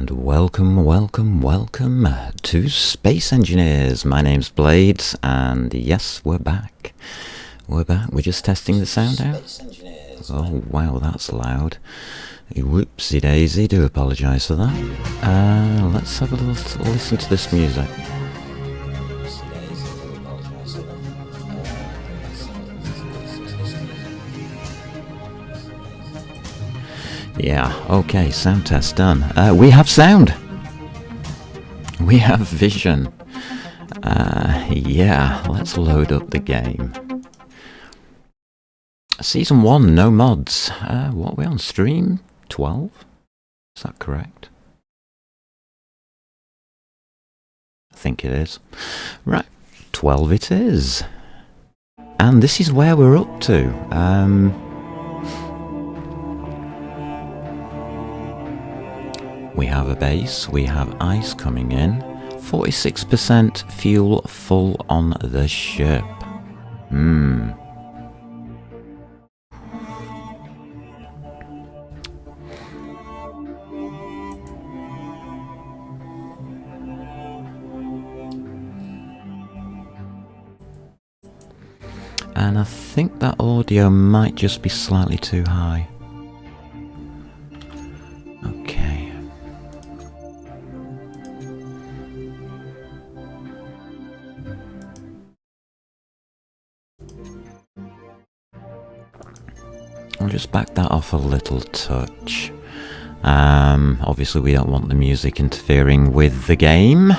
And welcome to Space Engineers. My name's Blades, and yes, we're back. We're just testing the sound out. Oh wow, that's loud. Whoopsie daisy, do apologise for that. Let's have a little listen to this music. Yeah, okay, sound test done. We have sound! We have vision. Yeah, let's load up the game. Season 1, no mods. What are we on? Stream 12? Is that correct? I think it is. Right, 12 it is. And this is where we're up to. We have a base, we have ice coming in, 46% fuel full on the ship. And I think that audio might just be slightly too high. Okay. I'll just back that off a little touch. Obviously we don't want the music interfering with the game,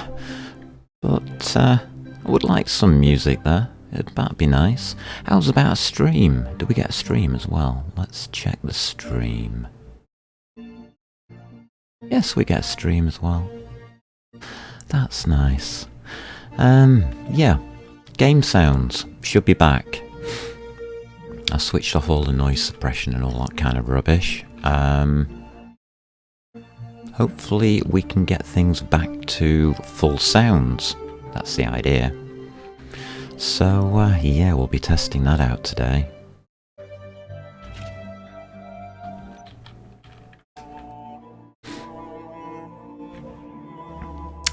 but I would like some music there. That'd be nice. How's about a stream? Do we get a stream as well? Let's check the stream. Yes, we get a stream as well. That's nice. Yeah, game sounds should be back. I switched off all the noise suppression and all that kind of rubbish. Hopefully we can get things back to full sounds. That's the idea. So, yeah, we'll be testing that out today.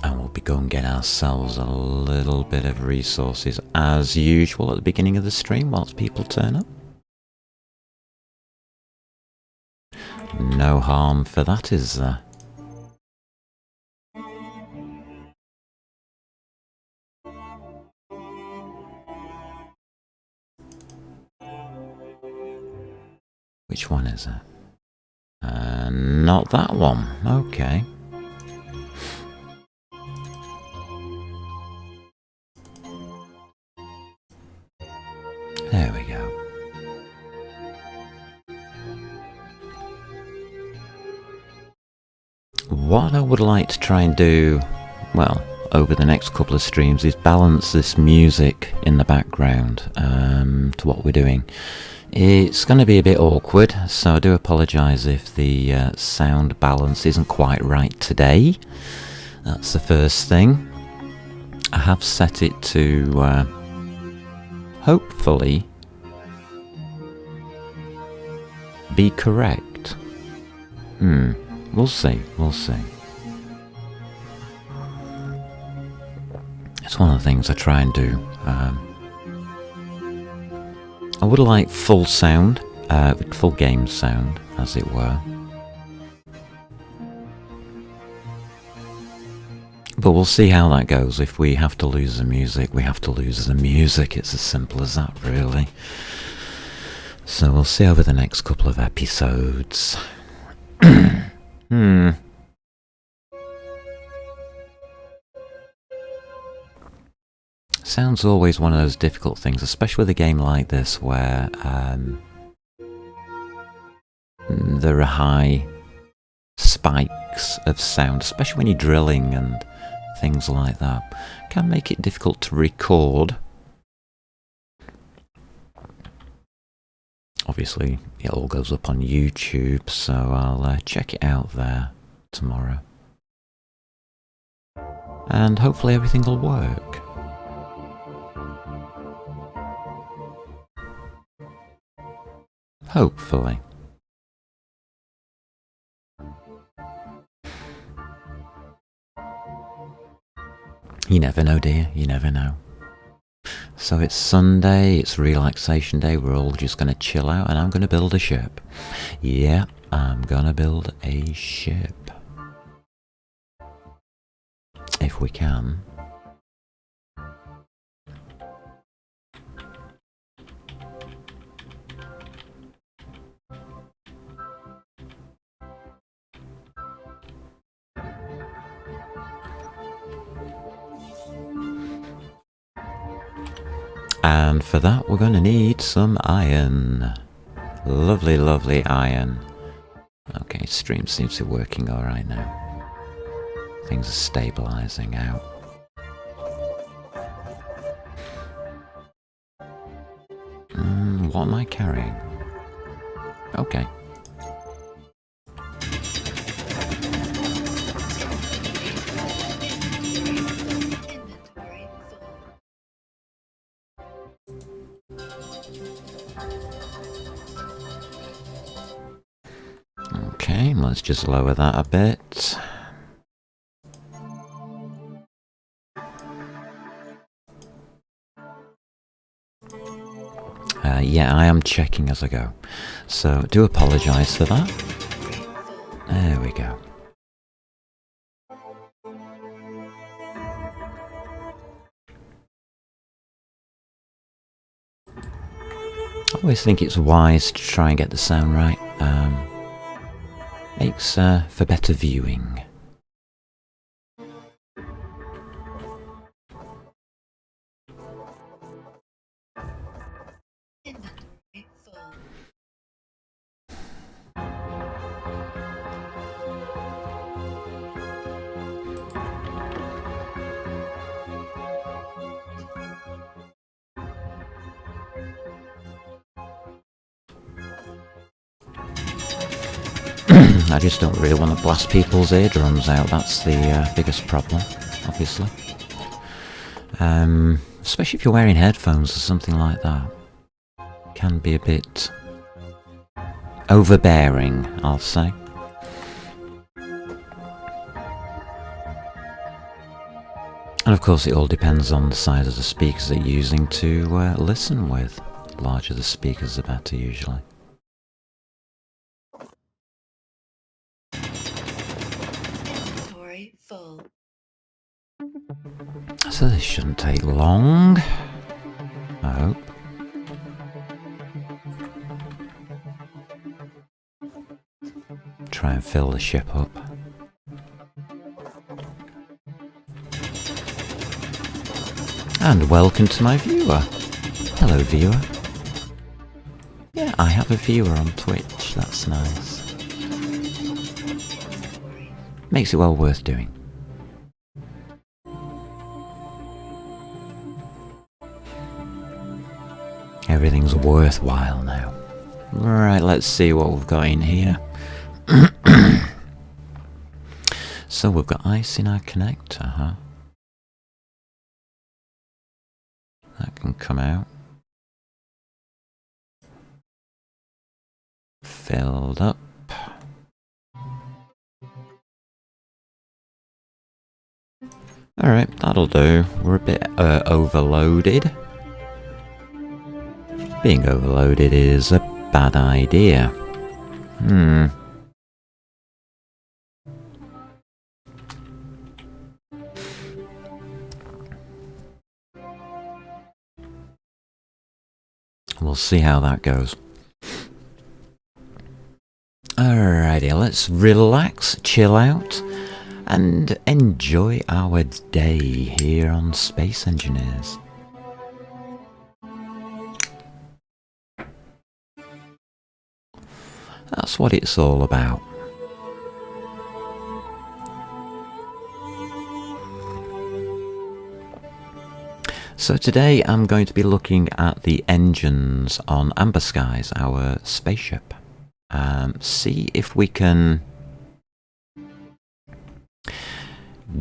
And we'll be going to get ourselves a little bit of resources as usual at the beginning of the stream whilst people turn up. No harm for that, is there? Which one is it? Not that one. Okay. There we go. What I would like to try and do, well, over the next couple of streams is balance this music in the background to what we're doing. It's going to be a bit awkward, so I do apologise if the sound balance isn't quite right today. That's the first thing. I have set it to hopefully be correct. We'll see, we'll see. It's one of the things I try and do. I would like full sound, full game sound, as it were. But we'll see how that goes. If we have to lose the music, we have to lose the music. It's as simple as that, really. So we'll see over the next couple of episodes. Sound's always one of those difficult things, especially with a game like this where there are high spikes of sound, especially when you're drilling and things like that. Can make it difficult to record. Obviously, it all goes up on YouTube, so I'll check it out there tomorrow. And hopefully everything will work. Hopefully. You never know, dear, you never know. So it's Sunday, it's relaxation day, we're all just going to chill out, and I'm going to build a ship. Yeah, I'm going to build a ship. If we can. And for that we're going to need some iron. Lovely, lovely iron. Okay, stream seems to be working alright now. Things are stabilising out. What am I carrying? Okay. Okay, let's just lower that a bit. Yeah, I am checking as I go, so do apologise for that. There we go. I always think it's wise to try and get the sound right. Makes for better viewing. I just don't really want to blast people's eardrums out, that's the biggest problem, obviously. Especially if you're wearing headphones or something like that. It can be a bit overbearing, I'll say. And of course it all depends on the size of the speakers that you're using to listen with. The larger the speakers, the better usually. Full. So this shouldn't take long, I hope. Try and fill the ship up. And welcome to my viewer. Hello, viewer. Yeah, I have a viewer on Twitch, that's nice. Makes it well worth doing. Everything's worthwhile now. Right, let's see what we've got in here. So we've got ice in our connector, huh? That can come out. Filled up. Alright, that'll do. We're a bit overloaded. Being overloaded is a bad idea. We'll see how that goes. Alrighty, let's relax, chill out, and enjoy our day here on Space Engineers. That's what it's all about. So today I'm going to be looking at the engines on Amber Skies, our spaceship. See if we can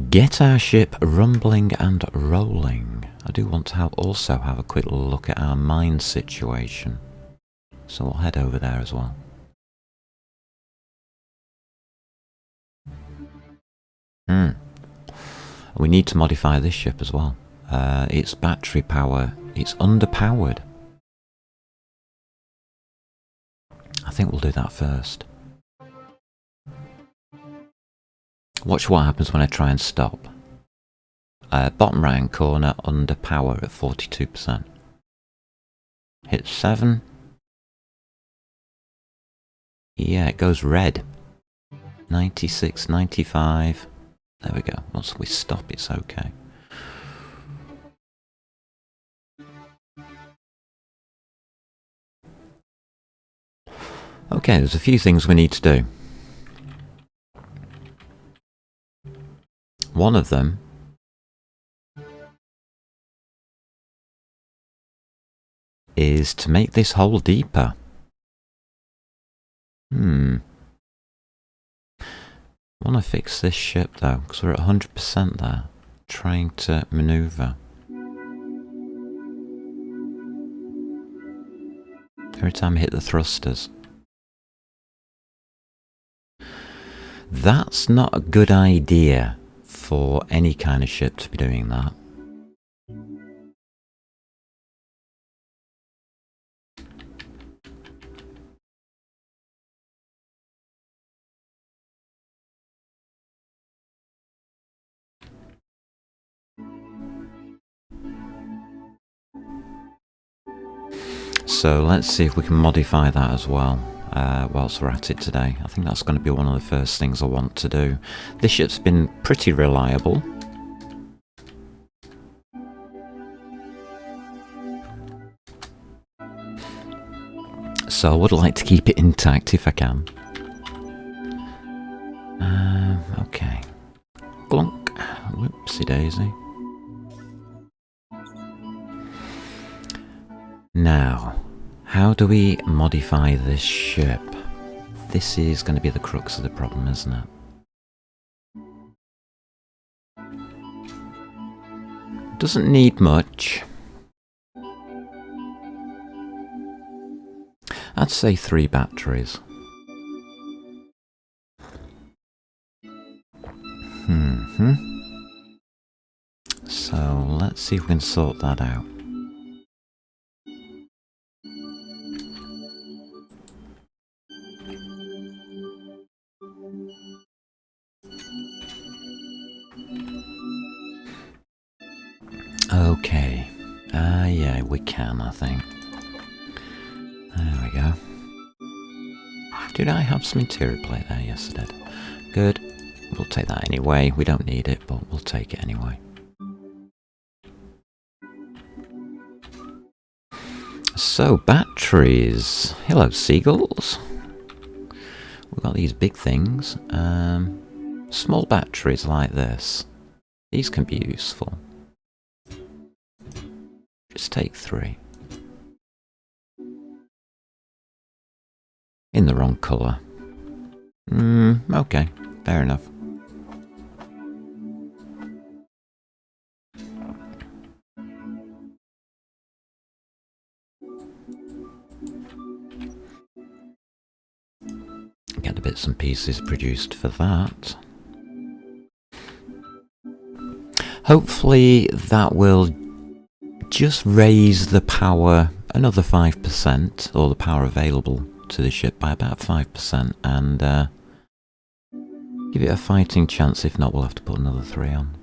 get our ship rumbling and rolling. I do want to also have a quick look at our mine situation. So we'll head over there as well. We need to modify this ship as well. Its battery power, it's underpowered. I think we'll do that first. Watch what happens when I try and stop. Bottom right hand corner, under power at 42%. Hit 7. Yeah, it goes red. 96, 95. There we go. Once we stop, it's okay. Okay, there's a few things we need to do. One of them is to make this hole deeper. I want to fix this ship though, because we're at 100% there, trying to manoeuvre. Every time I hit the thrusters. That's not a good idea for any kind of ship to be doing that. So let's see if we can modify that as well whilst we're at it today. I think that's going to be one of the first things I want to do. This ship's been pretty reliable. So I would like to keep it intact if I can. Okay. Glunk. Whoopsie daisy. Now, how do we modify this ship? This is going to be the crux of the problem, isn't it? Doesn't need much. I'd say 3 batteries. So let's see if we can sort that out. Okay. Yeah, we can, I think. There we go. Did I have some interior plate there? Yes, I did. Good. We'll take that anyway. We don't need it, but we'll take it anyway. So, batteries. Hello, seagulls. We've got these big things. Small batteries like this. These can be useful. Just take 3. In the wrong colour. Okay. Fair enough. Get the bits and pieces produced for that. Hopefully that will just raise the power another 5%, or the power available to the ship by about 5%, and give it a fighting chance. If not, we'll have to put another 3 on.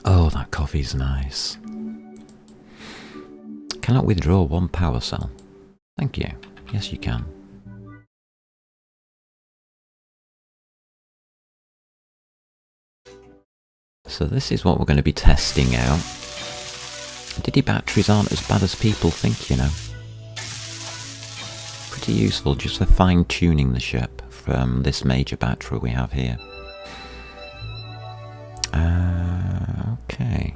Oh, that coffee's nice. Cannot withdraw 1 power cell. Thank you. Yes, you can. So this is what we're going to be testing out. Diddy batteries aren't as bad as people think, you know. Pretty useful just for fine-tuning the ship from this major battery we have here. Okay.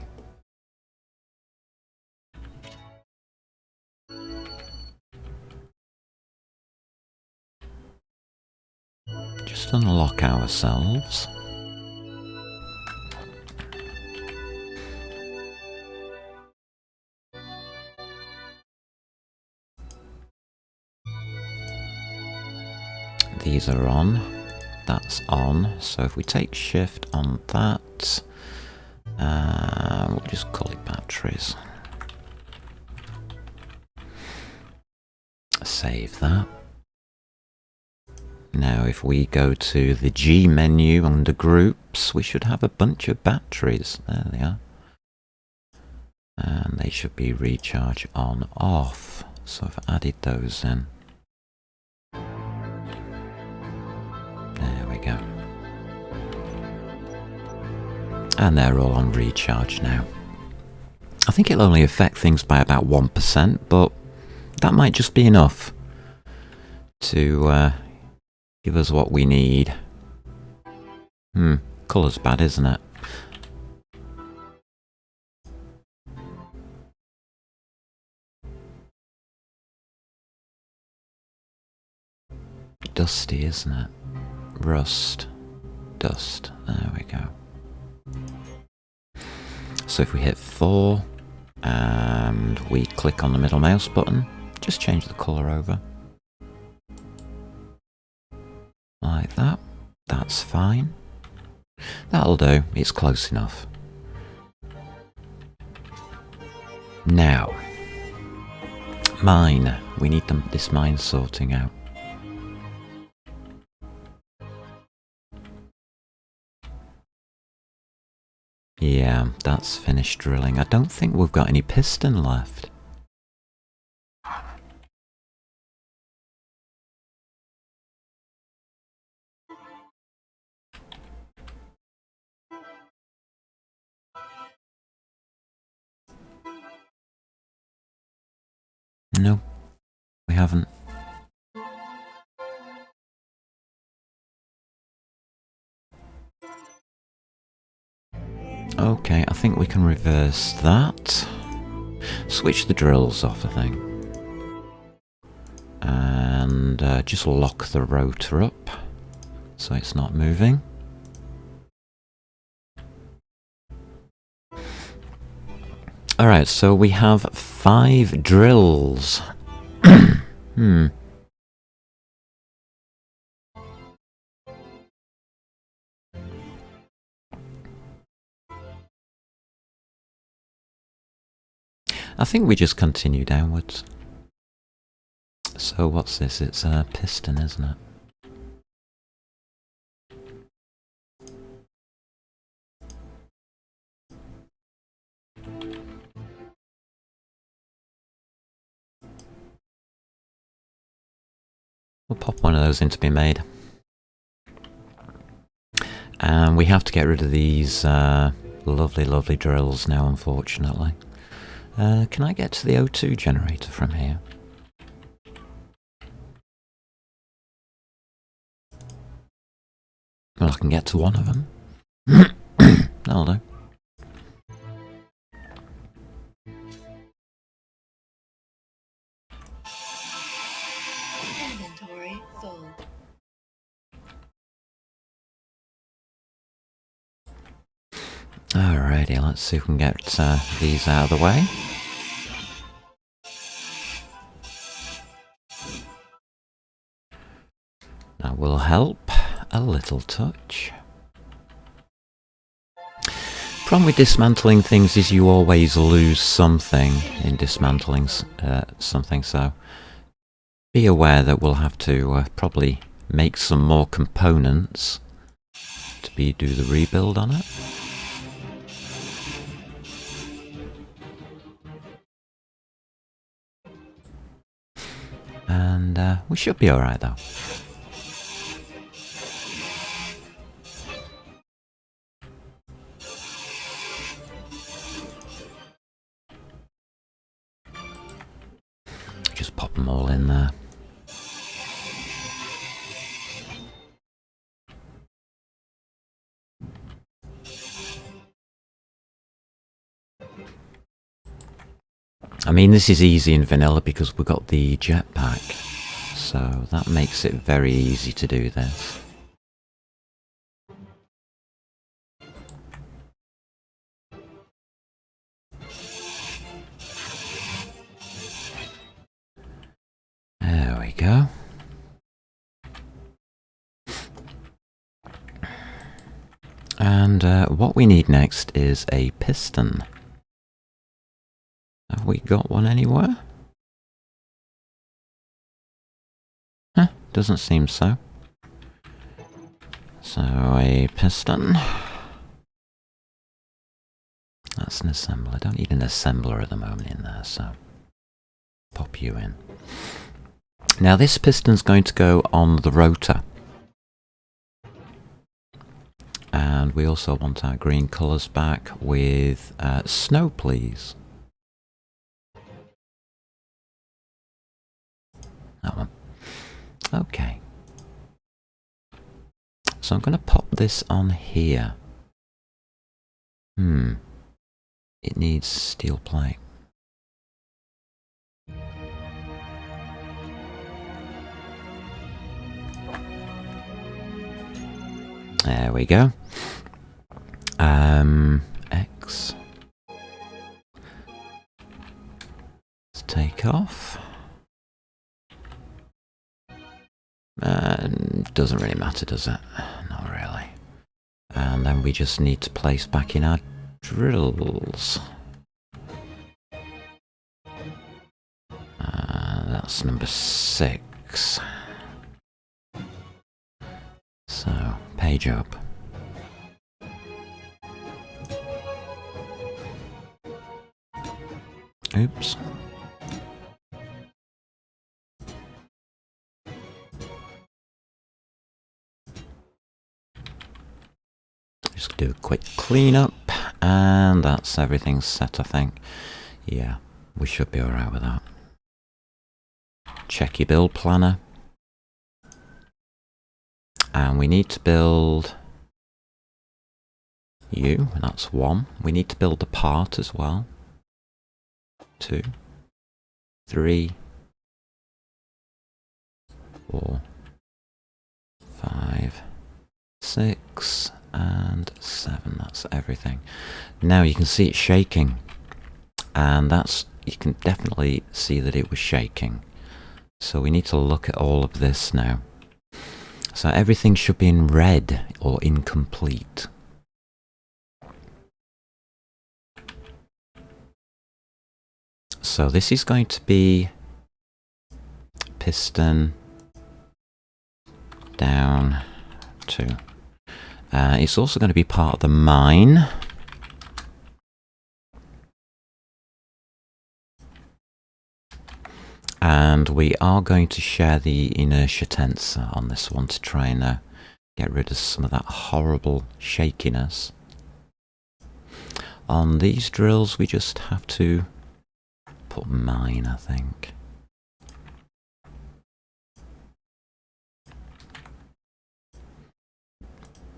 Just unlock ourselves. these are on. That's on. So if we take shift on that, we'll just call it batteries. Save that. Now if we go to the G menu under groups, we should have a bunch of batteries. There they are. And they should be recharge on off. So I've added those in. There we go. And they're all on recharge now. I think it'll only affect things by about 1%, but that might just be enough to give us what we need. Colour's bad, isn't it? Dusty, isn't it? Rust. Dust. There we go. So if we hit 4 and we click on the middle mouse button, just change the colour over. Like that. That's fine. That'll do. It's close enough. Now, mine. We need this mine sorting out. Yeah, that's finished drilling. I don't think we've got any piston left. No, we haven't. Okay, I think we can reverse that. Switch the drills off, I think. And just lock the rotor up so it's not moving. Alright, so we have 5 drills. I think we just continue downwards. So what's this? It's a piston, isn't it? We'll pop one of those in to be made. And we have to get rid of these lovely, lovely drills now, unfortunately. Can I get to the O2 generator from here? Well, I can get to one of them. That'll do. Inventory full. Alrighty, let's see if we can get these out of the way. That will help a little touch. Problem with dismantling things is you always lose something in dismantling something, so be aware that we'll have to probably make some more components to do the rebuild on it. And we should be alright though. Just pop them all in there. I mean, this is easy in vanilla because we've got the jetpack, so that makes it very easy to do this. There we go. And what we need next is a piston. Have we got one anywhere? Huh, doesn't seem so. So a piston. That's an assembler. I don't need an assembler at the moment in there, so pop you in. Now this piston's going to go on the rotor. And we also want our green colours back with snow, please. That one. Okay. So I'm going to pop this on here. It needs steel plate. There we go. X. Let's take off. Doesn't really matter, does it? Not really. And then we just need to place back in our drills. That's number 6. So, page up. Oops. Just do a quick cleanup, and that's everything set, I think. Yeah, we should be alright with that. Check your build planner. And we need to build you, that's 1. We need to build the part as well. 2, 3, 4, 5, 6, and 7. That's everything. Now you can see it shaking, and you can definitely see that it was shaking. So we need to look at all of this now. So everything should be in red or incomplete. So this is going to be piston down 2. It's also going to be part of the mine. And we are going to share the inertia tensor on this one to try and get rid of some of that horrible shakiness. On these drills we just have to put mine, I think.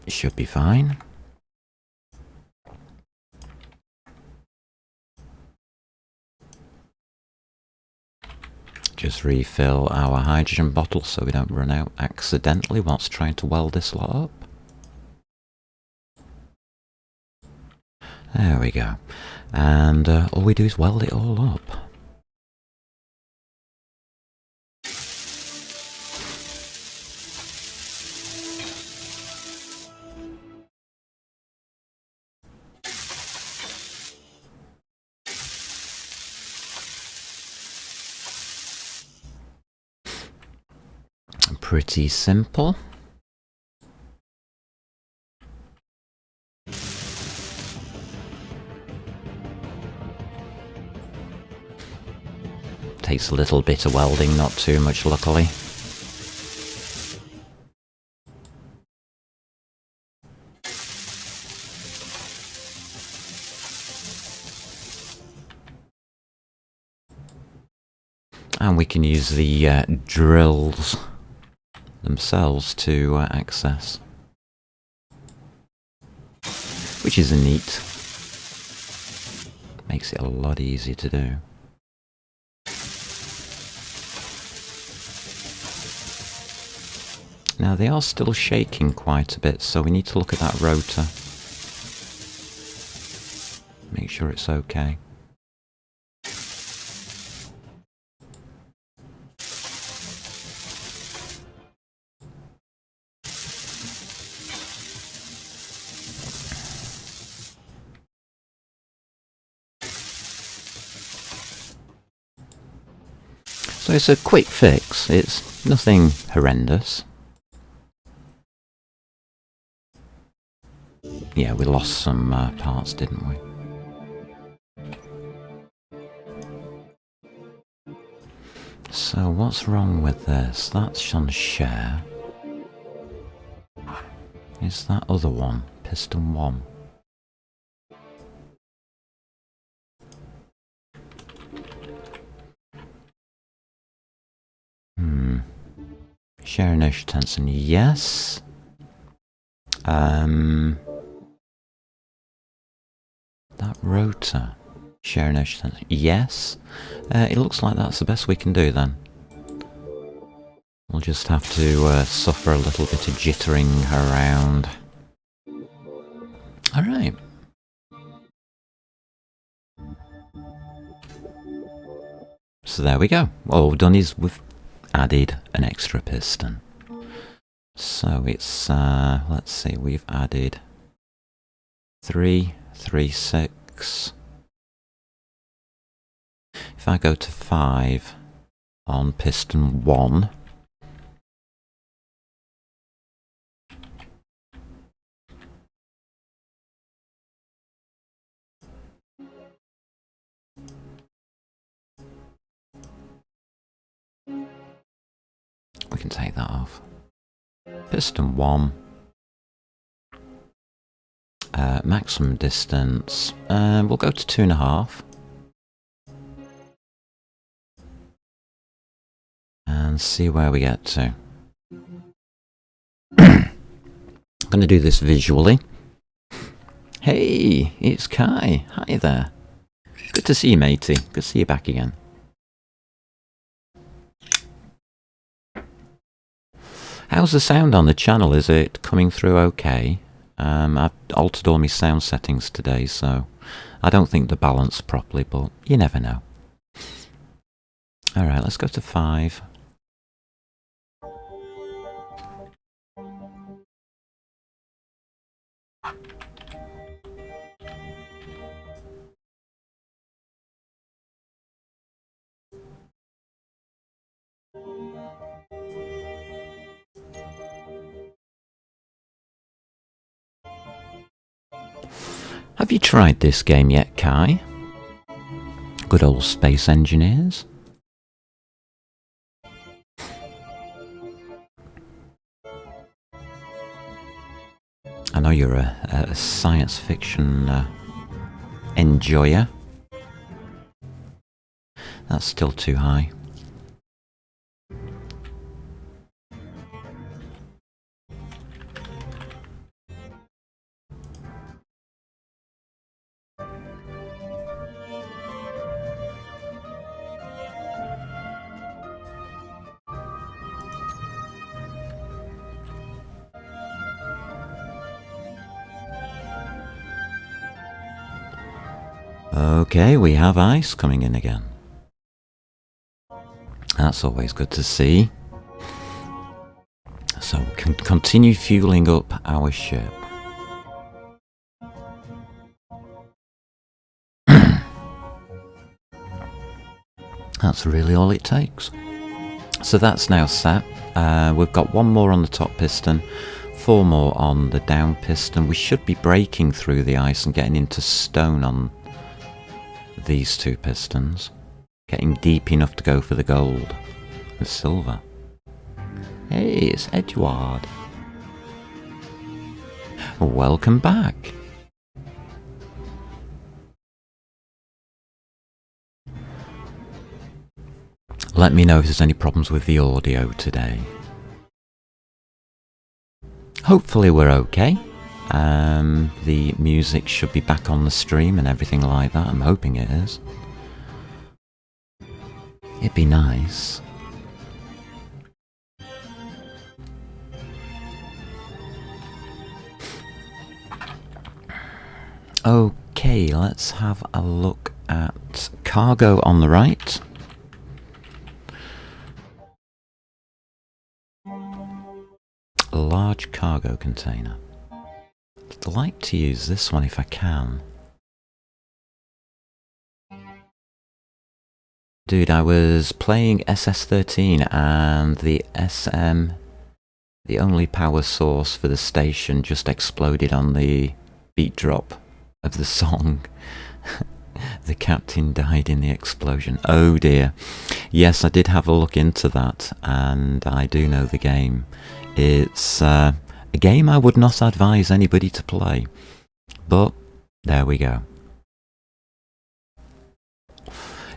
It should be fine. Just refill our hydrogen bottle so we don't run out accidentally whilst trying to weld this lot up. There we go. And all we do is weld it all up. Pretty simple. Takes a little bit of welding, not too much, luckily. And we can use the drills themselves to access, which is neat. Makes it a lot easier to do. Now they are still shaking quite a bit, so we need to look at that rotor. Make sure it's okay. So it's a quick fix, it's nothing horrendous. Yeah, we lost some parts, didn't we? So what's wrong with this? That's on share. Is that other one? Piston 1. Share inertia tensor, yes. That rotor. Share inertia tensor, yes. It looks like that's the best we can do then. We'll just have to suffer a little bit of jittering around. Alright. So there we go. All we've done is we've added an extra piston. So it's, let's see, we've added 3, 3, 6. If I go to 5 on piston 1, we can take that off. Piston 1, maximum distance, we'll go to 2.5. And see where we get to. I'm going to do this visually. Hey, it's Kai. Hi there. Good to see you, matey. Good to see you back again. How's the sound on the channel? Is it coming through okay? I've altered all my sound settings today, so I don't think they're balanced properly, but you never know. Alright, let's go to 5. Have you tried this game yet, Kai? Good old Space Engineers. I know you're a science fiction enjoyer. That's still too high. Okay, we have ice coming in again. That's always good to see. So we can continue fueling up our ship. That's really all it takes. So that's now set. We've got 1 more on the top piston, 4 more on the down piston. We should be breaking through the ice and getting into stone on these 2 pistons. Getting deep enough to go for the gold and silver. Hey, it's Edward. Welcome back. Let me know if there's any problems with the audio today. Hopefully we're okay. The music should be back on the stream and everything like that. I'm hoping it is. It'd be nice. Okay, let's have a look at cargo on the right. A large cargo container. I'd like to use this one if I can. Dude, I was playing SS13 and the SM, the only power source for the station, just exploded on the beat drop of the song. The captain died in the explosion. Oh dear. Yes, I did have a look into that, and I do know the game. It's a game I would not advise anybody to play, but there we go.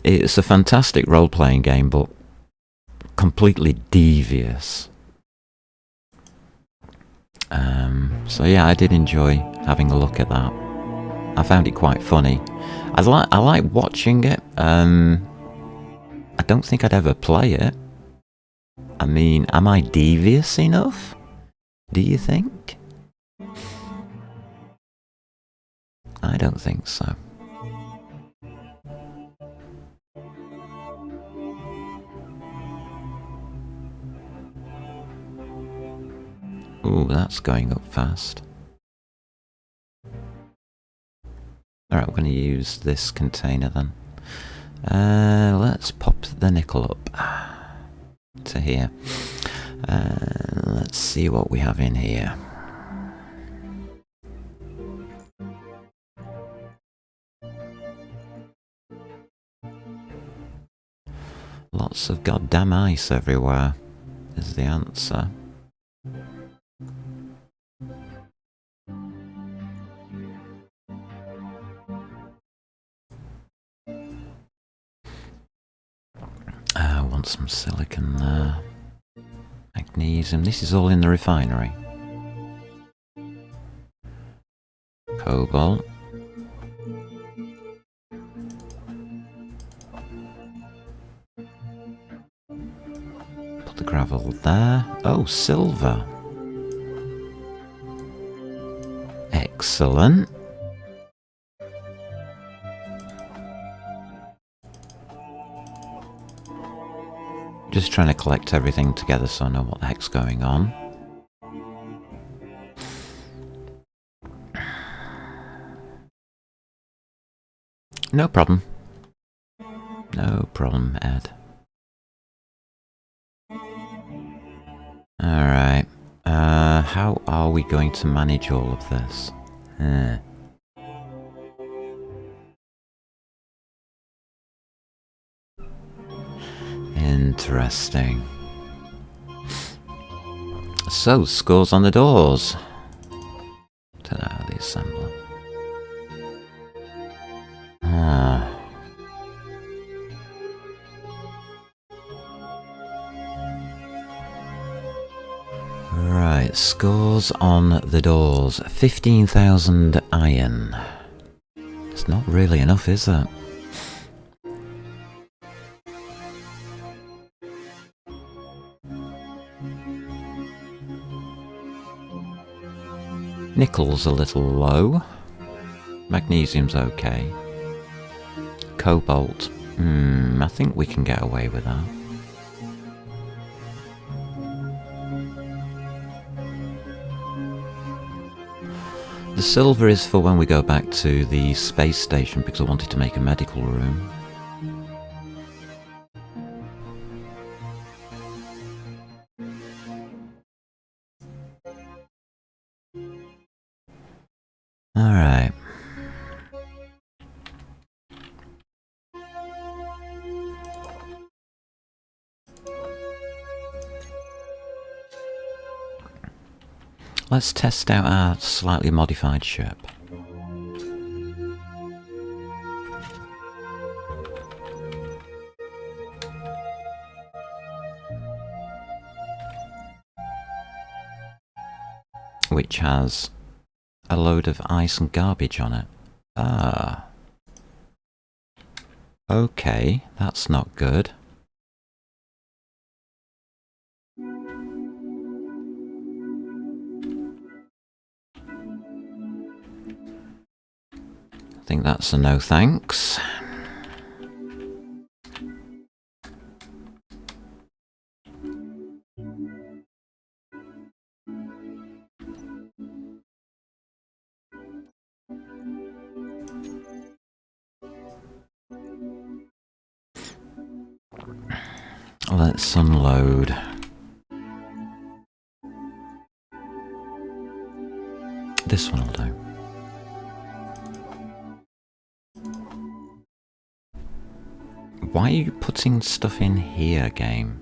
It's a fantastic role-playing game, but completely devious. So yeah, I did enjoy having a look at that. I found it quite funny. I like watching it. I don't think I'd ever play it. I mean, am I devious enough? Do you think? I don't think so. Ooh, that's going up fast. Alright, we're going to use this container then. Let's pop the nickel up to here. Let's see what we have in here. Lots of goddamn ice everywhere is the answer. I want some silicon there. Magnesium. This is all in the refinery. Cobalt. Put the gravel there. Oh, silver. Excellent. Just trying to collect everything together so I know what the heck's going on. No problem. No problem, Ed. Alright. How are we going to manage all of this? Interesting. So, scores on the doors. Ta-da, the assembler. Right, scores on the doors. 15,000 iron. It's not really enough, is it? Nickel's a little low. Magnesium's okay. Cobalt. I think we can get away with that. The silver is for when we go back to the space station because I wanted to make a medical room. Alright. Let's test out our slightly modified ship. Which has a load of ice and garbage on it. Ah. Okay, that's not good. I think that's a no thanks. Let's unload. This one will do. Why are you putting stuff in here, game?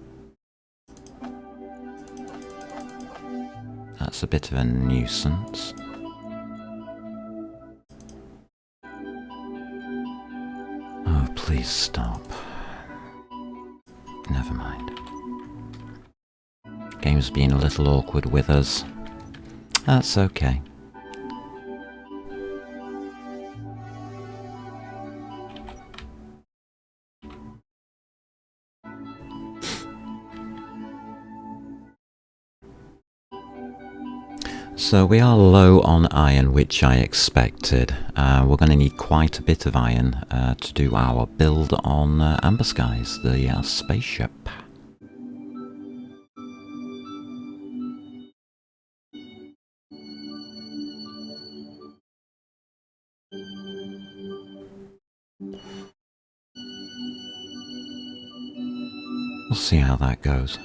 That's a bit of a nuisance. Oh, please stop. Never mind. Game's being a little awkward with us. That's okay. So we are low on iron, which I expected. We're going to need quite a bit of iron to do our build on Amber Skies, the spaceship. We'll see how that goes.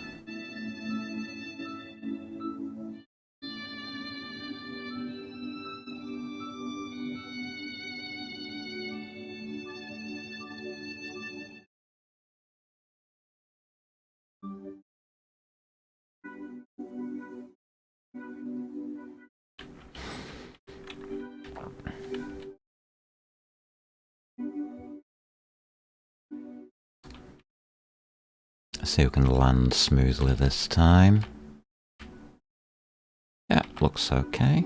See who can land smoothly this time. Yeah, looks okay.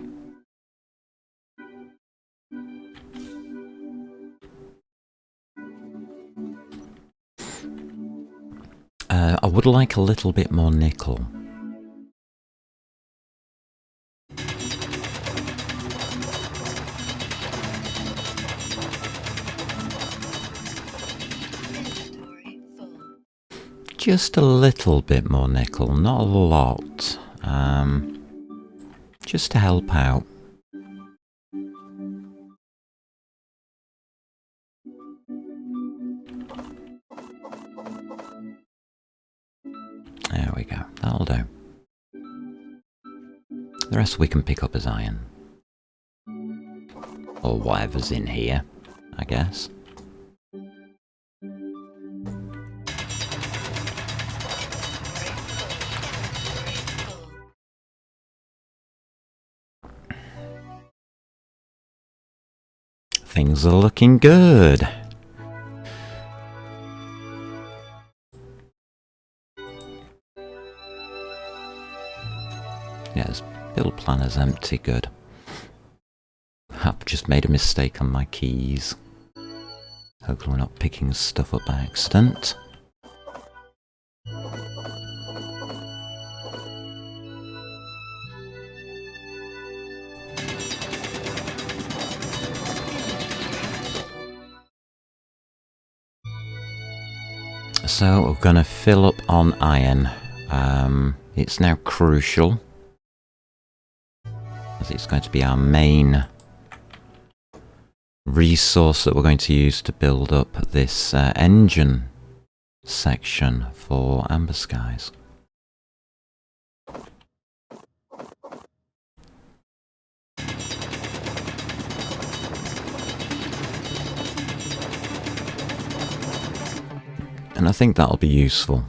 I would like a little bit more nickel. Just a little bit more nickel, not a lot. Just to help out. There we go, that'll do. The rest we can pick up as iron. Or whatever's in here, I guess. Things are looking good. Yes, build planner's empty, good. I've just made a mistake on my keys. Hopefully we're not picking stuff up by accident. So we're going to fill up on iron. It's now crucial, as it's going to be our main resource that we're going to use to build up this engine section for Amber Skies. And I think that'll be useful.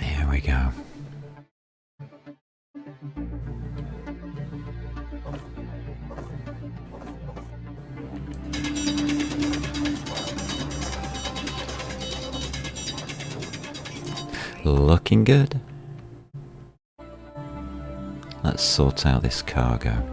Here we go. Looking good. Let's sort out this cargo.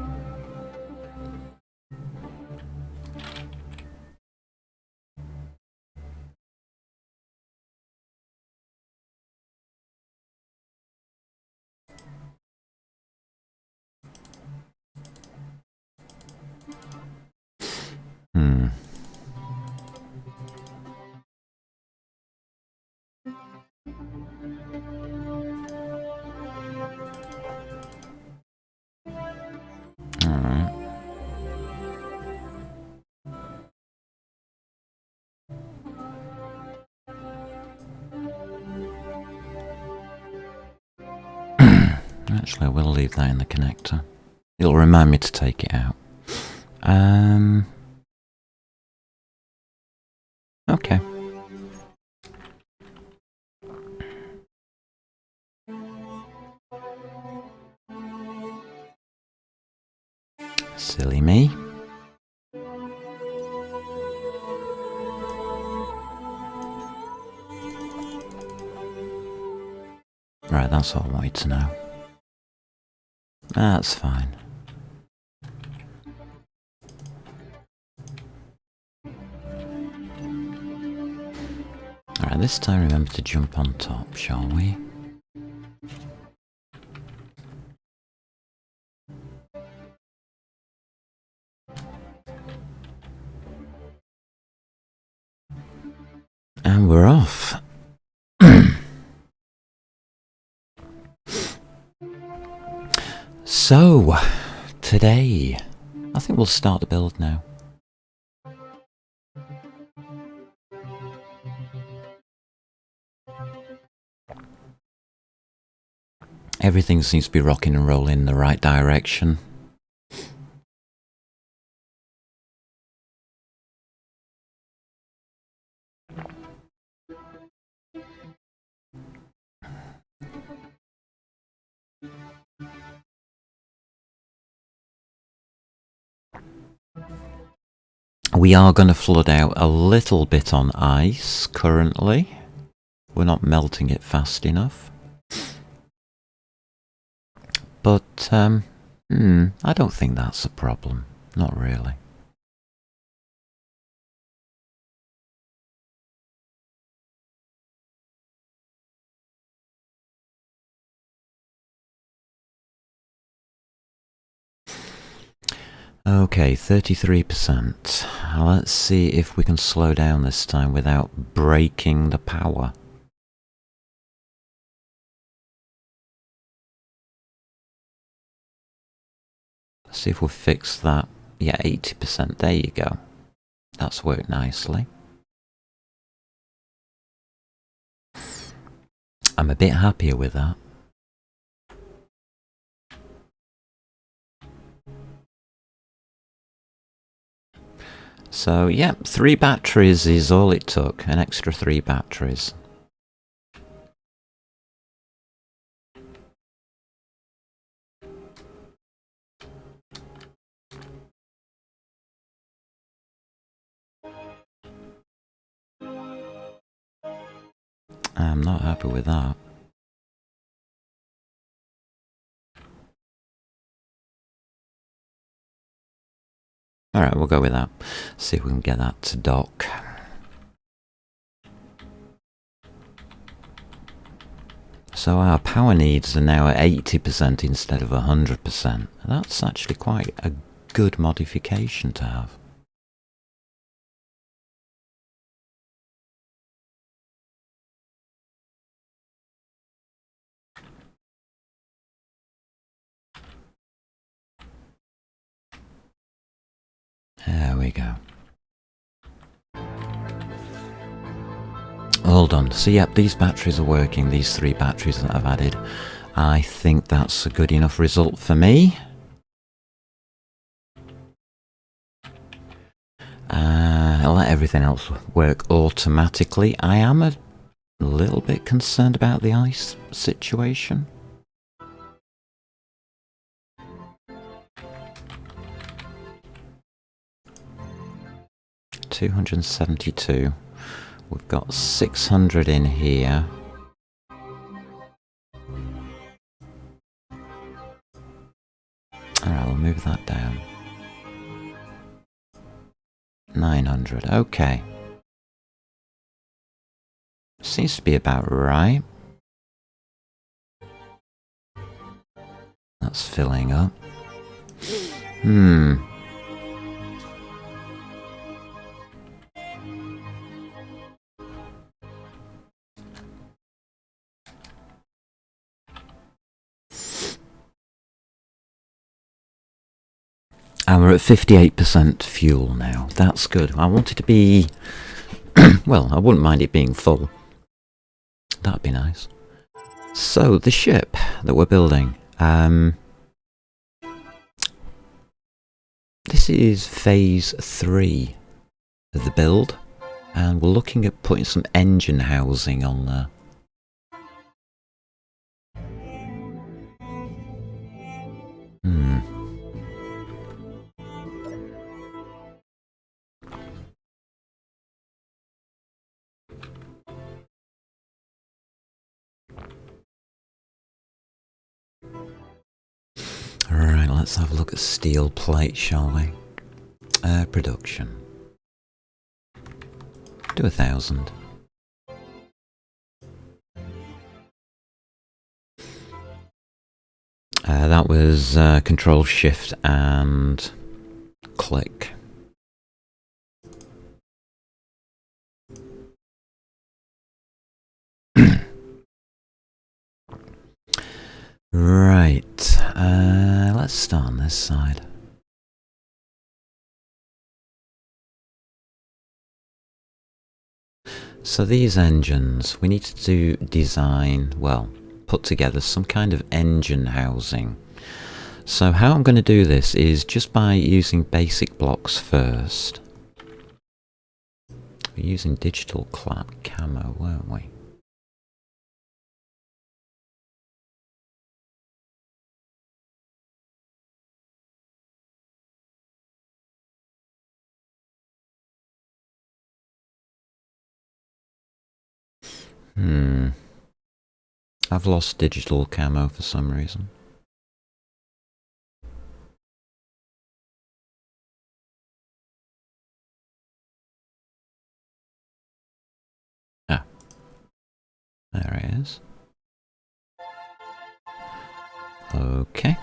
Actually, I will leave that in the connector. It'll remind me to take it out. Okay. Silly me. Right, that's all I wanted to know. That's fine. Alright, this time remember to jump on top, shall we? And we're off. So, today, I think we'll start the build now. Everything seems to be rocking and rolling in the right direction. We are going to flood out a little bit on ice currently. We're not melting it fast enough. But, I don't think that's a problem. Not really. Okay, 33%. Let's see if we can slow down this time without breaking the power. Let's see if we'll fix that. Yeah, 80%. There you go. That's worked nicely. I'm a bit happier with that. So, yeah, 3 batteries is all it took. An extra 3 batteries. I'm not happy with that. Alright, we'll go with that. See if we can get that to dock. So our power needs are now at 80% instead of 100%. That's actually quite a good modification to have. There we go. All done. So yep, these batteries are working, these 3 batteries that I've added. I think that's a good enough result for me. I'll let everything else work automatically. I am a little bit concerned about the ice situation. $272. We've got 600 in here. Alright, we'll move that down. 900, okay. Seems to be about right. That's filling up. And we're at 58% fuel now. That's good. I want it to be... well, I wouldn't mind it being full. That'd be nice. So, the ship that we're building. This is phase 3 of the build, and we're looking at putting some engine housing on there. Alright, let's have a look at steel plate, shall we? Production. Do 1,000. That was Control Shift and click. Right, let's start on this side. So these engines, we need to design, well, put together some kind of engine housing. So how I'm going to do this is just by using basic blocks first. We're using digital camo, weren't we? I've lost digital camo for some reason. Ah, there it is. Okay.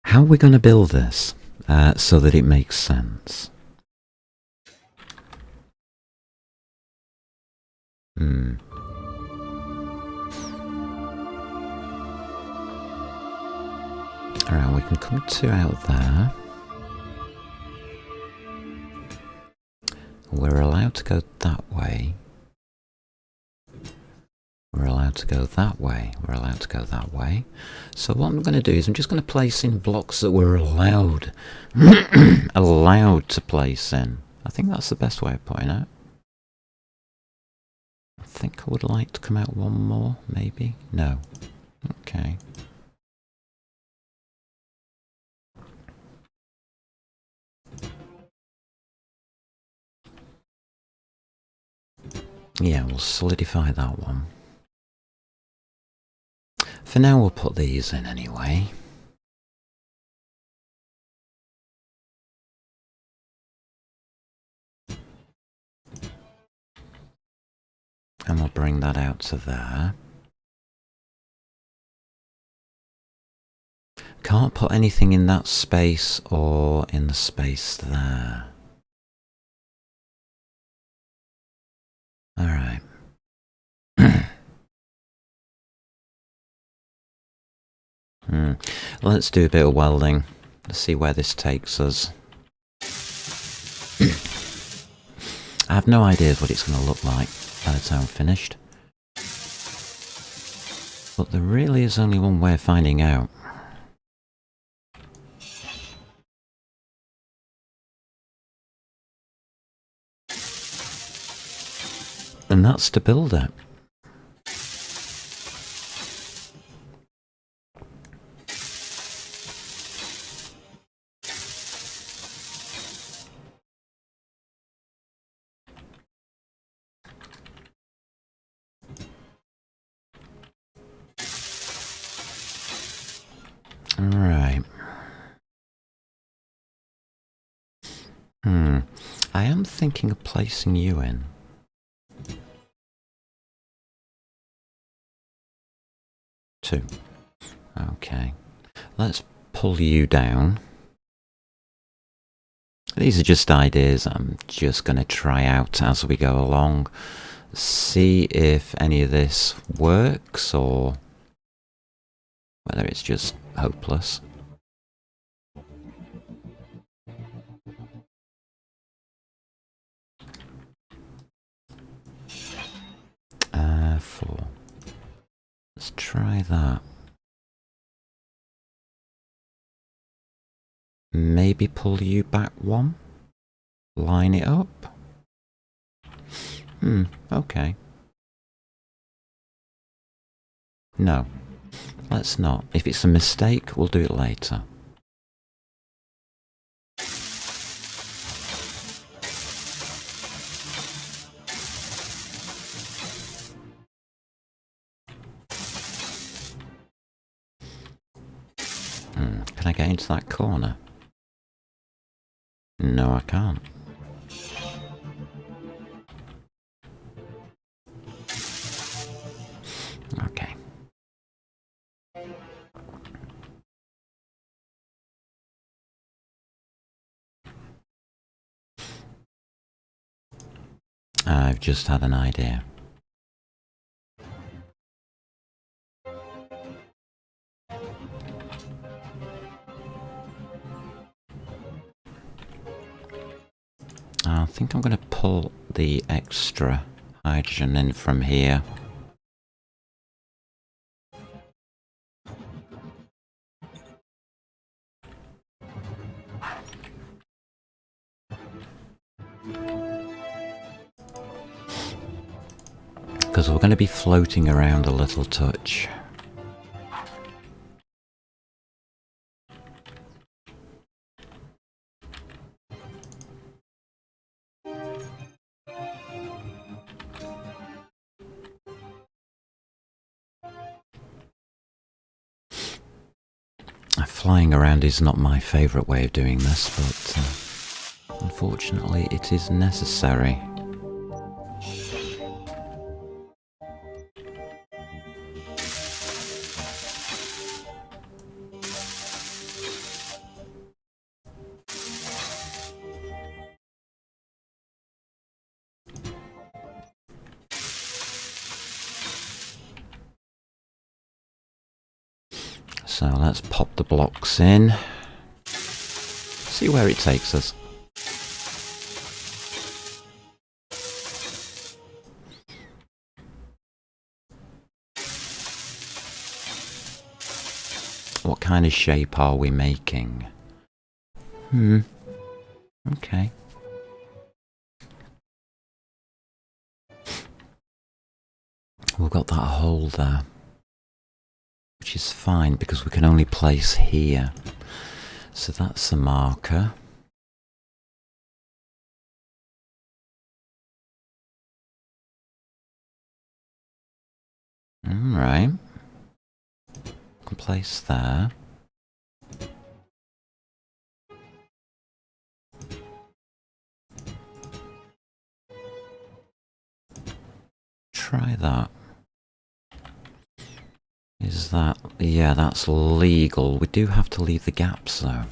How are we going to build this so that it makes sense? Alright, we can come to out there. We're allowed to go that way. We're allowed to go that way. We're allowed to go that way. So what I'm going to do is I'm just going to place in blocks that we're allowed allowed to place in. I think that's the best way of putting it. I think I would like to come out one more, maybe? No. Okay. Yeah, we'll solidify that one. For now, we'll put these in anyway. And we'll bring that out to there. Can't put anything in that space or in the space there. Alright. Let's do a bit of welding. Let's see where this takes us. I have no idea what it's going to look like by the time I'm finished. But there really is only one way of finding out. And that's to build it. Alright. I am thinking of placing you in. Two. Okay. Let's pull you down. These are just ideas I'm just going to try out as we go along. See if any of this works or whether it's just hopeless. Let's try that. Maybe pull you back one. Line it up. Okay. No, let's not. If it's a mistake, we'll do it later. Can I get into that corner? No, I can't. Okay. I've just had an idea. I think I'm going to pull the extra hydrogen in from here. Because we're going to be floating around a little touch. Flying around is not my favourite way of doing this, but unfortunately it is necessary. So let's pop the blocks in, see where it takes us. What kind of shape are we making? Okay. We've got that hole there, which is fine because we can only place here. So that's the marker. Alright. Can place there. Try that. Is that... yeah, that's legal. We do have to leave the gaps though.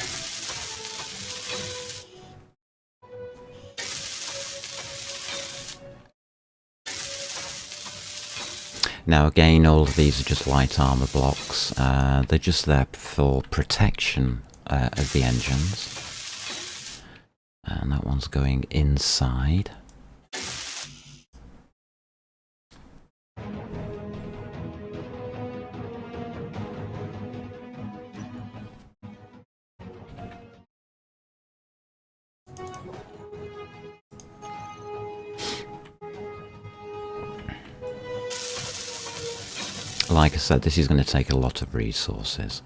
Now again, all of these are just light armour blocks. They're just there for protection of the engines. And that one's going inside. Like I said, this is going to take a lot of resources.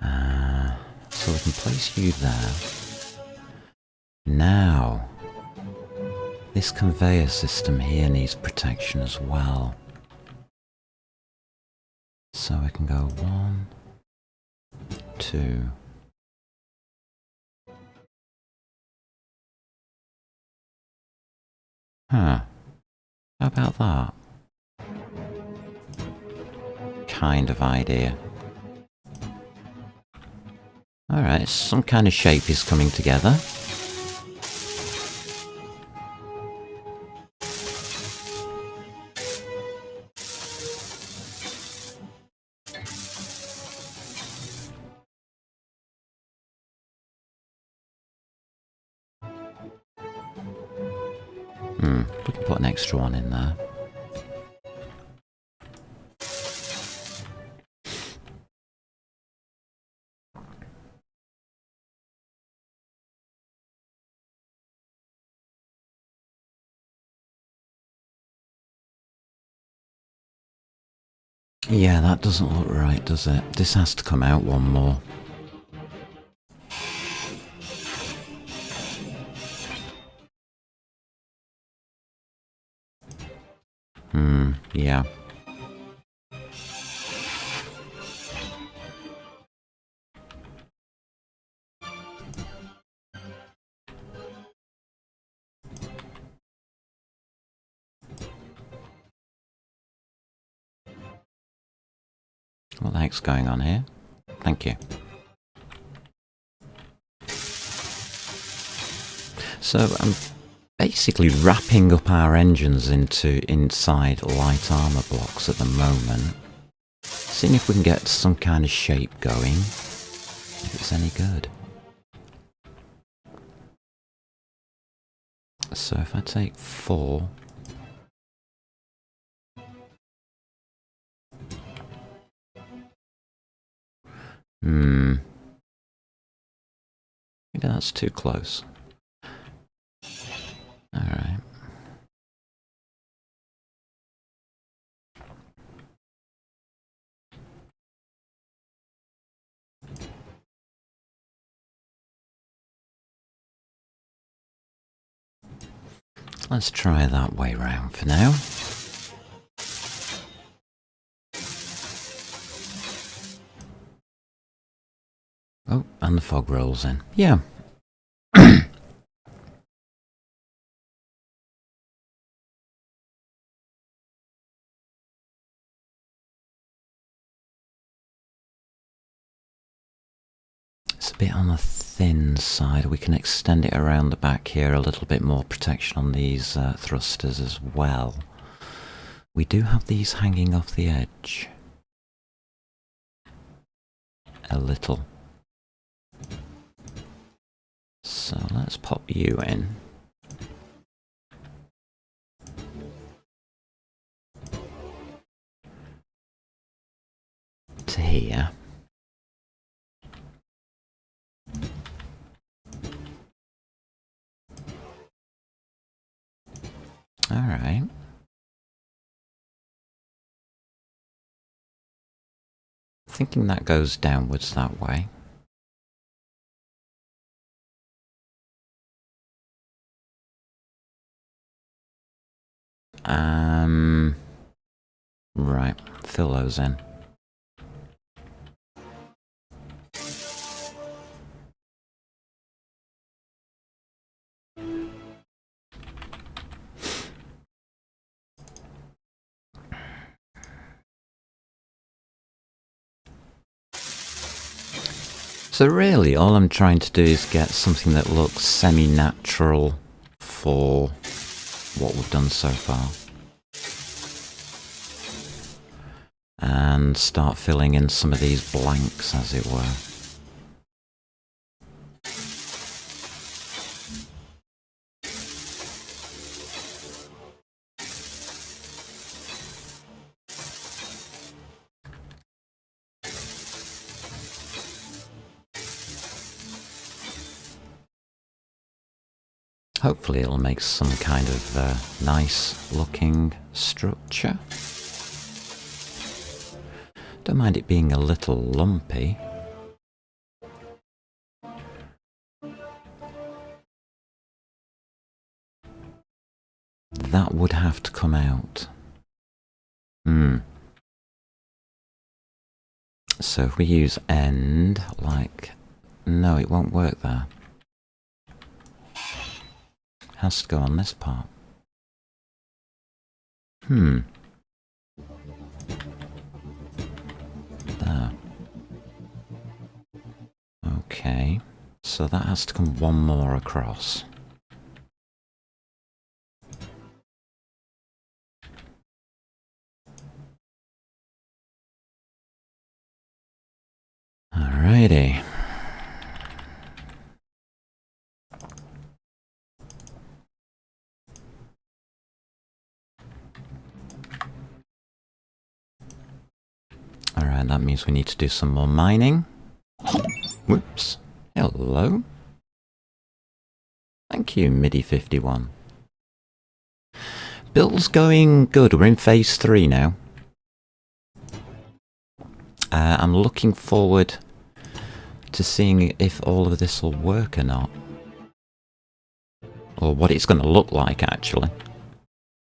So we can place you there. Now, this conveyor system here needs protection as well. So we can go 1, 2. Huh. How about that? Kind of idea. Alright, some kind of shape is coming together. We can put an extra one in there. Yeah, that doesn't look right, does it? This has to come out one more. Yeah. What the heck's going on here? Thank you. So I'm basically wrapping up our engines inside light armor blocks at the moment. Seeing if we can get some kind of shape going. If it's any good. So if I take 4... Maybe that's too close. Alright. Let's try that way round for now. Oh, and the fog rolls in. Yeah. It's a bit on the thin side. We can extend it around the back here, a little bit more protection on these thrusters as well. We do have these hanging off the edge. A little. So let's pop you in. To here. Alright. Thinking that goes downwards that way. Right, fill those in. So really, all I'm trying to do is get something that looks semi-natural for what we've done so far. And start filling in some of these blanks, as it were. Hopefully it'll make some kind of nice looking structure. Don't mind it being a little lumpy. That would have to come out. So if we use end, like... No, it won't work there. Has to go on this part. There. Okay, so that has to come one more across. Alrighty. Alright, that means we need to do some more mining. Whoops. Hello. Thank you, MIDI51. Build's going good. We're in phase 3 now. I'm looking forward to seeing if all of this will work or not. Or what it's going to look like, actually.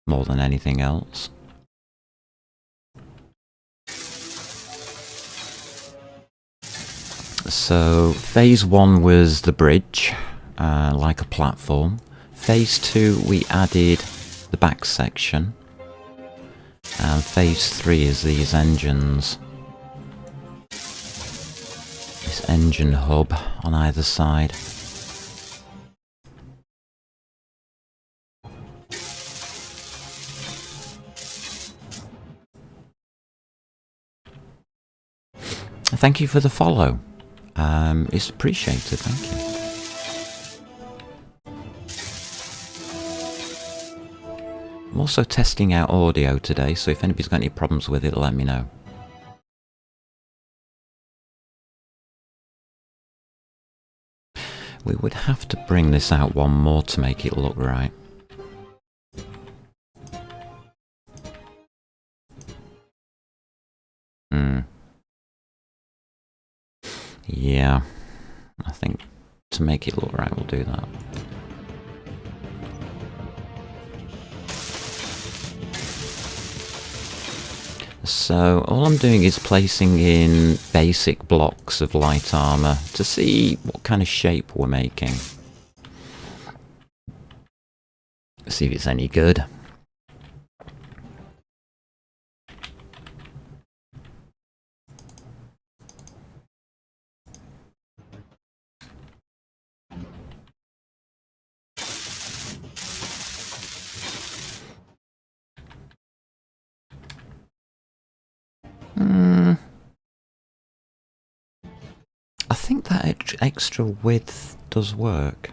More than anything else. So, phase 1 was the bridge, like a platform. Phase 2, we added the back section. And phase 3 is these engines. This engine hub on either side. Thank you for the follow. It's appreciated, thank you. I'm also testing out audio today, so if anybody's got any problems with it, let me know. We would have to bring this out one more to make it look right. Yeah, I think to make it look right, we'll do that. So all I'm doing is placing in basic blocks of light armor to see what kind of shape we're making. See if it's any good. I think that extra width does work.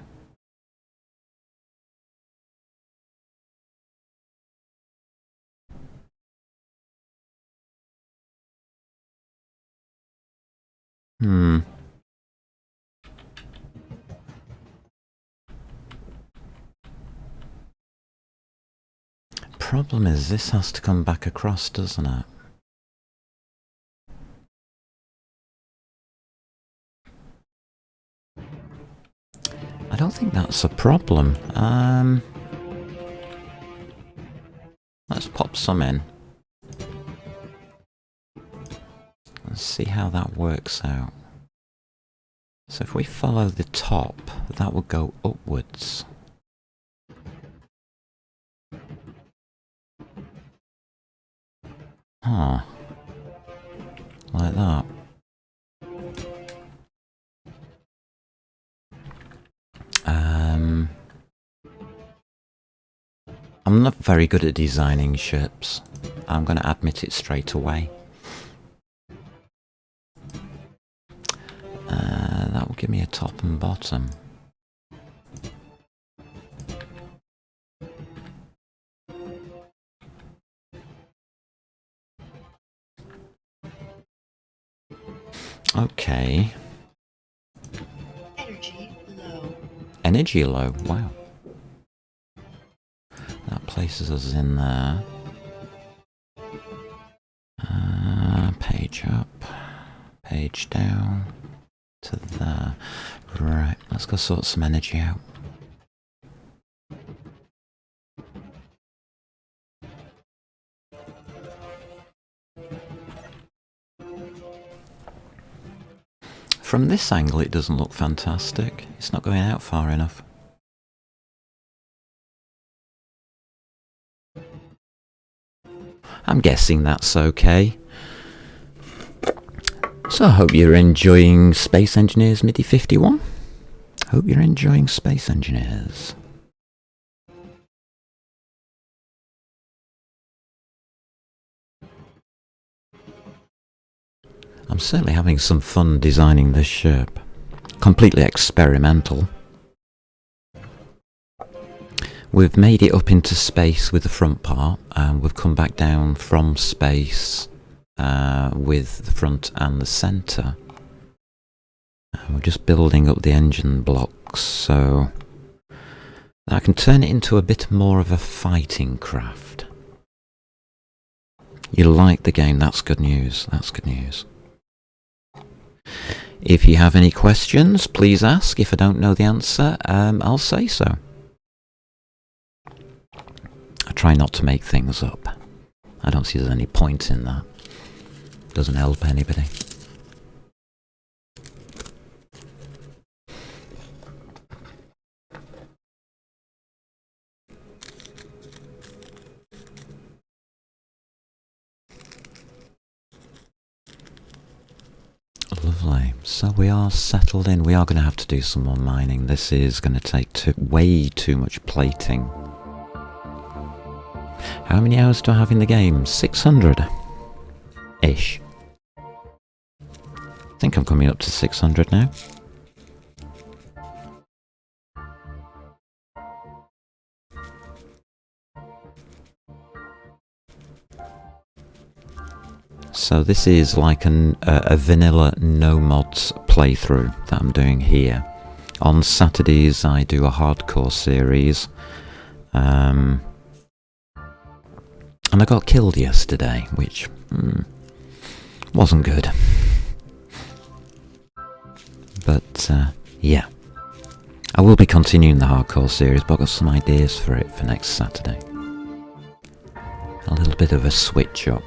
Problem is, this has to come back across, doesn't it? I don't think that's a problem. Let's pop some in. Let's see how that works out. So if we follow the top, that will go upwards. Huh. Like that. I'm not very good at designing ships. I'm going to admit it straight away. That will give me a top and bottom. Okay. Energy low. Energy low, wow. That places us in there. Page up, page down to there. Right, let's go sort some energy out. From this angle it doesn't look fantastic. It's not going out far enough. I'm guessing that's okay. So I hope you're enjoying Space Engineers MIDI 51. Hope you're enjoying Space Engineers. I'm certainly having some fun designing this ship. Completely experimental. We've made it up into space with the front part, and we've come back down from space with the front and the centre. We're just building up the engine blocks so that I can turn it into a bit more of a fighting craft. You like the game, that's good news, that's good news. If you have any questions, please ask. If I don't know the answer, I'll say so. I try not to make things up. I don't see there's any point in that. Doesn't help anybody. Lovely. So we are settled in. We are going to have to do some more mining. This is going to take way too much plating. How many hours do I have in the game? 600-ish. I think I'm coming up to 600 now. So this is like a vanilla no mods playthrough that I'm doing here. On Saturdays I do a hardcore series. And I got killed yesterday, which wasn't good. But yeah. I will be continuing the hardcore series, but I've got some ideas for it for next Saturday. A little bit of a switch up.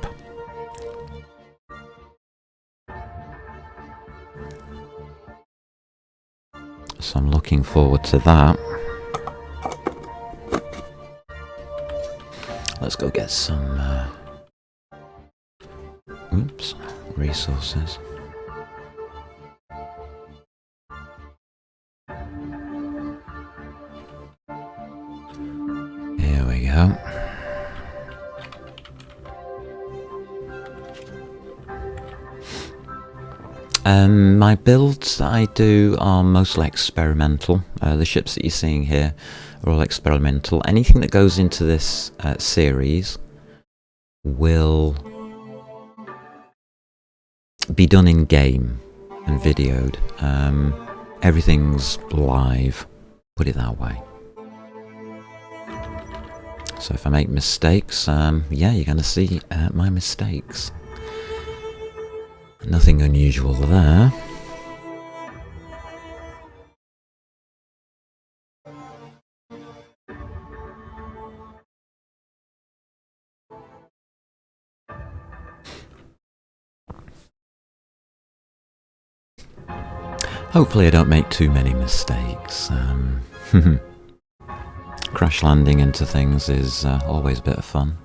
So I'm looking forward to that. Let's go get some resources. Here we go. My builds that I do are mostly experimental. The ships that you're seeing here are all experimental. Anything that goes into this series will be done in game and videoed. Everything's live, put it that way. So if I make mistakes, yeah, you're going to see my mistakes. Nothing unusual there. Hopefully I don't make too many mistakes. Crash landing into things is always a bit of fun.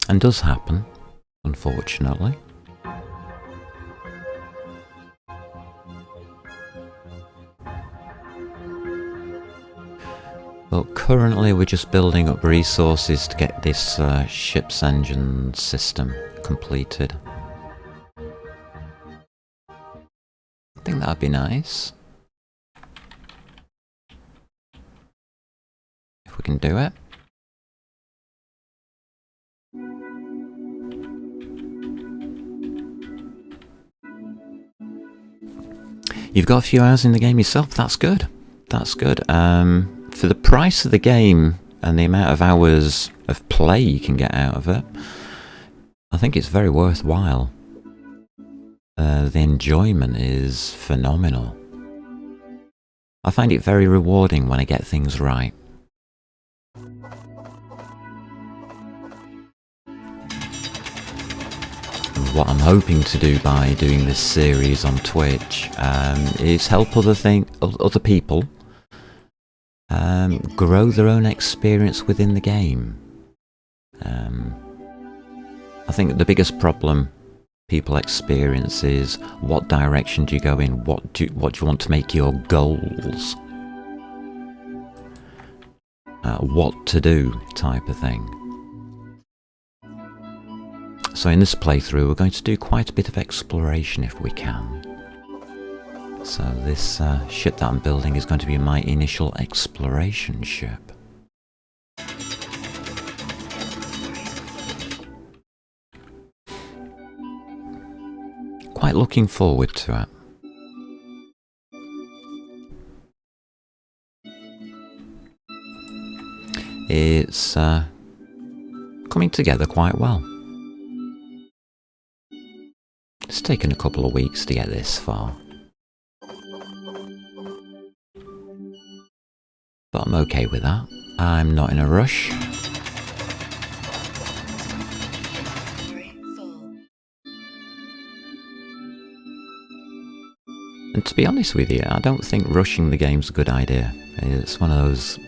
And does happen, unfortunately. But currently we're just building up resources to get this ship's engine system completed. I think that'd be nice. If we can do it. You've got a few hours in the game yourself, that's good. That's good. For the price of the game and the amount of hours of play you can get out of it, I think it's very worthwhile. The enjoyment is phenomenal. I find it very rewarding when I get things right. What I'm hoping to do by doing this series on Twitch is help other people grow their own experience within the game. I think the biggest problem people experience is what direction do you go in, what do you want to make your goals, what to do type of thing. So in this playthrough we're going to do quite a bit of exploration if we can. So this ship that I'm building is going to be my initial exploration ship. Quite looking forward to it. it's coming together quite well. It's taken a couple of weeks to get this far. But I'm okay with that. I'm not in a rush. And to be honest with you, I don't think rushing the game's a good idea. It's one of those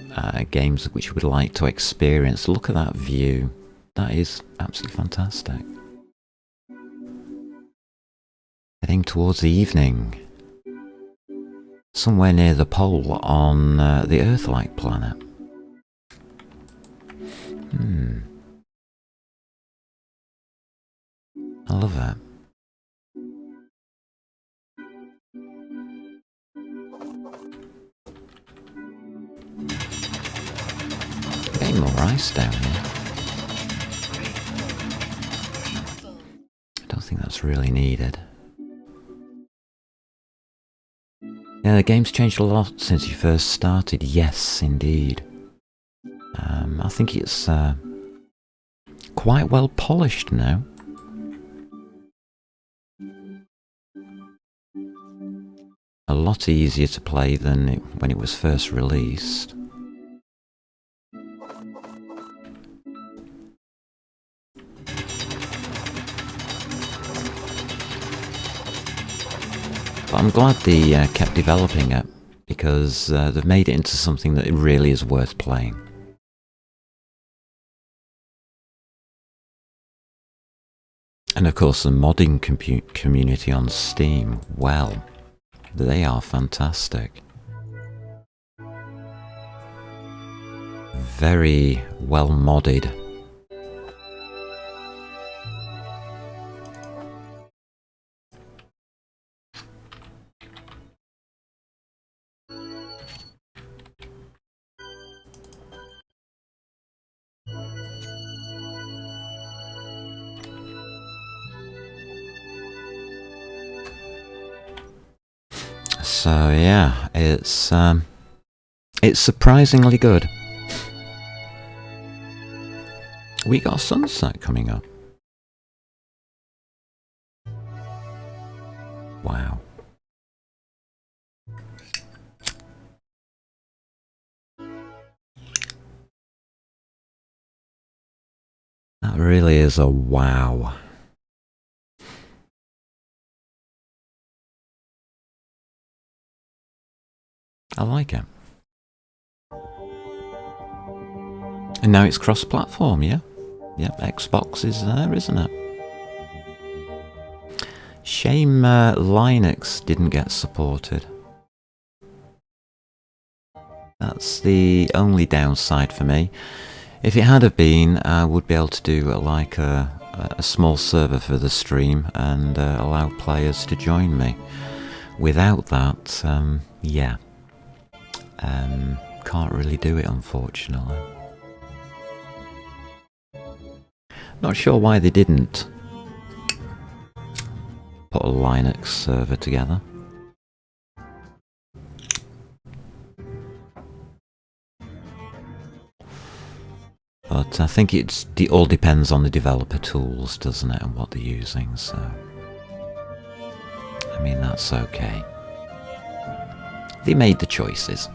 games which you would like to experience. Look at that view. That is absolutely fantastic. Heading towards the evening. Somewhere near the pole on the Earth-like planet. I love that. Getting more ice down here. I don't think that's really needed. Yeah, the game's changed a lot since you first started. Yes, indeed. I think it's quite well polished now. A lot easier to play than when it was first released. But I'm glad they kept developing it, because they've made it into something that really is worth playing. And of course the modding community on Steam, well, they are fantastic. Very well modded. So yeah, it's surprisingly good. We got sunset coming up. Wow. That really is a wow. I like it. And now it's cross-platform, yeah? Yep, Xbox is there, isn't it? Shame Linux didn't get supported. That's the only downside for me. If it had have been, I would be able to do like a small server for the stream and allow players to join me. Without that, yeah. Can't really do it, unfortunately. Not sure why they didn't put a Linux server together. But I think it all depends on the developer tools, doesn't it, and what they're using, so... I mean, that's okay. They made the choices.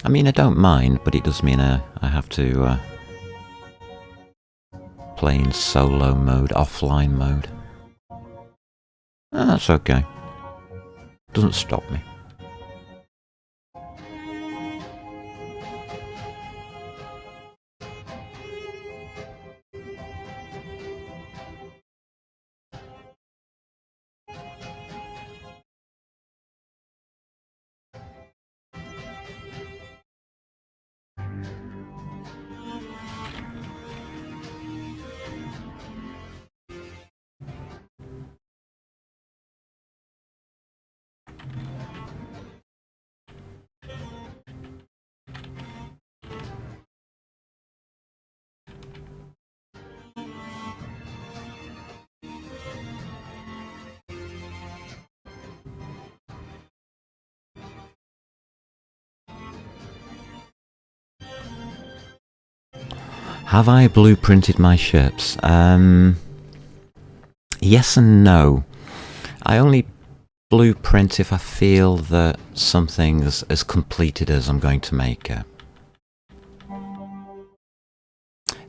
I mean, I don't mind, but it does mean I have to play in solo mode, offline mode. That's okay. Doesn't stop me. Have I blueprinted my ships? Yes and no. I only blueprint if I feel that something's as completed as I'm going to make it.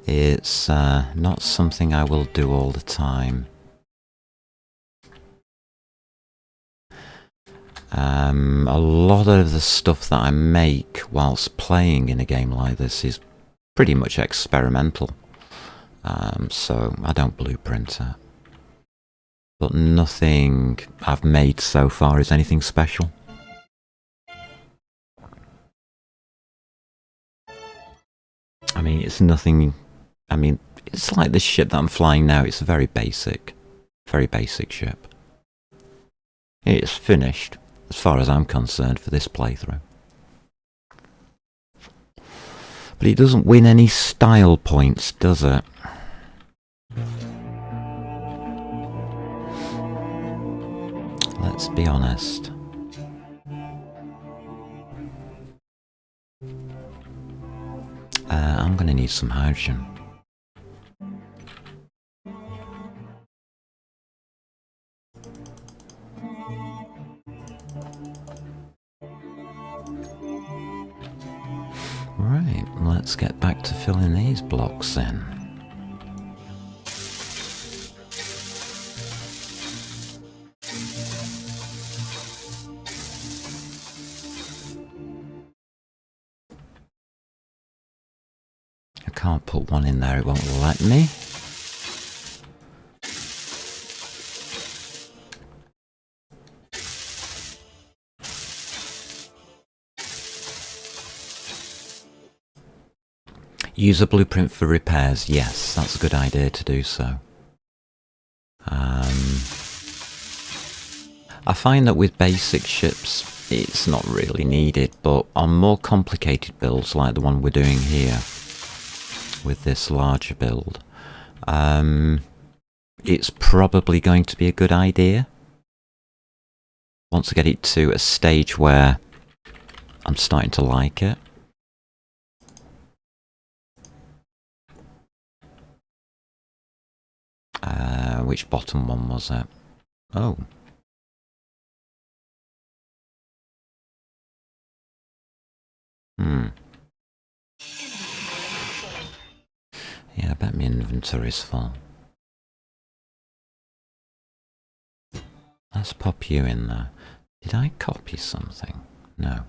It's not something I will do all the time. A lot of the stuff that I make whilst playing in a game like this is pretty much experimental. So I don't blueprint it. But nothing I've made so far is anything special. I mean, it's nothing... I mean, it's like this ship that I'm flying now. It's a very basic ship. It's finished, as far as I'm concerned, for this playthrough. But it doesn't win any style points, does it? Let's be honest. I'm going to need some hydrogen. Right, let's get back to filling these blocks in. I can't put one in there, it won't let me. Use a blueprint for repairs. Yes, that's a good idea to do so. I find that with basic ships, it's not really needed, but on more complicated builds like the one we're doing here, with this larger build, it's probably going to be a good idea. Once I get it to a stage where I'm starting to like it. Which bottom one was it? Oh. Yeah, I bet my inventory's full. Let's pop you in there. Did I copy something? No.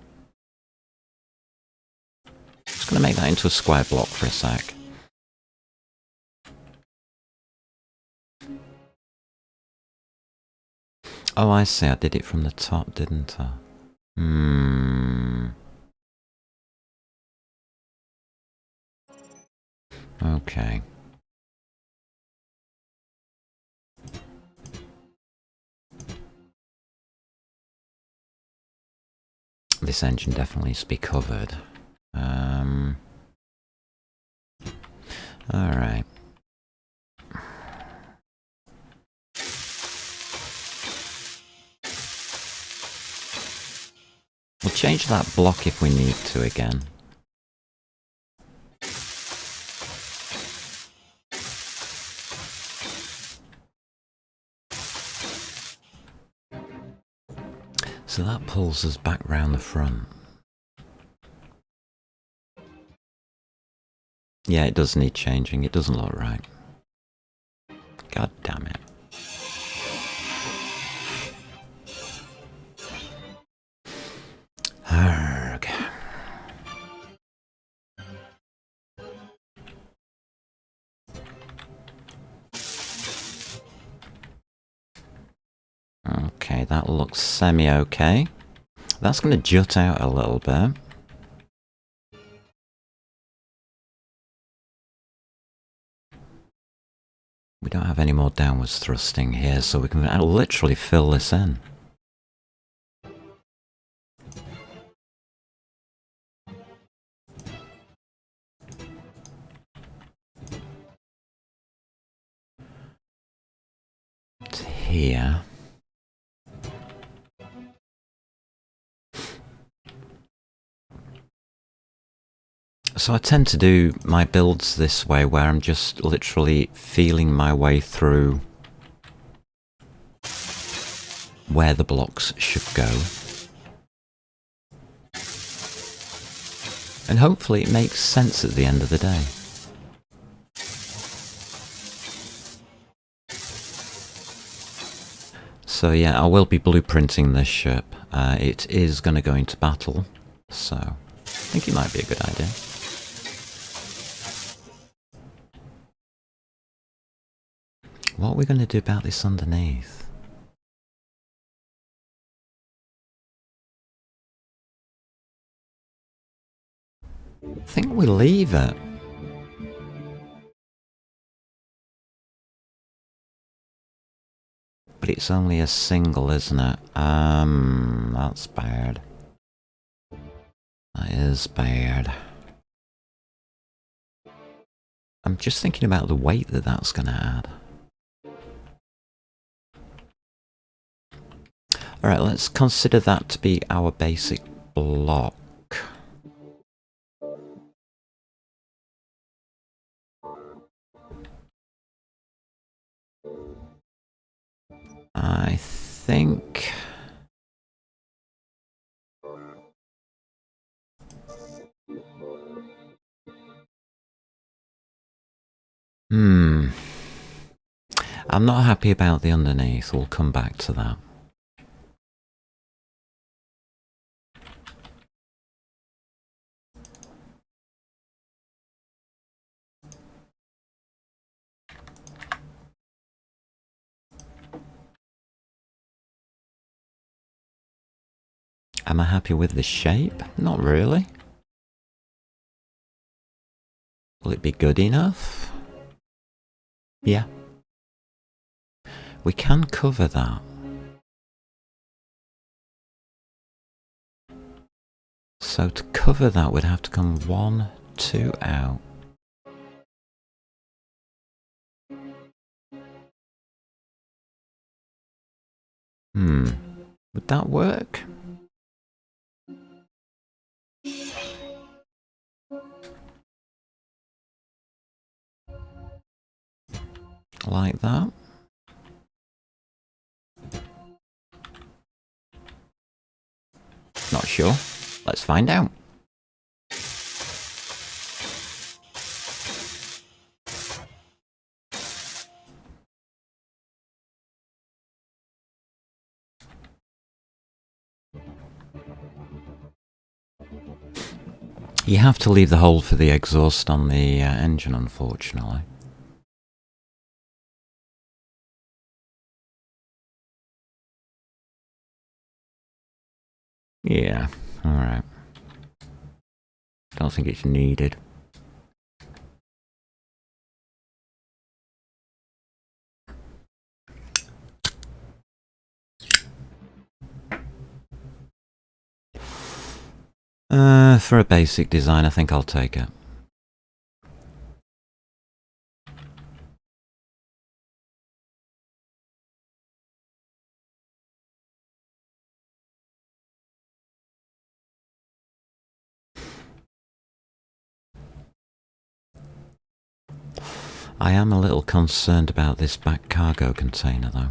Just gonna make that into a square block for a sec. Oh, I see, I did it from the top, didn't I? Okay. This engine definitely needs to be covered. Alright. We'll change that block if we need to again. So that pulls us back round the front. Yeah, it does need changing. It doesn't look right. God damn it. Arrgh. Okay, that looks semi-okay. That's going to jut out a little bit. We don't have any more downwards thrusting here, so we can literally fill this in. To here. So I tend to do my builds this way, where I'm just literally feeling my way through where the blocks should go. And hopefully it makes sense at the end of the day. So yeah, I will be blueprinting this ship. It is going to go into battle, so I think it might be a good idea. What are we going to do about this underneath? I think we leave it. But it's only a single, isn't it? That's bad. That is bad. I'm just thinking about the weight that that's going to add. Alright, let's consider that to be our basic block. I think... I'm not happy about the underneath. We'll come back to that. Am I happy with the shape? Not really. Will it be good enough? Yeah. We can cover that. So to cover that, we'd have to come 1, 2 out. Would that work? Like that. Not sure. Let's find out. You have to leave the hole for the exhaust on the engine, unfortunately. Yeah, alright. Don't think it's needed. For a basic design, I think I'll take it. I am a little concerned about this back cargo container, though.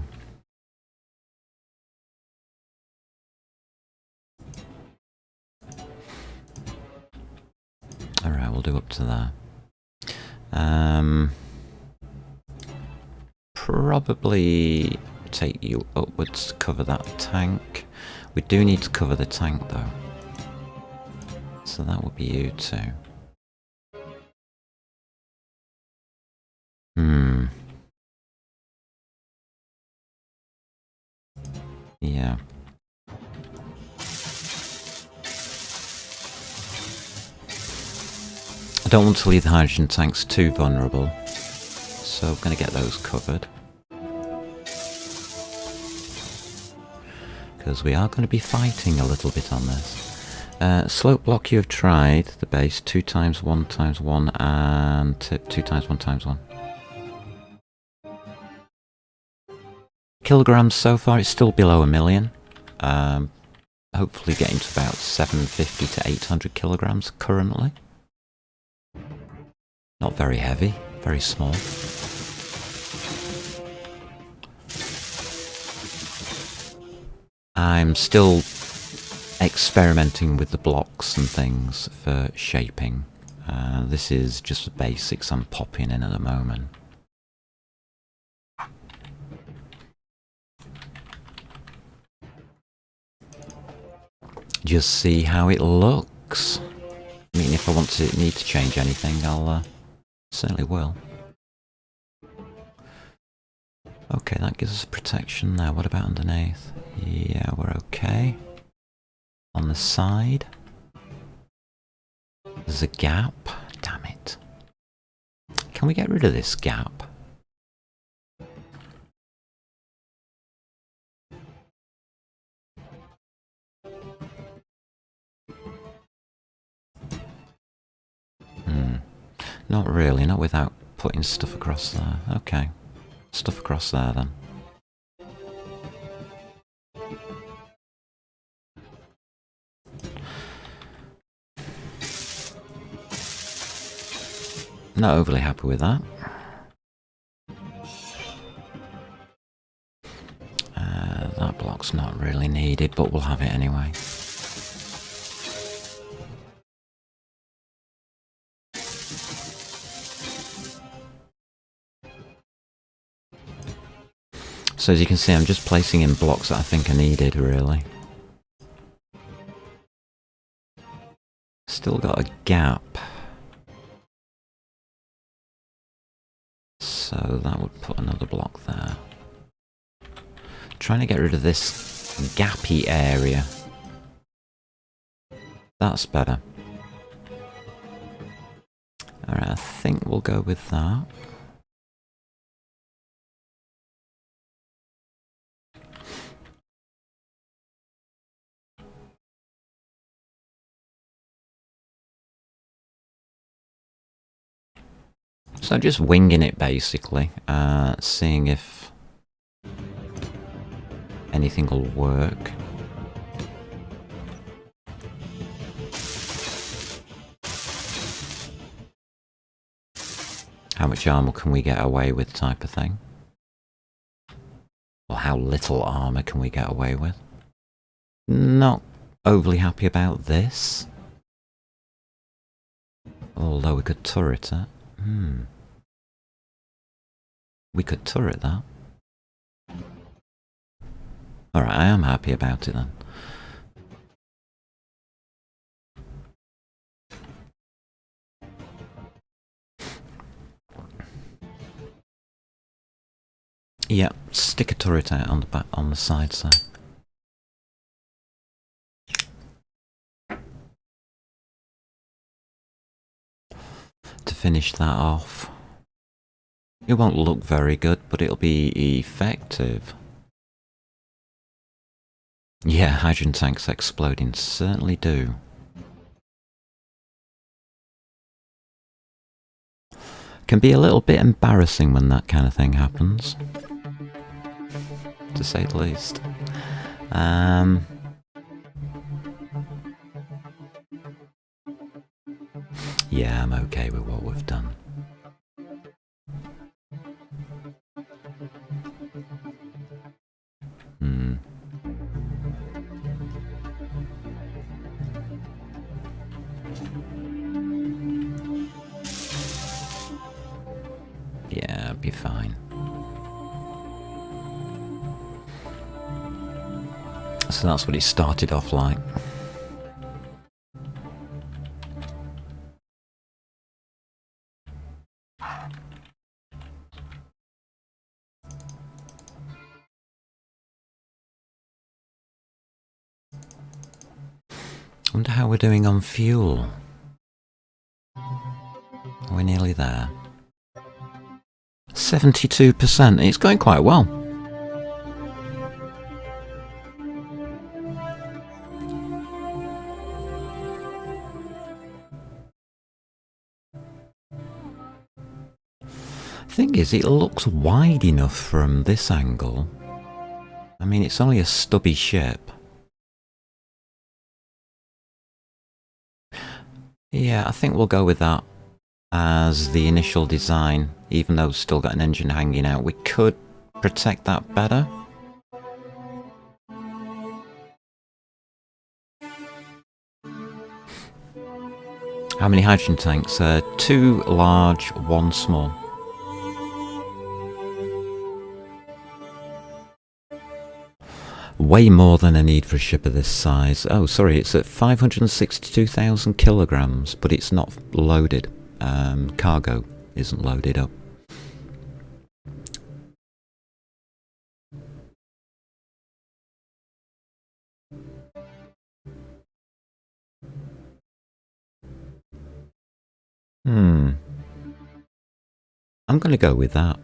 Alright, we'll do up to there. Probably take you upwards to cover that tank. We do need to cover the tank, though. So that would be you two. Yeah. I don't want to leave the hydrogen tanks too vulnerable, so I'm going to get those covered. Because we are going to be fighting a little bit on this. Slope block you have tried, the base 2 times 1 times 1 and tip 2 times 1 times 1. Kilograms so far, it's still below 1 million. Hopefully getting to about 750 to 800 kilograms currently. Not very heavy, very small. I'm still experimenting with the blocks and things for shaping. This is just the basics I'm popping in at the moment. Just see how it looks. I mean, if I need to change anything, I'll certainly will. Okay, that gives us protection there. What about underneath? Yeah, we're okay. On the side, there's a gap. Damn it. Can we get rid of this gap? Not really, not without putting stuff across there. Okay. Stuff across there then. Not overly happy with that. That block's not really needed, but we'll have it anyway. So as you can see, I'm just placing in blocks that I think are needed, really. Still got a gap. So that would put another block there. Trying to get rid of this gappy area. That's better. Alright, I think we'll go with that. So just winging it basically, seeing if anything will work. How much armor can we get away with type of thing? Or how little armor can we get away with? Not overly happy about this. Although we could turret it. We could turret that. Alright, I am happy about it then. Yeah, stick a turret out on the back, on the side side. To finish that off. It won't look very good, but it'll be effective. Yeah, hydrogen tanks exploding certainly do. Can be a little bit embarrassing when that kind of thing happens, to say the least. Yeah, I'm okay with what we've done. Yeah, be fine. So that's what it started off like. Wonder how we're doing on fuel. We're nearly there. 72%. It's going quite well. Thing is, it looks wide enough from this angle. I mean, it's only a stubby ship. Yeah, I think we'll go with that. as the initial design, even though it's still got an engine hanging out. We could protect that better. How many hydrogen tanks? 2 large, 1 small. Way more than I need for a ship of this size. Oh, sorry, it's at 562,000 kilograms, but it's not loaded. Cargo isn't loaded up. I'm going to go with that.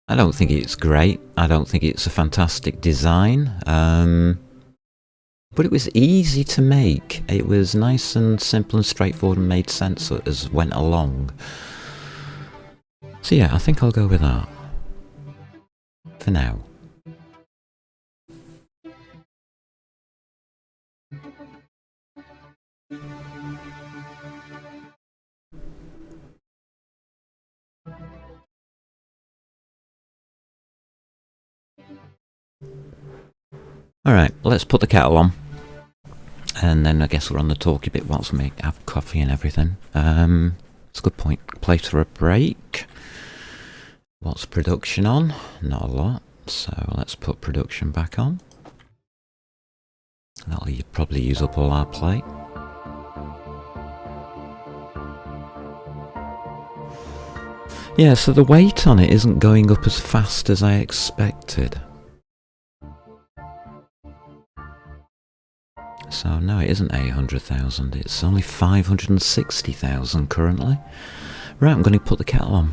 I don't think it's great. I don't think it's a fantastic design. But it was easy to make. It was nice and simple and straightforward and made sense as went along. So yeah, I think I'll go with that. For now. Alright, let's put the kettle on. And then I guess we're on the talky bit whilst we have coffee and everything. It's a good point. Place for a break. What's production on? Not a lot. So let's put production back on. That'll probably use up all our plate. Yeah, so the weight on it isn't going up as fast as I expected. So no, it isn't 800,000, it's only 560,000 currently. Right, I'm going to put the kettle on.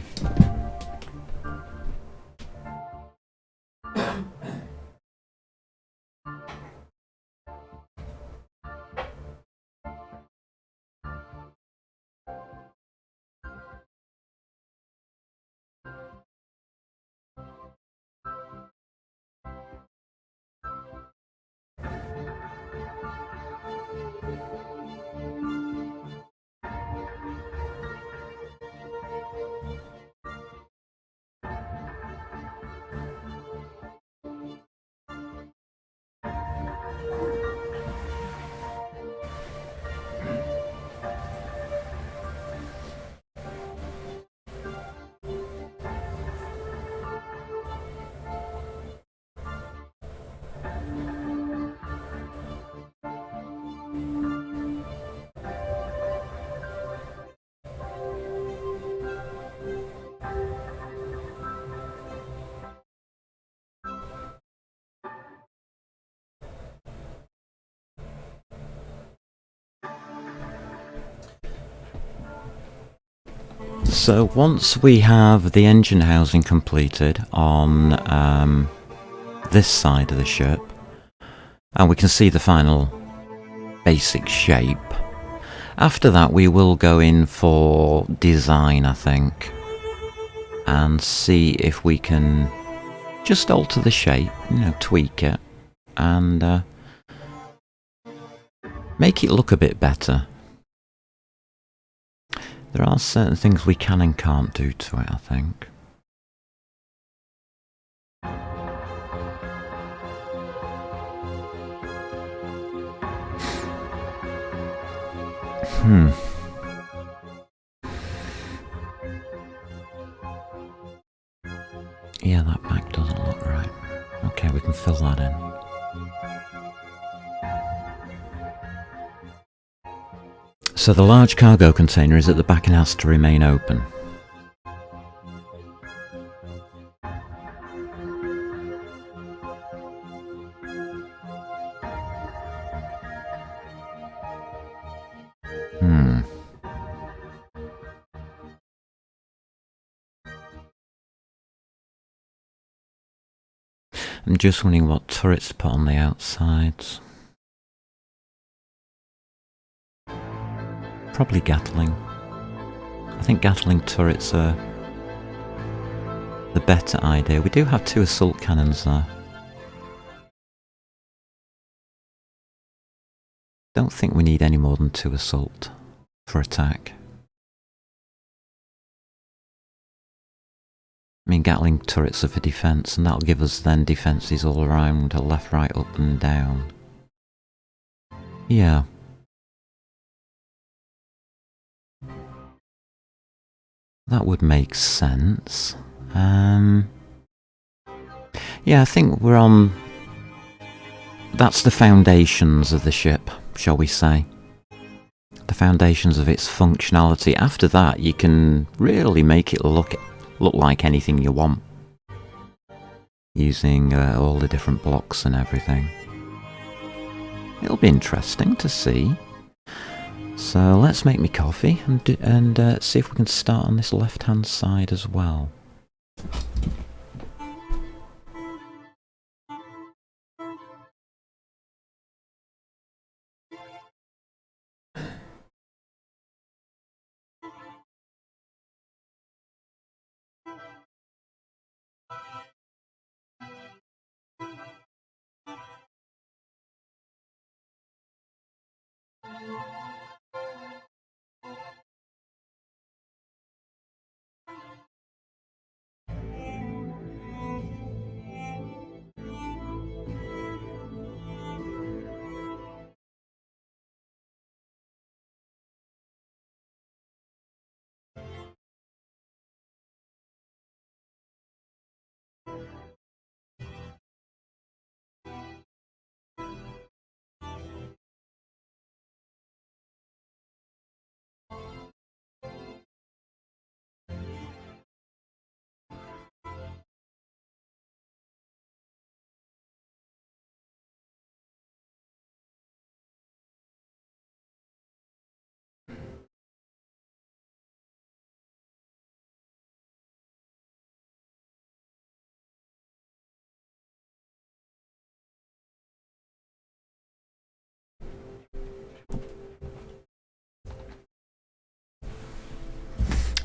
So once we have the engine housing completed on this side of the ship, and we can see the final basic shape, after that we will go in for design, I think, and see if we can just alter the shape, you know, tweak it, and make it look a bit better. There are certain things we can and can't do to it, I think. Yeah, that back doesn't look right. Okay, we can fill that in. So the large cargo container is at the back and has to remain open. I'm just wondering what turrets to put on the outsides. Probably Gatling. I think Gatling turrets are the better idea. We do have 2 assault cannons there. Don't think we need any more than 2 assault for attack. I mean, Gatling turrets are for defence, and that'll give us then defences all around, left, right, up and down. Yeah. That would make sense. Yeah, I think we're on... That's the foundations of the ship, shall we say. The foundations of its functionality. After that, you can really make it look like anything you want. Using all the different blocks and everything. It'll be interesting to see. So let's make me coffee and see if we can start on this left-hand side as well.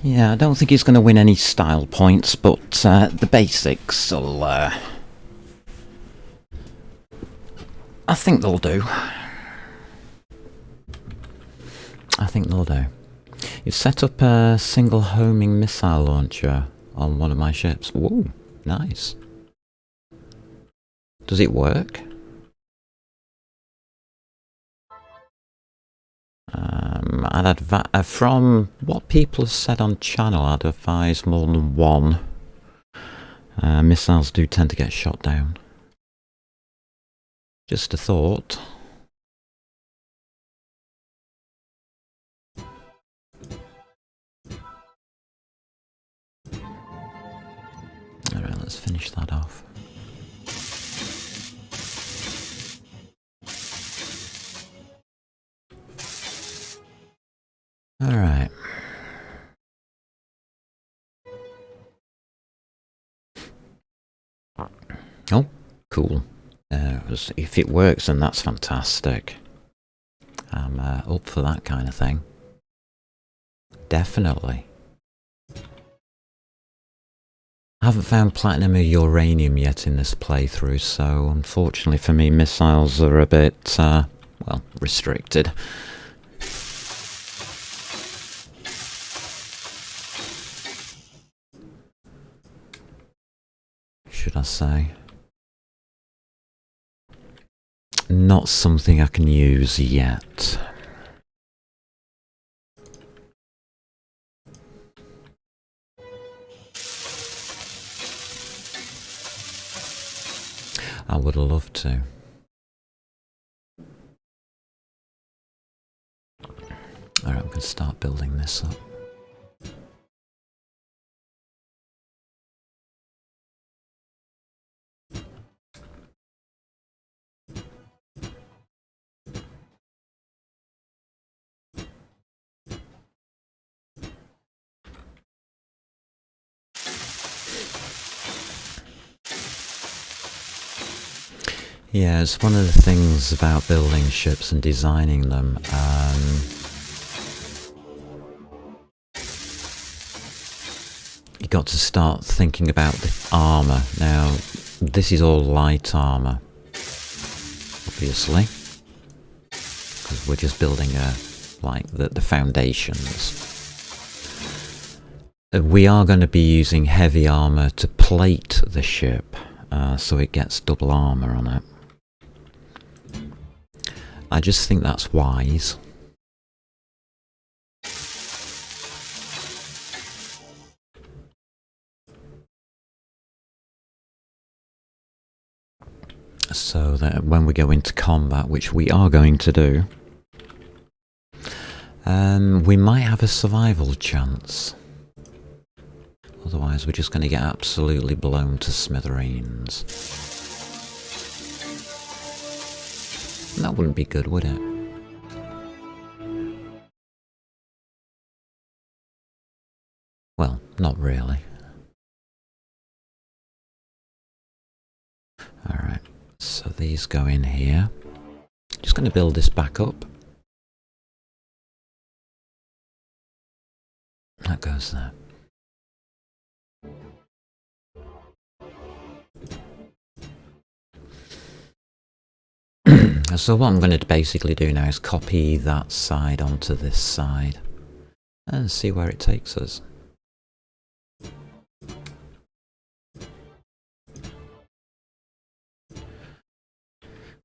Yeah, I don't think he's going to win any style points, but the basics will... I think they'll do. I think they'll do. You've set up a single homing missile launcher on one of my ships. Whoa, nice. Does it work? From what people have said on channel, I'd advise more than one. Missiles do tend to get shot down. Just a thought. Alright, let's finish that off. Alright. Oh, cool. If it works, then that's fantastic. I'm up for that kind of thing. Definitely. I haven't found platinum or uranium yet in this playthrough, so unfortunately for me, missiles are a bit, well, restricted. Should I say? Not something I can use yet. I would love to. Alright, we can start building this up. Yeah, it's one of the things about building ships and designing them. You you've got to start thinking about the armour. Now, this is all light armour, obviously, because we're just building the foundations. We are going to be using heavy armour to plate the ship, so it gets double armour on it. I just think that's wise. So that when we go into combat, which we are going to do, we might have a survival chance. Otherwise we're just going to get absolutely blown to smithereens. And that wouldn't be good, would it? Well, not really. Alright, so these go in here. Just going to build this back up. That goes there. So what I'm going to basically do now is copy that side onto this side and see where it takes us.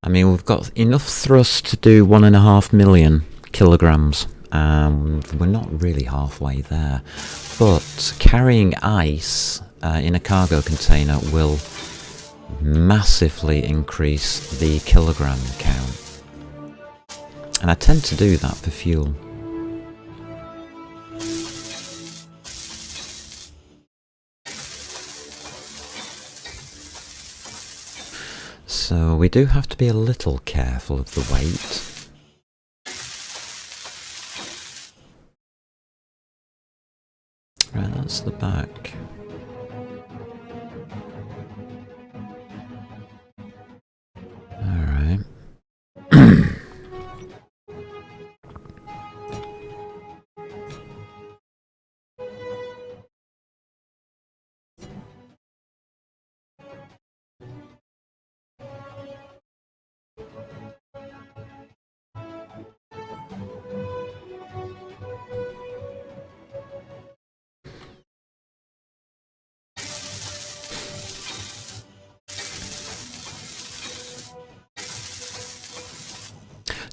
I mean, we've got enough thrust to do 1.5 million kilograms, and we're not really halfway there. But carrying ice in a cargo container will massively increase the kilogram count, and I tend to do that for fuel. So we do have to be a little careful of the weight. Right, that's the back. Alright.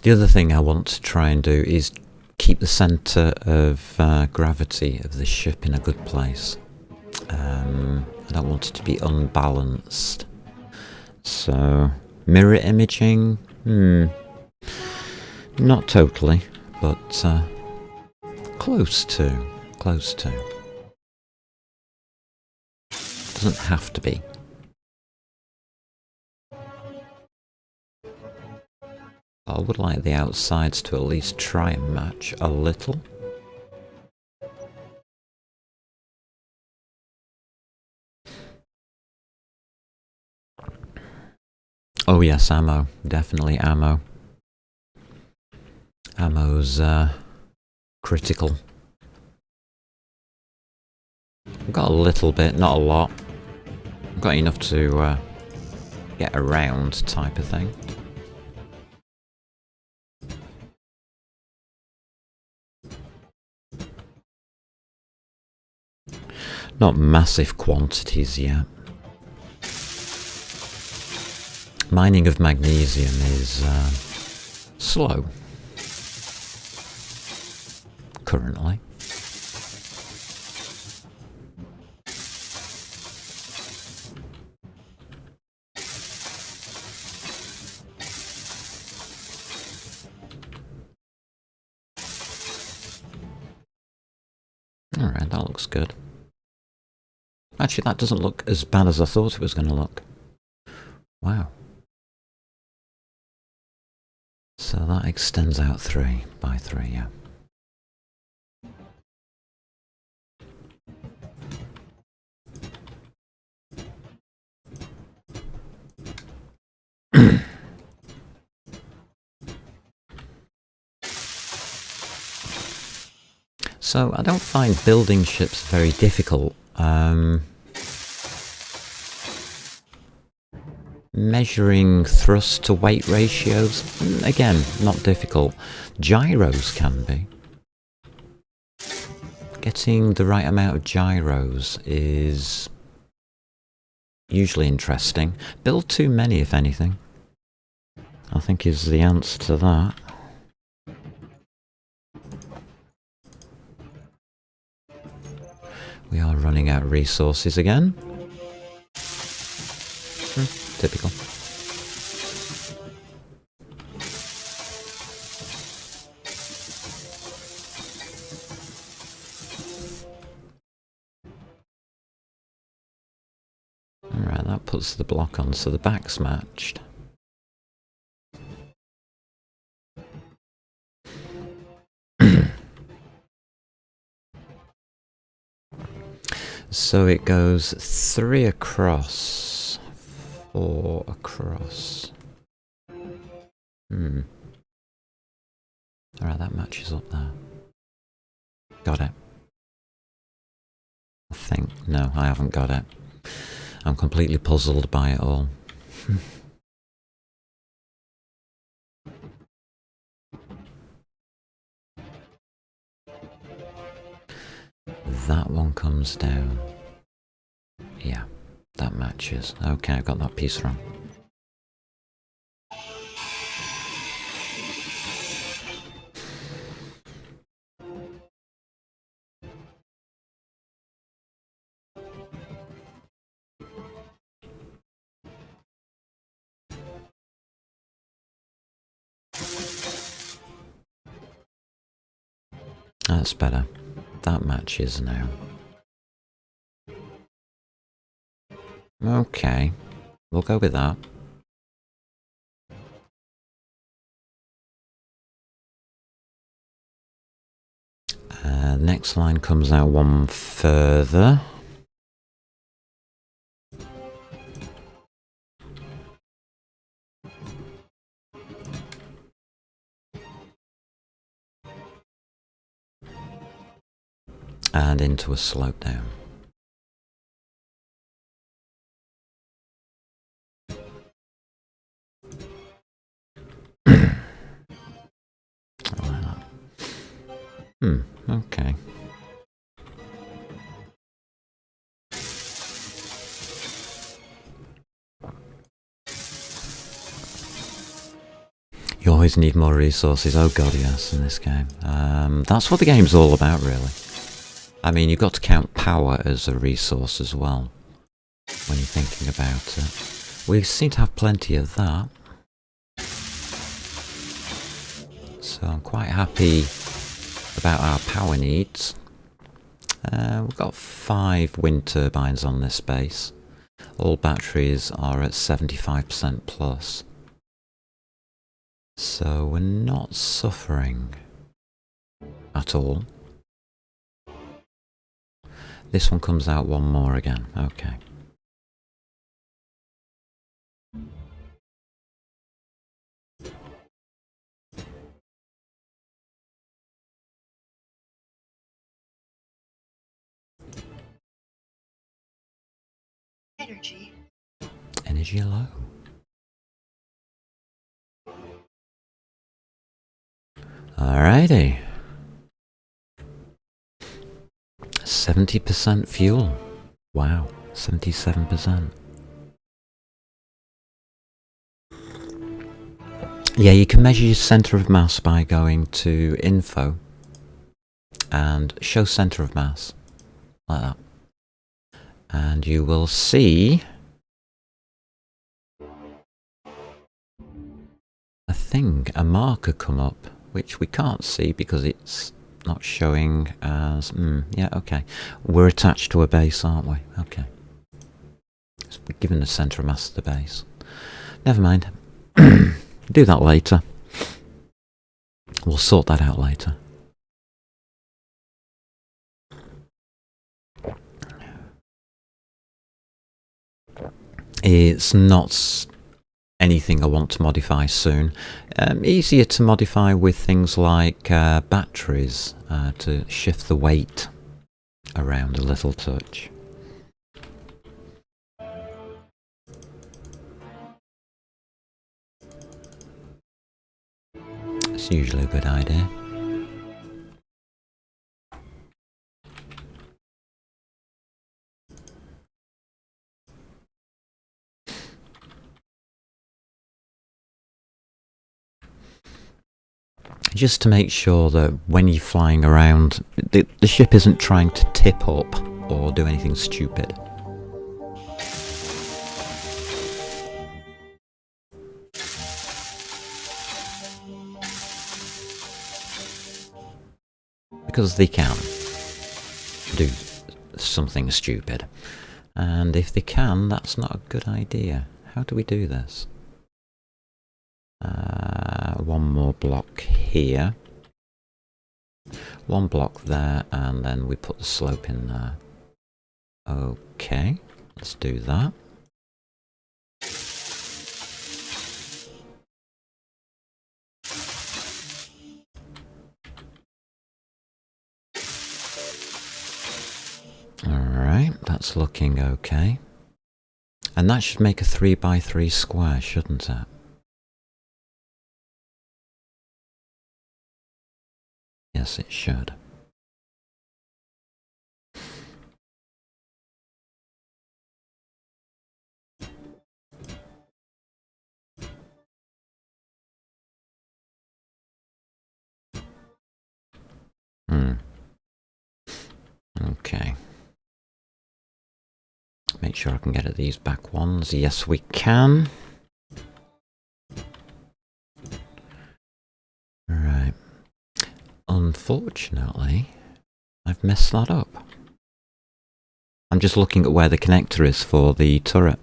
The other thing I want to try and do is keep the centre of gravity of the ship in a good place. I don't want it to be unbalanced. So, mirror imaging? Not totally, but close to. Doesn't have to be. I would like the outsides to at least try and match a little. Oh yes, ammo. Definitely ammo. Ammo's critical. I've got a little bit, not a lot. I've got enough to get around type of thing. Not massive quantities yet. Mining of magnesium is slow currently. Alright, that looks good. Actually, that doesn't look as bad as I thought it was going to look. Wow. So that extends out 3 by 3, yeah. So I don't find building ships very difficult. Measuring thrust to weight ratios, again, not difficult. Gyros can be. Getting the right amount of gyros is usually interesting. Build too many, if anything, I think is the answer to that. We are running out of resources again. Typical. Alright, that puts the block on, so the back's matched. So it goes 3 across, 4 across. Alright, that matches up there. Got it. I think. No, I haven't got it. I'm completely puzzled by it all. That one comes down. Yeah, that matches. Okay, I got that piece wrong. That's better. That matches now. Okay, we'll go with that. Next line comes out one further. And into a slope down. Like that. Okay. You always need more resources. Oh god, yes, in this game. That's what the game's all about, really. I mean, you've got to count power as a resource as well, when you're thinking about it. We seem to have plenty of that. So I'm quite happy about our power needs. We've got 5 wind turbines on this base. All batteries are at 75% plus. So we're not suffering at all. This one comes out one more again. Okay. Energy low. Alrighty. 70% fuel. Wow, 77%. Yeah, you can measure your centre of mass by going to info and show centre of mass, like that. And you will see a thing, a marker come up, which we can't see because it's not showing as... yeah, okay. We're attached to a base, aren't we? Okay. So we're given the centre of mass to the base. Never mind. Do that later. We'll sort that out later. It's not anything I want to modify soon. Easier to modify with things like batteries to shift the weight around a little touch. It's usually a good idea. Just to make sure that when you're flying around, the ship isn't trying to tip up or do anything stupid. Because they can do something stupid. And if they can, that's not a good idea. How do we do this? One more block here. One block there, and then we put the slope in there. Okay, let's do that. Alright, that's looking okay. And that should make a 3x3 square, shouldn't it? Yes, it should. Okay. Make sure I can get at these back ones. Yes, we can. Right. Unfortunately, I've messed that up. I'm just looking at where the connector is for the turret.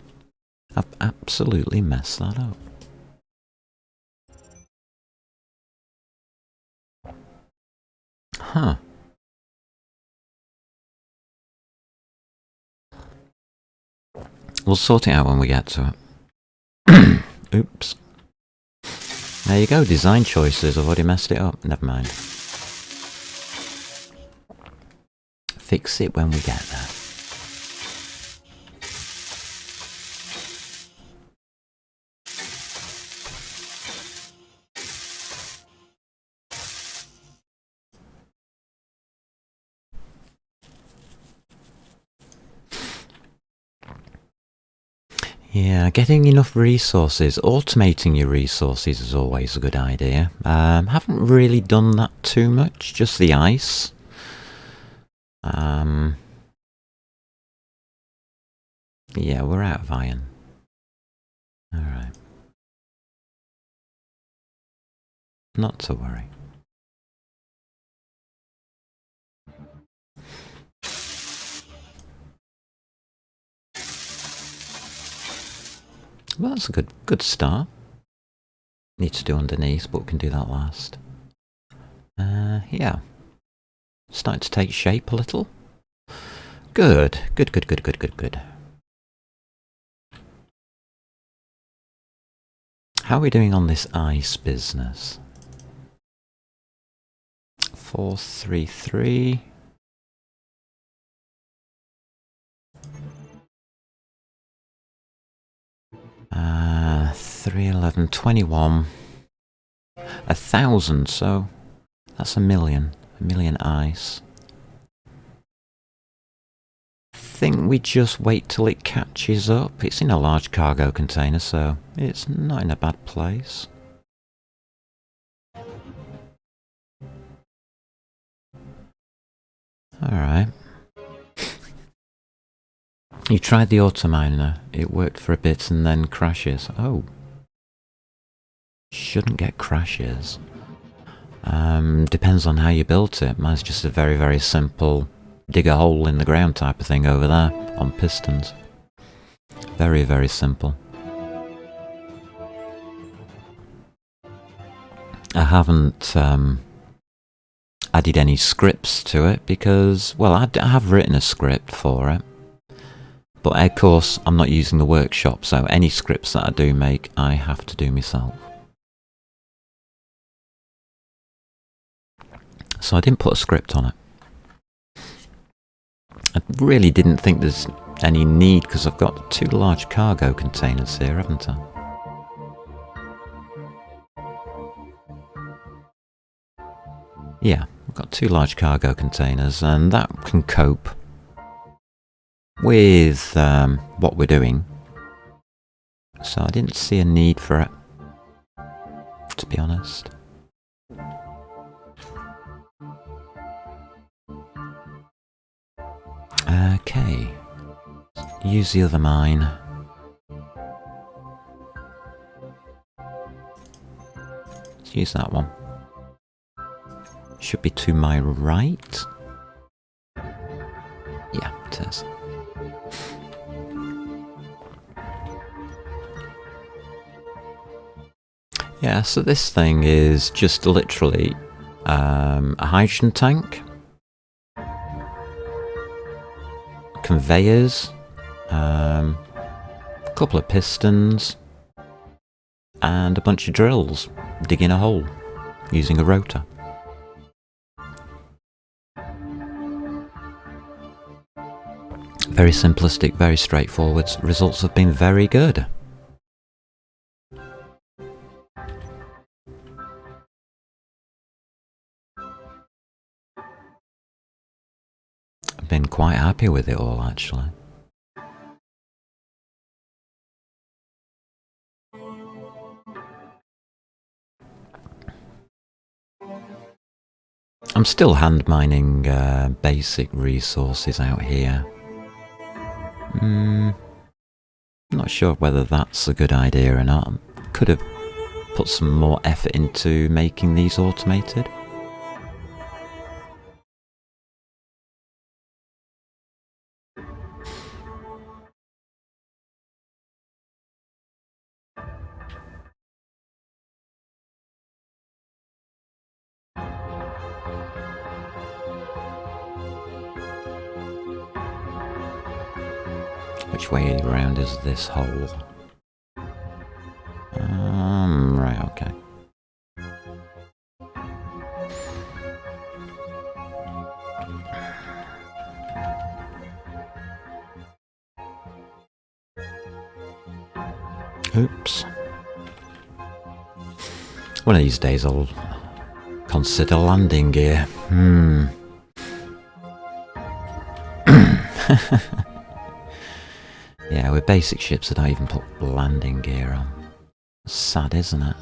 I've absolutely messed that up. Huh. We'll sort it out when we get to it. Oops. There you go, design choices. I've already messed it up. Never mind. Fix it when we get there. Yeah, getting enough resources, automating your resources is always a good idea. Haven't really done that too much, just the ice. Yeah, we're out of iron. Alright. Not to worry. Well, that's a good start. Need to do underneath, but we can do that last. Yeah. Starting to take shape a little. Good. Good. How are we doing on this ice business? 433. Uh, 311, 21. 1,000, so that's a million. A million ice. I think we just wait till it catches up. It's in a large cargo container, so it's not in a bad place. Alright. You tried the autominer. It worked for a bit and then crashes. Oh. Shouldn't get crashes. Depends on how you built it. Mine's just a very simple dig a hole in the ground type of thing over there on pistons. Very simple. I haven't added any scripts to it because, well, I have written a script for it. But of course, I'm not using the workshop, so any scripts that I do make, I have to do myself. So I didn't put a script on it. I really didn't think there's any need because I've got 2 large cargo containers here, haven't I? Yeah, we've got 2 large cargo containers, and that can cope with what we're doing. So I didn't see a need for it, to be honest. Okay, use the other mine. Let's use that one. Should be to my right. Yeah, it is. Yeah, so this thing is just literally a hydrogen tank, conveyors, a couple of pistons, and a bunch of drills digging a hole using a rotor. Very simplistic, very straightforward. Results have been very good. I've been quite happy with it all, actually. I'm still hand mining basic resources out here. Not sure whether that's a good idea or not. Could have put some more effort into making these automated. Which way around is this hole? Right, okay. Oops. One of these days I'll consider landing gear. Yeah, with basic ships I don't even put landing gear on. Sad, isn't it?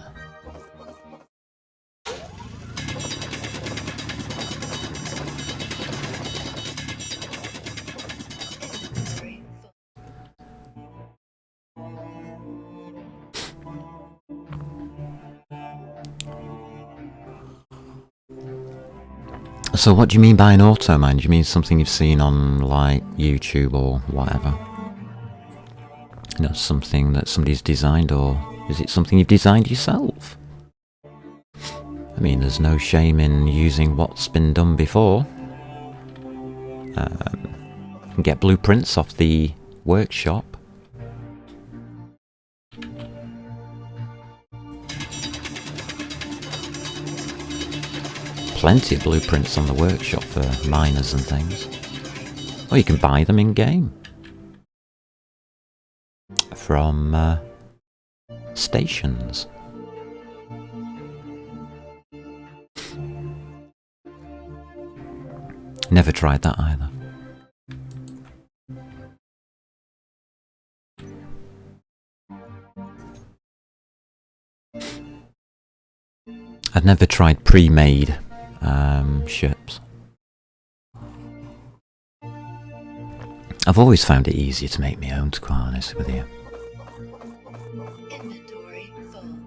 So what do you mean by an auto mine? Do you mean something you've seen on, like, YouTube or whatever? You know, something that somebody's designed, or is it something you've designed yourself? I mean, there's no shame in using what's been done before. You can get blueprints off the workshop. Plenty of blueprints on the workshop for miners and things. Or you can buy them in game. From stations. Never tried that either. I've never tried pre-made ships. I've always found it easier to make my own, to be quite honest with you. Inventory full.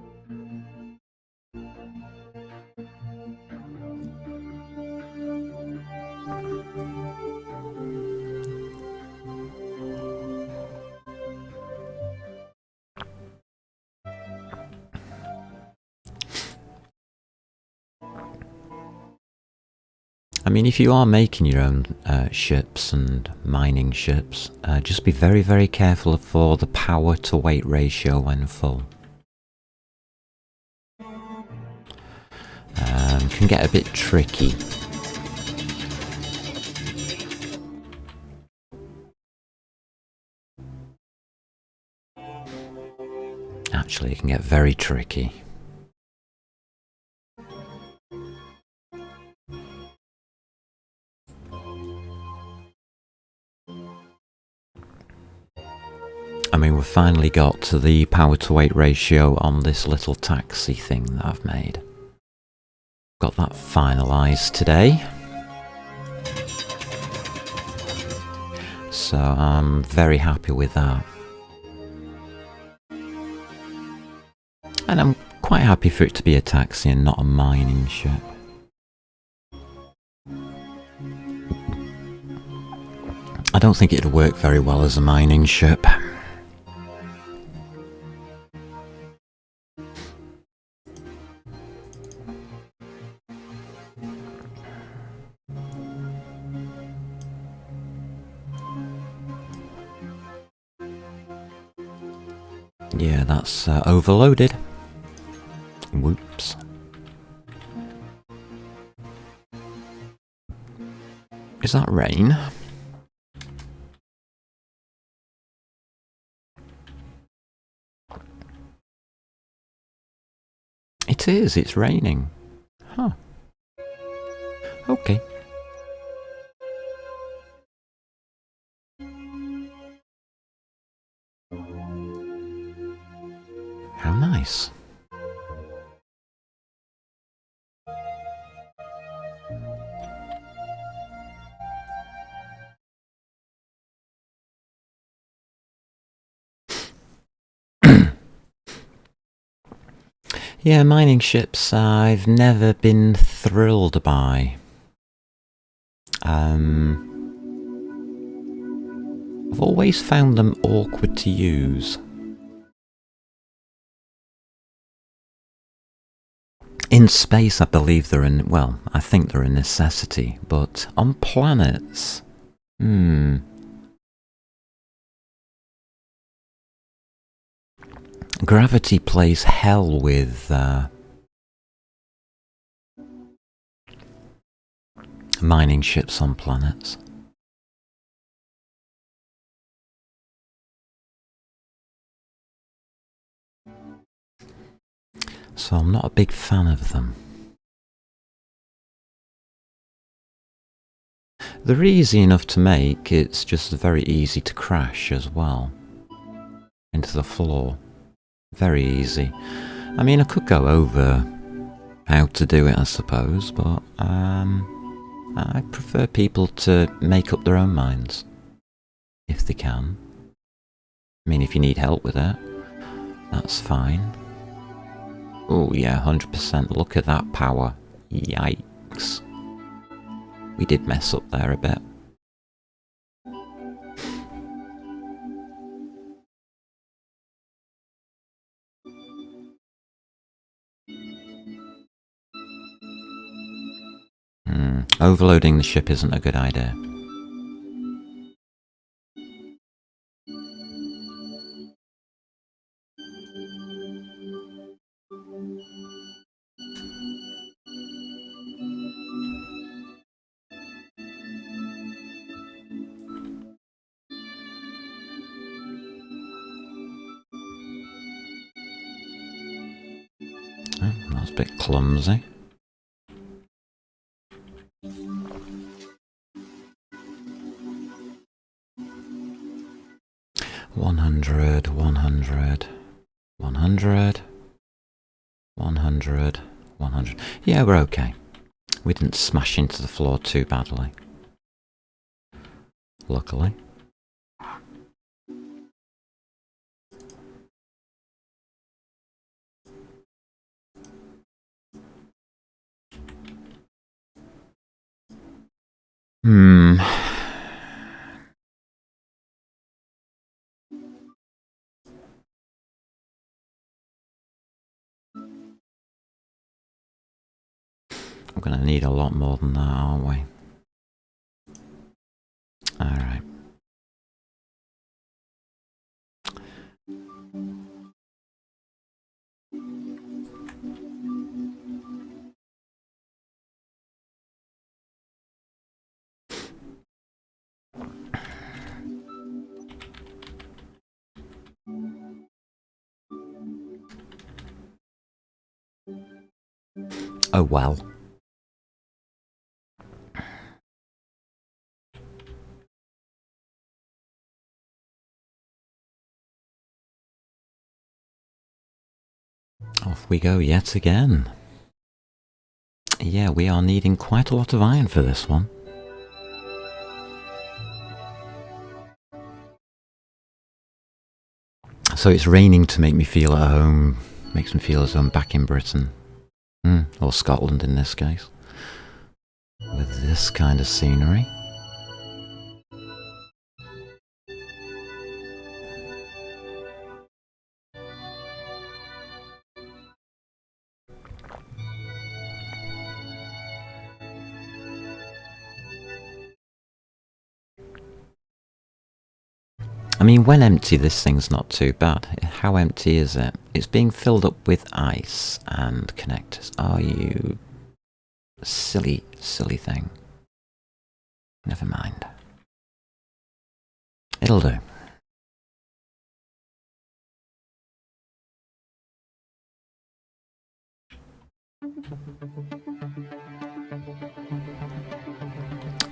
I mean, if you are making your own ships and mining ships, just be very, very careful for the power to weight ratio when full. Can get a bit tricky. Actually, it can get very tricky. finally got to the power to weight ratio on this little taxi thing that I've made. Got that finalised today. So I'm very happy with that. And I'm quite happy for it to be a taxi and not a mining ship. I don't think it'd work very well as a mining ship. Yeah, that's overloaded. Whoops. Is that rain? It is, it's raining. Huh. Okay. How nice. Yeah, mining ships I've never been thrilled by. I've always found them awkward to use. In space, I believe they're well, I think they're a necessity, but on planets, Gravity plays hell with mining ships on planets. So I'm not a big fan of them. They're easy enough to make, it's just very easy to crash as well. Into the floor. Very easy. I mean, I could go over how to do it, I suppose, but I prefer people to make up their own minds. If they can. I mean, if you need help with it, that's fine. Oh yeah, 100%. Look at that power. Yikes. We did mess up there a bit. Overloading the ship isn't a good idea. That's a bit clumsy. One hundred, 100, 100, 100, 100. Yeah, we're okay. We didn't smash into the floor too badly. Luckily. We're going to need a lot more than that, aren't we? Alright. Oh well. Off we go yet again. Yeah, we are needing quite a lot of iron for this one. So it's raining to make me feel at home. Makes me feel as though I'm back in Britain. Or Scotland in this case. With this kind of scenery. I mean, when empty, this thing's not too bad. How empty is it? It's being filled up with ice and connectors. Are you... silly, silly thing. Never mind. It'll do.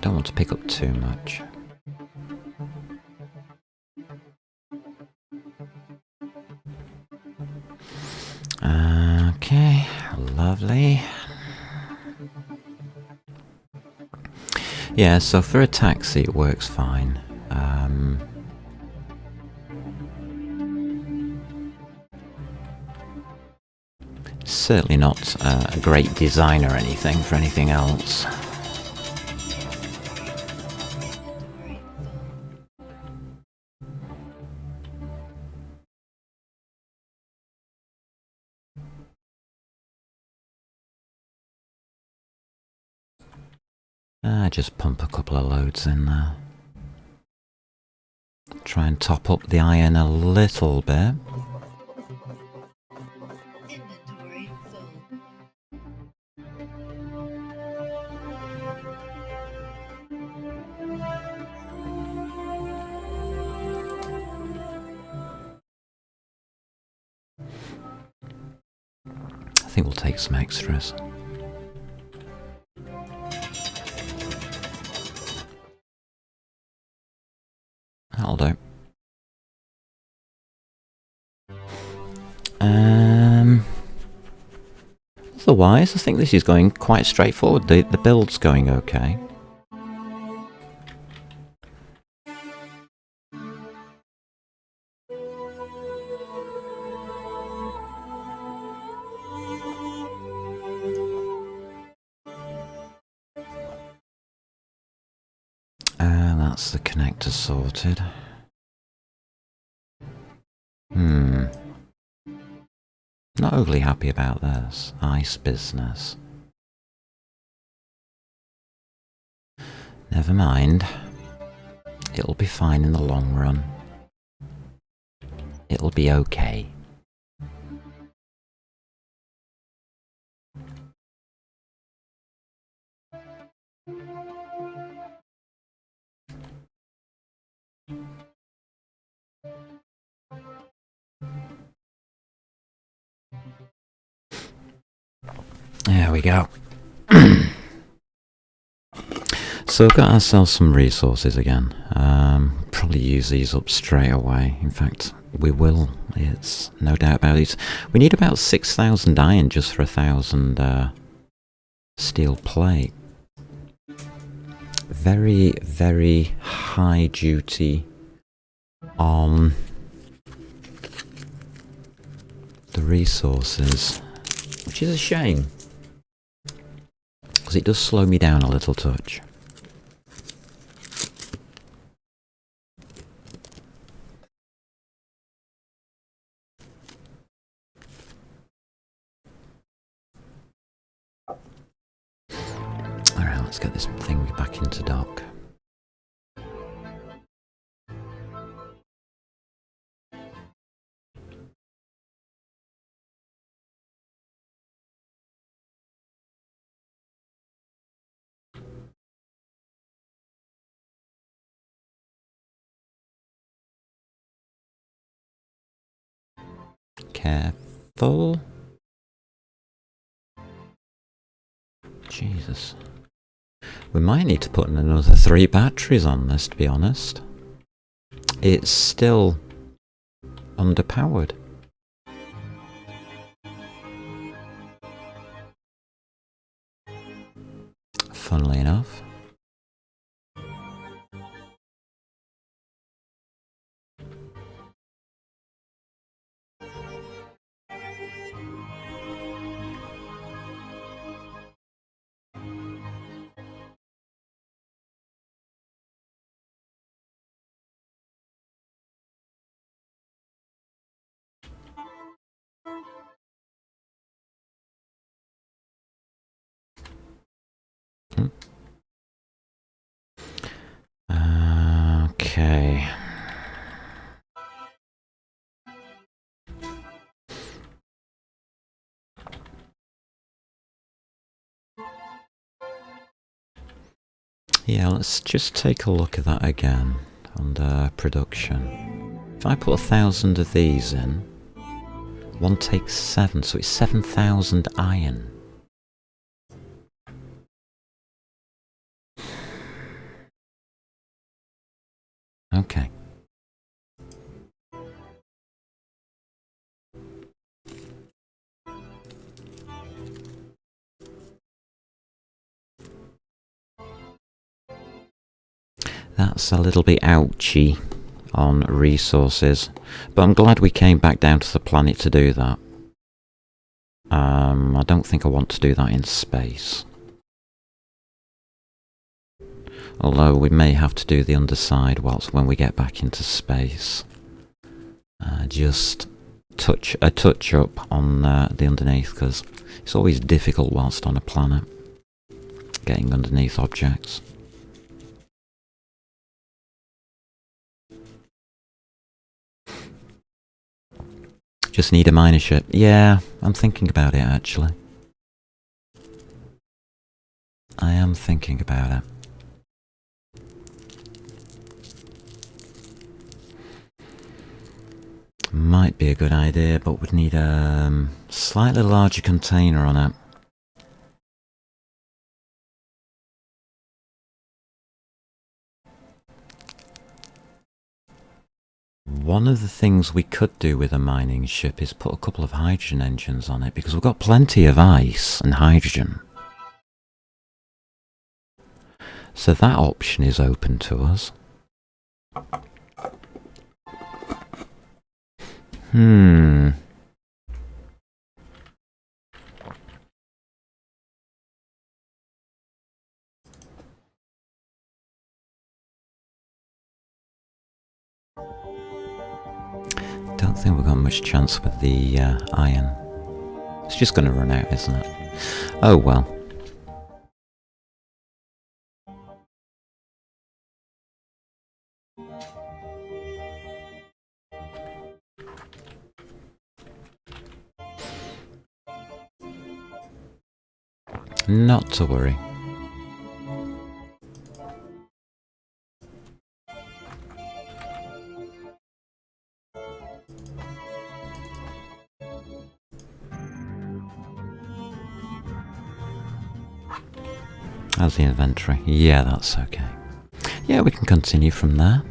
Don't want to pick up too much. Okay, lovely. Yeah, so for a taxi it works fine. Certainly not a great design or anything for anything else. Just pump a couple of loads in there. Try and top up the iron a little bit. Inventory full. I think we'll take some extras. That'll do. Otherwise, I think this is going quite straightforward. The build's going okay. That's the connector sorted. Not overly happy about this. Ice business. Never mind. It'll be fine in the long run. It'll be okay. There we go. So we've got ourselves some resources again. Probably use these up straight away. In fact, we will. It's no doubt about it. We need about 6,000 iron just for 1,000 steel plate. Very, very high duty on the resources, which is a shame, because it does slow me down a little touch. Alright, let's get this thing back into dock. Careful. Jesus. We might need to put in another 3 batteries on this, to be honest. It's still underpowered. funnily enough. Okay. Yeah, let's just take a look at that again under production. If I put 1,000 of these in, one takes 7, so it's 7,000 iron. Okay. That's a little bit ouchy on resources, but I'm glad we came back down to the planet to do that. I don't think I want to do that in space. Although we may have to do the underside when we get back into space. Just a touch up on the underneath, because it's always difficult whilst on a planet, getting underneath objects. Just need a miner ship. Yeah, I'm thinking about it actually. I am thinking about it. Might be a good idea, but we'd need a slightly larger container on it. One of the things we could do with a mining ship is put a couple of hydrogen engines on it, because we've got plenty of ice and hydrogen. So that option is open to us. Don't think we've got much chance with the iron. It's just going to run out, isn't it? Oh well. Not to worry. How's the inventory? Yeah, that's okay. Yeah, we can continue from there.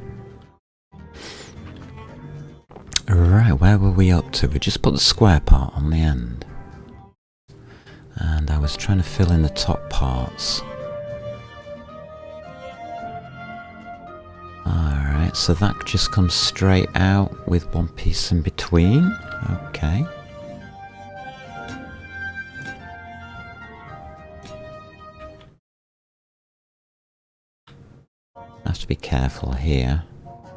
Right, where were we up to? We just put the square part on the end. And I was trying to fill in the top parts. Alright, so that just comes straight out with one piece in between. Okay. Have to be careful here,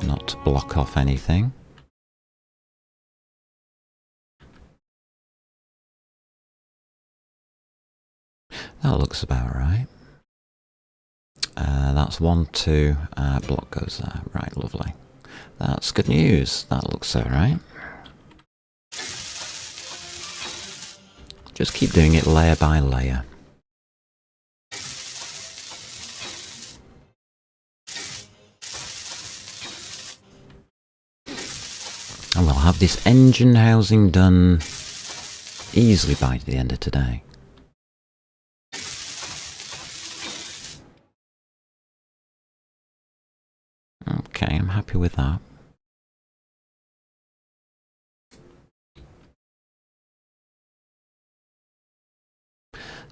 not to block off anything. That looks about right. That's 1, 2, block goes there. Right, lovely. That's good news. That looks alright. Just keep doing it layer by layer. And we'll have this engine housing done easily by the end of today. Okay, I'm happy with that.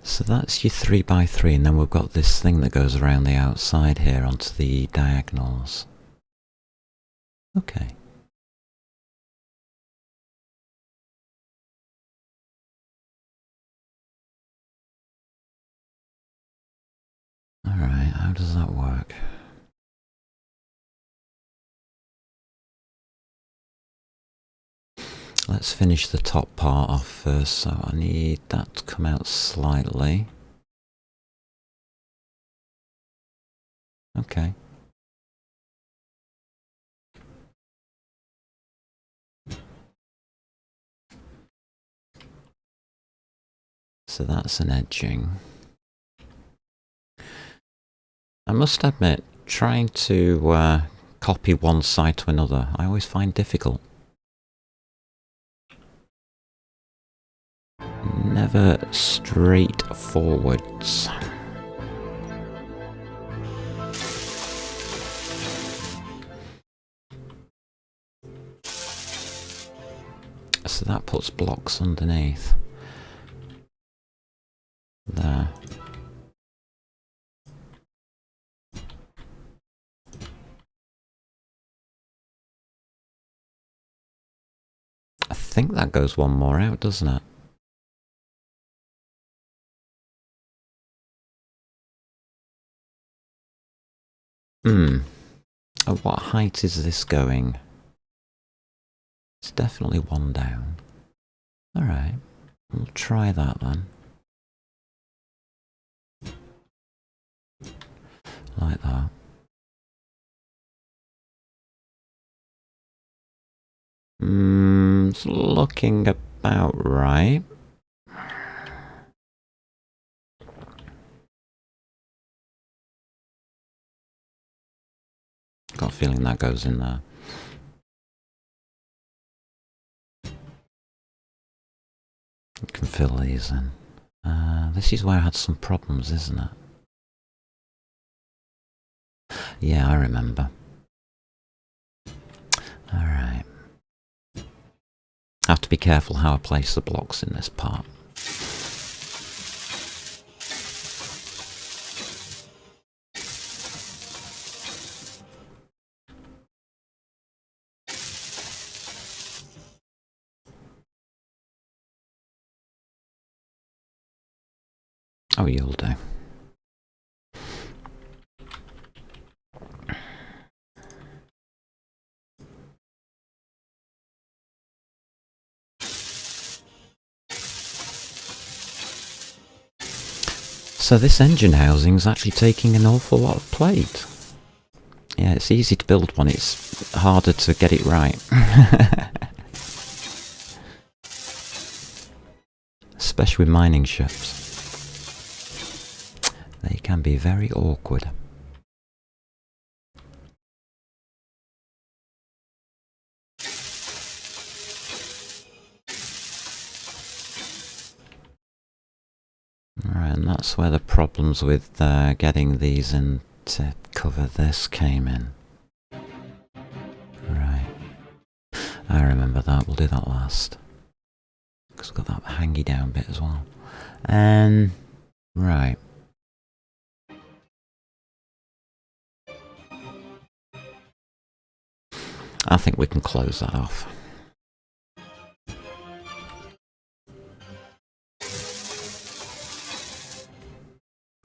So that's your 3x3, and then we've got this thing that goes around the outside here onto the diagonals. Okay. Alright, how does that work? Let's finish the top part off first, so I need that to come out slightly. Okay. So that's an edging. I must admit, trying to copy one side to another, I always find difficult. Never straightforwards. So that puts blocks underneath. There. I think that goes one more out, doesn't it? At what height is this going? It's definitely one down. Alright, we'll try that then. Like that. It's looking about right. Got a feeling that goes in there. You can fill these in. This is where I had some problems, isn't it? Yeah, I remember. Alright. I have to be careful how I place the blocks in this part. Oh, you'll do. So this engine housing is actually taking an awful lot of plate. Yeah, it's easy to build one, it's harder to get it right. Especially with mining ships. They can be very awkward. Right, and that's where the problems with getting these in to cover this came in. Right. I remember that, we'll do that last. Because we've got that hangy down bit as well. And right. I think we can close that off.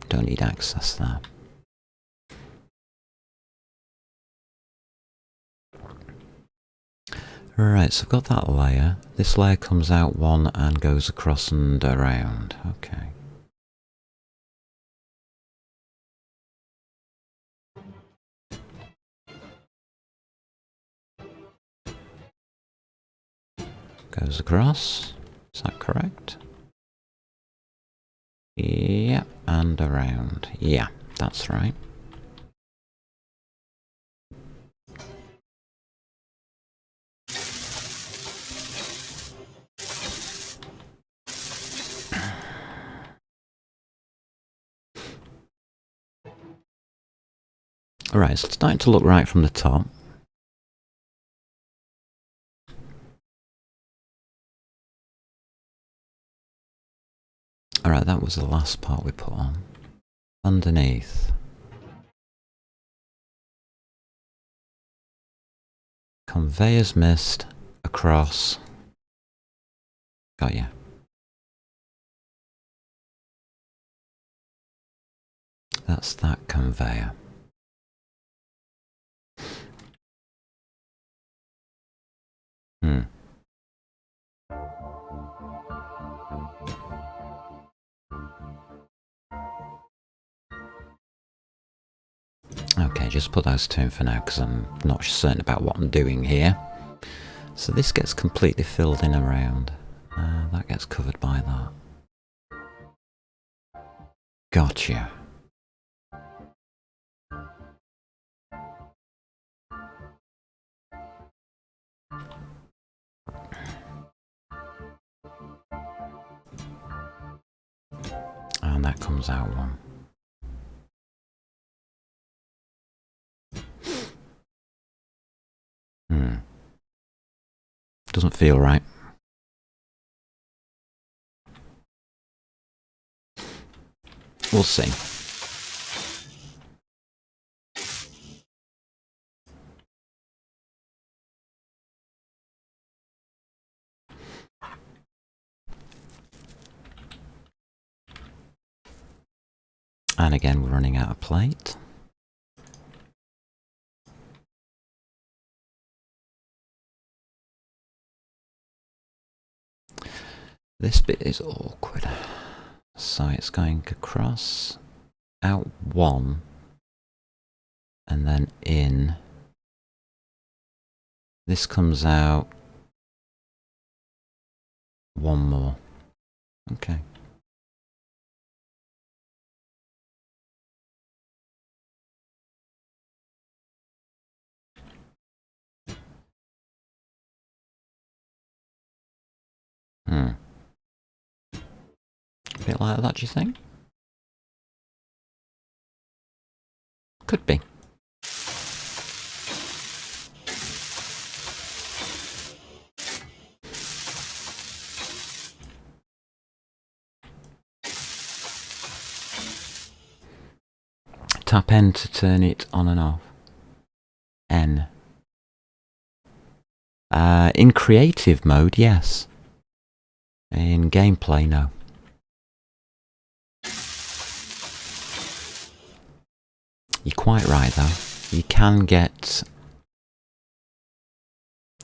Don't need access there. Right, so I've got that layer. This layer comes out one and goes across and around. Okay. Goes across. Is that correct? Yeah, and around. Yeah, that's right. Alright, so it's starting to look right from the top. Alright, that was the last part we put on. Underneath. Conveyors missed across. Got ya. That's that conveyor. Okay, just put those two in for now because I'm not certain about what I'm doing here. So this gets completely filled in around. That gets covered by that. Gotcha. And that comes out one. Doesn't feel right. We'll see. And again, we're running out of plate. This bit is awkward. So it's going across, out one, and then in. This comes out one more. Okay. A bit like that, do you think? Could be. Tap N to turn it on and off. N. In creative mode, yes. In gameplay, no. You're quite right though. You can get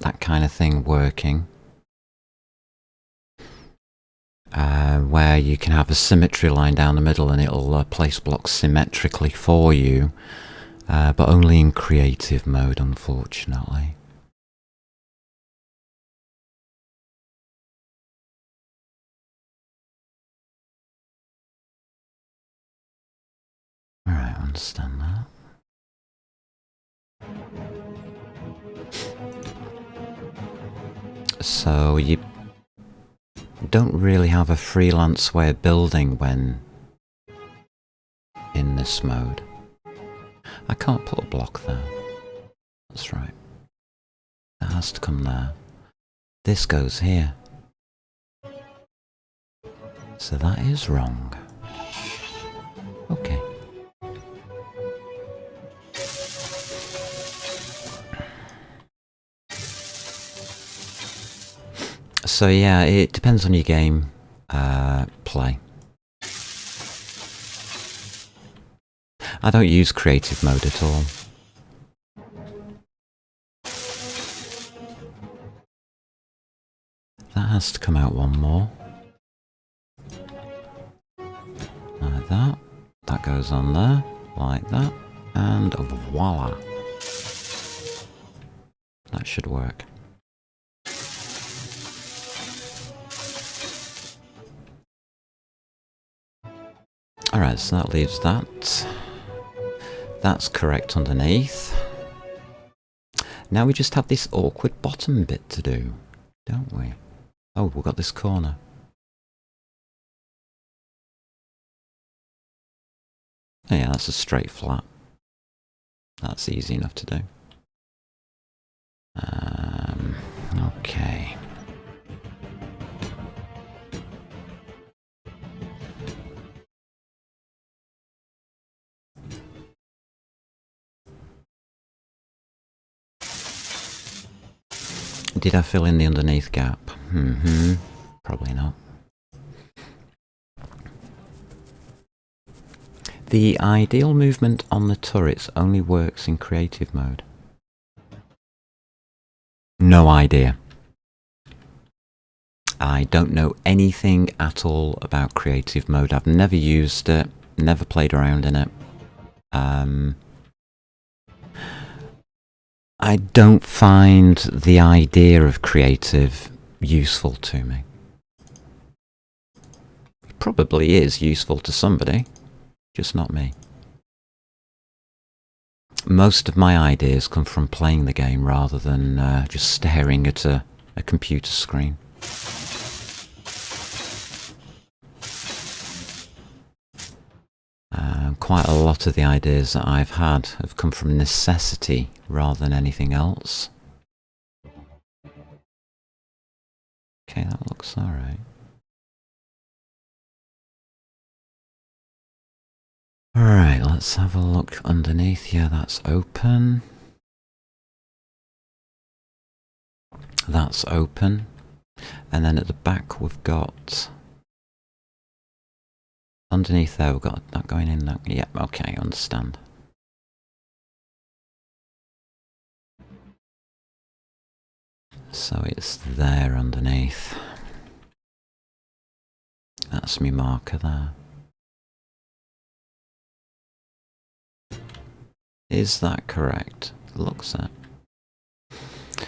that kind of thing working. Where you can have a symmetry line down the middle and it'll place blocks symmetrically for you. But only in creative mode, unfortunately. Alright, I understand that. So you don't really have a freelance way of building when in this mode. I can't put a block there. That's right. That has to come there. This goes here. So that is wrong. Okay. So yeah, it depends on your game play. I don't use creative mode at all. That has to come out one more. Like that. That goes on there, like that. And voila. That should work. Alright, so that leaves that. That's correct underneath. Now we just have this awkward bottom bit to do, don't we? Oh, we've got this corner. Oh yeah, that's a straight flat. That's easy enough to do. Okay. Did I fill in the underneath gap? Probably not. The ideal movement on the turrets only works in creative mode. No idea. I don't know anything at all about creative mode. I've never used it, never played around in it. I don't find the idea of creative useful to me. It probably is useful to somebody, just not me. Most of my ideas come from playing the game rather than just staring at a computer screen. Quite a lot of the ideas that I've had have come from necessity rather than anything else. Okay, that looks alright. Alright, let's have a look underneath. Yeah, that's open. That's open. And then at the back we've got... Underneath there we've got that going in, that... Yeah, okay, I understand. So it's there underneath. That's my marker there. Is that correct? Looks it.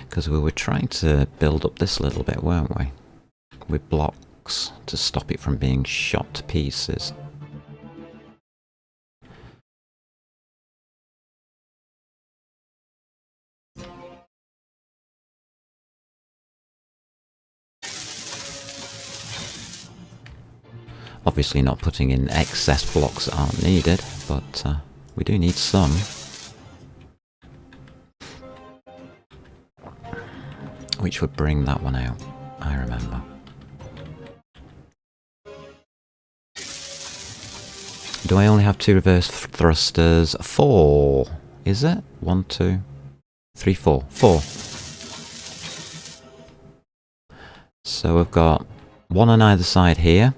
Because we were trying to build up this little bit, weren't we? With blocks to stop it from being shot to pieces. Obviously not putting in excess blocks that aren't needed, but we do need some. Which would bring that one out, I remember. Do I only have 2 reverse thrusters? 4, is it? 1, 2, 3, 4. 4. So we've got 1 on either side here.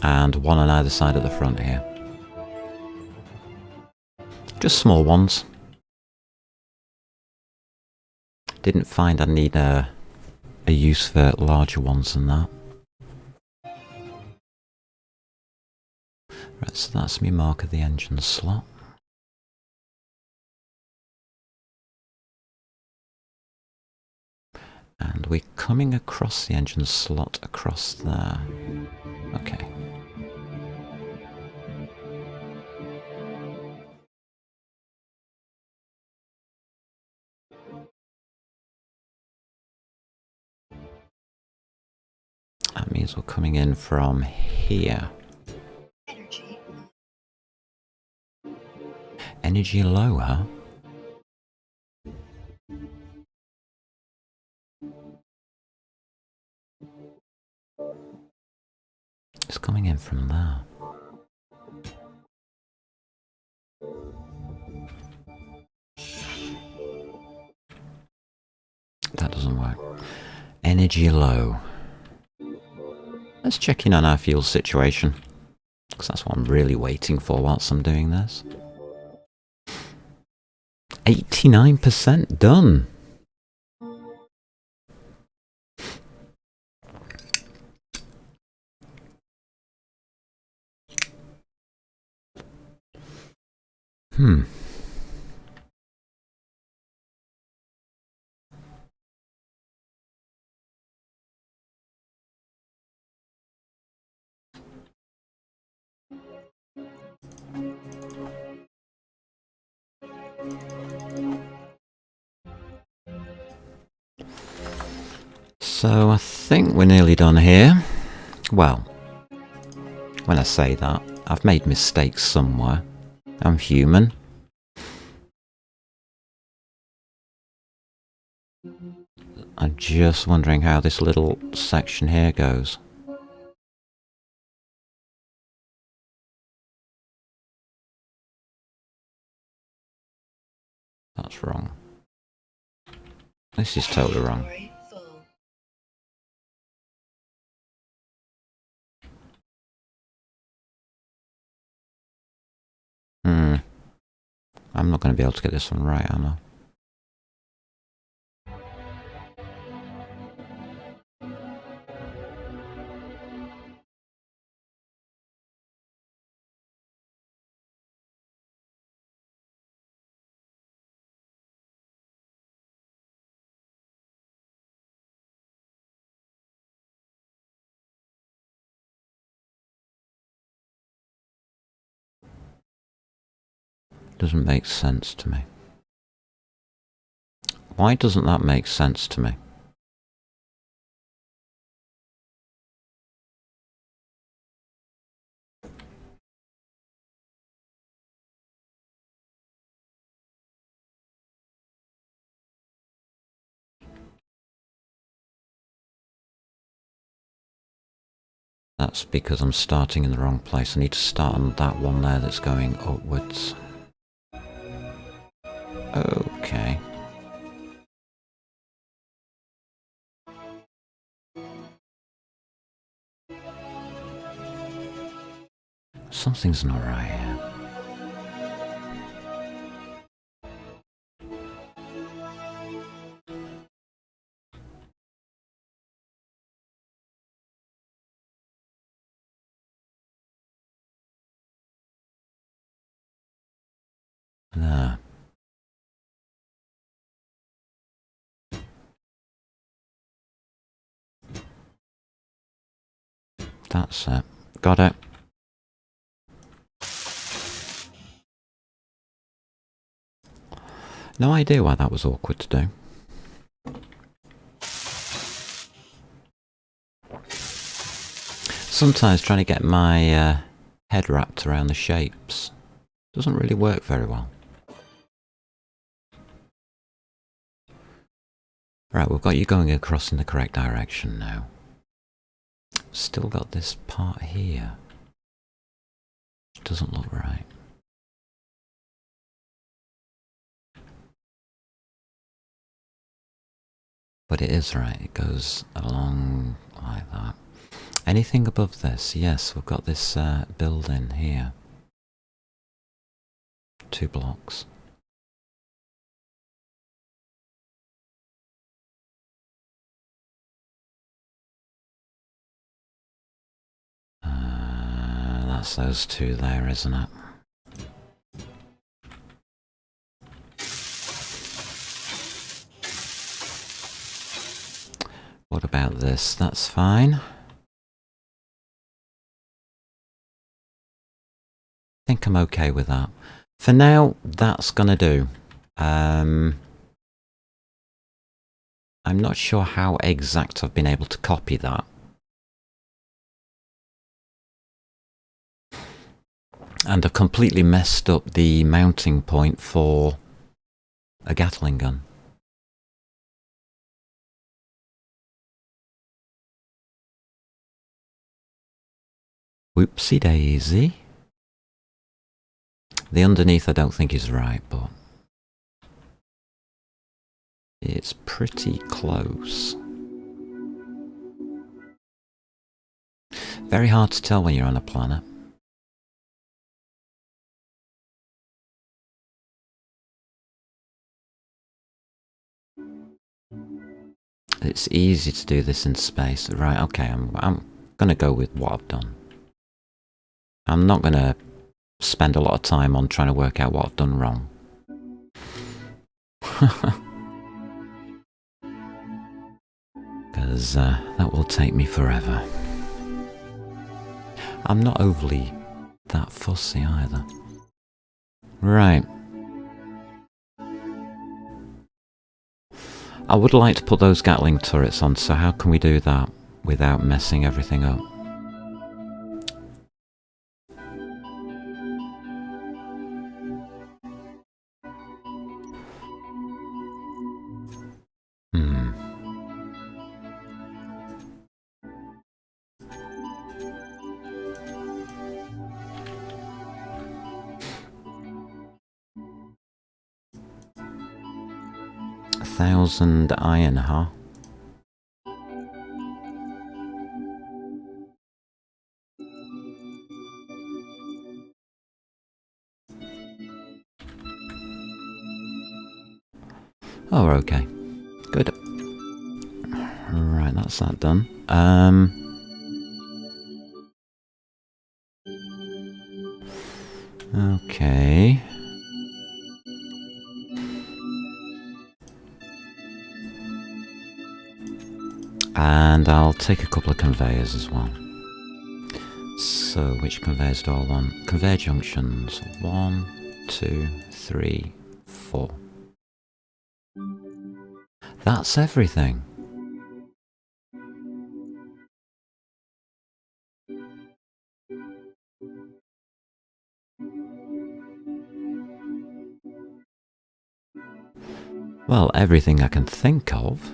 And 1 on either side of the front here. Just small ones. Didn't find I need a use for larger ones than that. Right, so that's me mark of the engine slot. And we're coming across the engine slot across there. Okay. That means we're coming in from here. Energy. Energy low, huh? It's coming in from there. That doesn't work. Energy low. Let's check in on our fuel situation, because that's what I'm really waiting for whilst I'm doing this. 89% done. So I think we're nearly done here. Well, when I say that, I've made mistakes somewhere. I'm human. I'm just wondering how this little section here goes. That's wrong. This is totally wrong. Inventory full. I'm not going to be able to get this one right, am I? Doesn't make sense to me. Why doesn't that make sense to me? That's because I'm starting in the wrong place. I need to start on that one there that's going upwards. Okay. Something's not right here. There. That's it. Got it. No idea why that was awkward to do. Sometimes trying to get my head wrapped around the shapes doesn't really work very well. Right, we've got you going across in the correct direction now. Still got this part here. Doesn't look right. But it is right, it goes along like that. Anything above this? Yes, we've got this building here. 2 blocks. That's those 2 there, isn't it? What about this? That's fine. I think I'm okay with that. For now, that's gonna do. I'm not sure how exact I've been able to copy that. And I've completely messed up the mounting point for a Gatling gun. Whoopsie daisy. The underneath I don't think is right, but it's pretty close. Very hard to tell when you're on a planet. It's easy to do this in space. Right, okay, I'm gonna go with what I've done. I'm not gonna spend a lot of time on trying to work out what I've done wrong. Because that will take me forever. I'm not overly that fussy either. Right. I would like to put those Gatling turrets on, so how can we do that without messing everything up? 1,000 iron, huh? Oh, we're okay. Good. Right, that's that done. Okay. And I'll take a couple of conveyors as well. So, which conveyors do I want? Conveyor junctions. 1, 2, 3, 4. That's everything. Well, everything I can think of.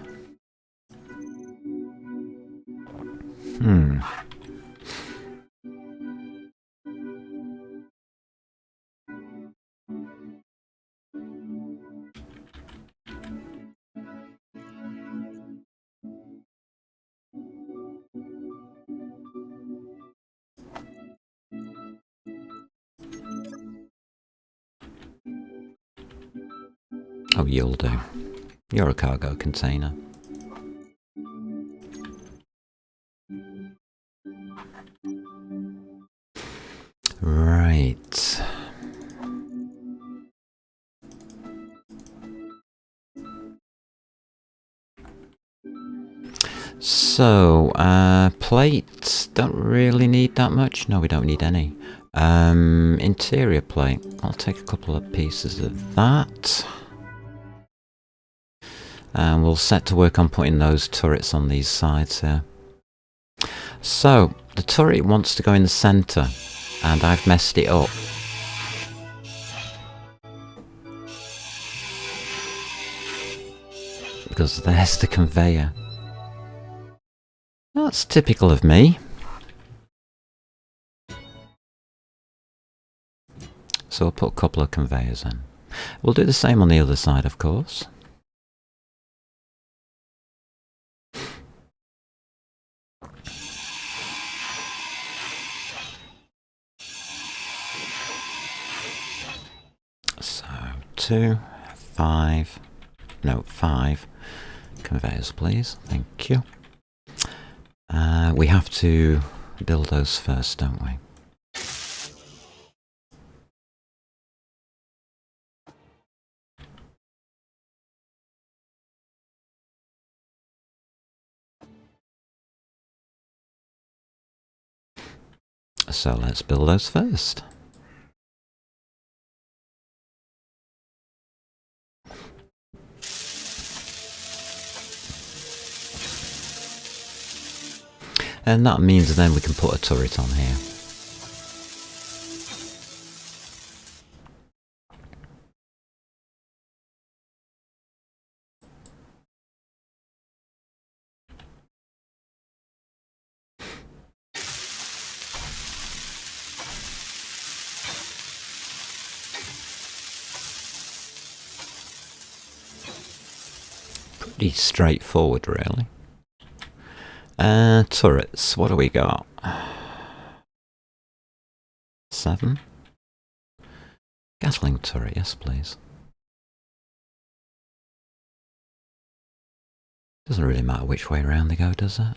Oh, you'll do. You're a cargo container. Right. So, plates, don't really need that much. No, we don't need any. Interior plate, I'll take a couple of pieces of that. And we'll set to work on putting those turrets on these sides here. So, the turret wants to go in the centre, and I've messed it up. Because there's the conveyor. That's typical of me. So we'll put a couple of conveyors in. We'll do the same on the other side, of course. So, 5 conveyors, please. Thank you. We have to build those first, don't we? So let's build those first. And that means then we can put a turret on here. Pretty straightforward, really. Turrets, what do we got? 7? Gatling turret, yes please. Doesn't really matter which way around they go, does it?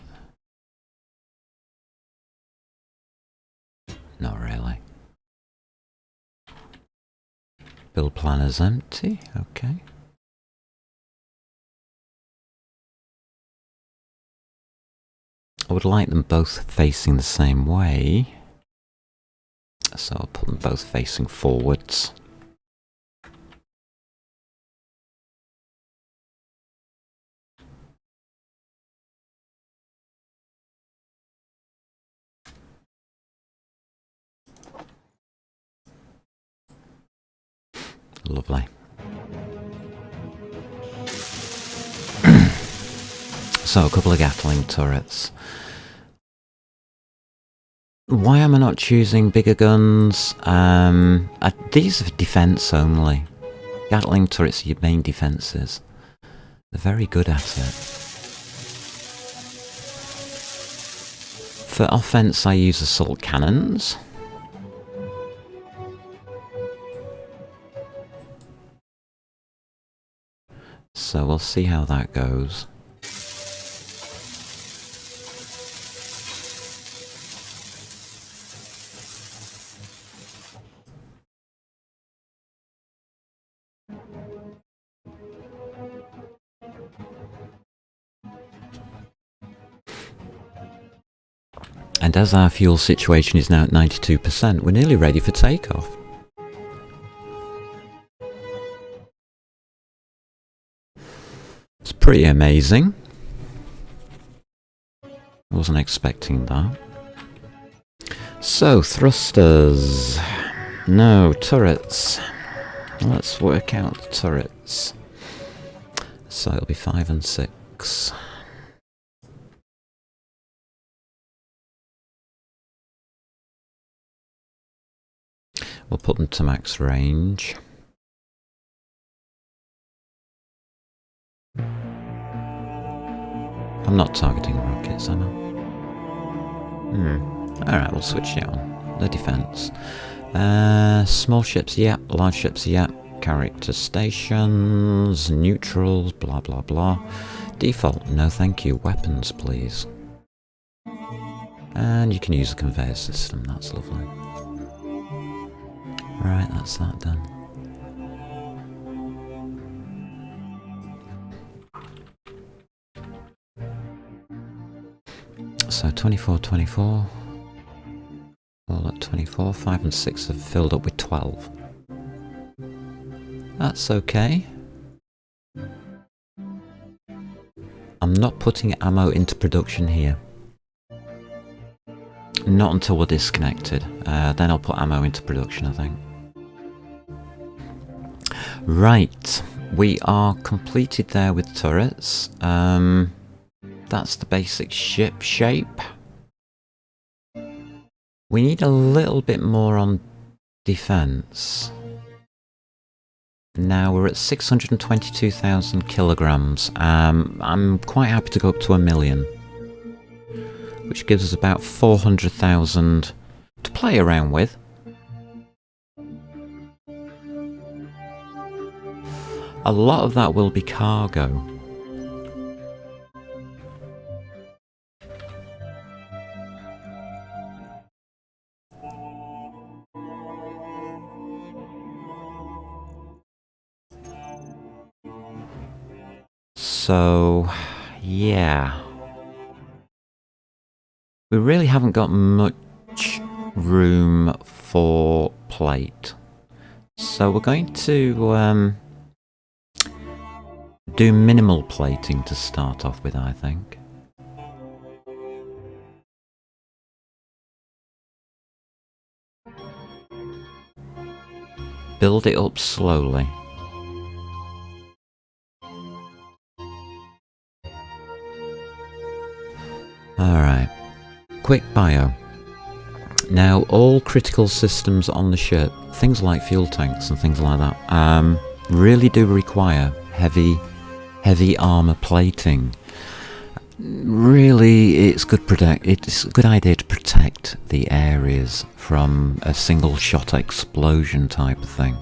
Not really. Build planner's empty, okay. I would like them both facing the same way. So I'll put them both facing forwards. Lovely. So a couple of Gatling turrets. Why am I not choosing bigger guns? These are defense only. Gatling turrets are your main defenses. They're very good at it. For offense, I use assault cannons. So we'll see how that goes. And as our fuel situation is now at 92%, we're nearly ready for takeoff. It's pretty amazing. I wasn't expecting that. So, thrusters. No, turrets. Let's work out the turrets. So it'll be 5 and 6. We'll put them to max range. I'm not targeting rockets, am I? Alright, we'll switch it on. The defense. Small ships, yep. Large ships, yep. Character stations, neutrals, blah blah blah. Default, no thank you. Weapons, please. And you can use the conveyor system, that's lovely. Right, that's that done. So 24, 24. All at 24. 5 and 6 have filled up with 12. That's okay. I'm not putting ammo into production here. Not until we're disconnected. Then I'll put ammo into production, I think. Right. We are completed there with turrets. That's the basic ship shape. We need a little bit more on defense. Now we're at 622,000 kilograms. I'm quite happy to go up to 1 million, which gives us about 400,000 to play around with. A lot of that will be cargo. So, yeah. We really haven't got much room for plate. So we're going to do minimal plating to start off with, I think. Build it up slowly. Alright. Quick bio. Now, all critical systems on the ship, things like fuel tanks and things like that, really do require heavy armor plating. Really, it's a good idea to protect the areas from a single shot explosion type of thing.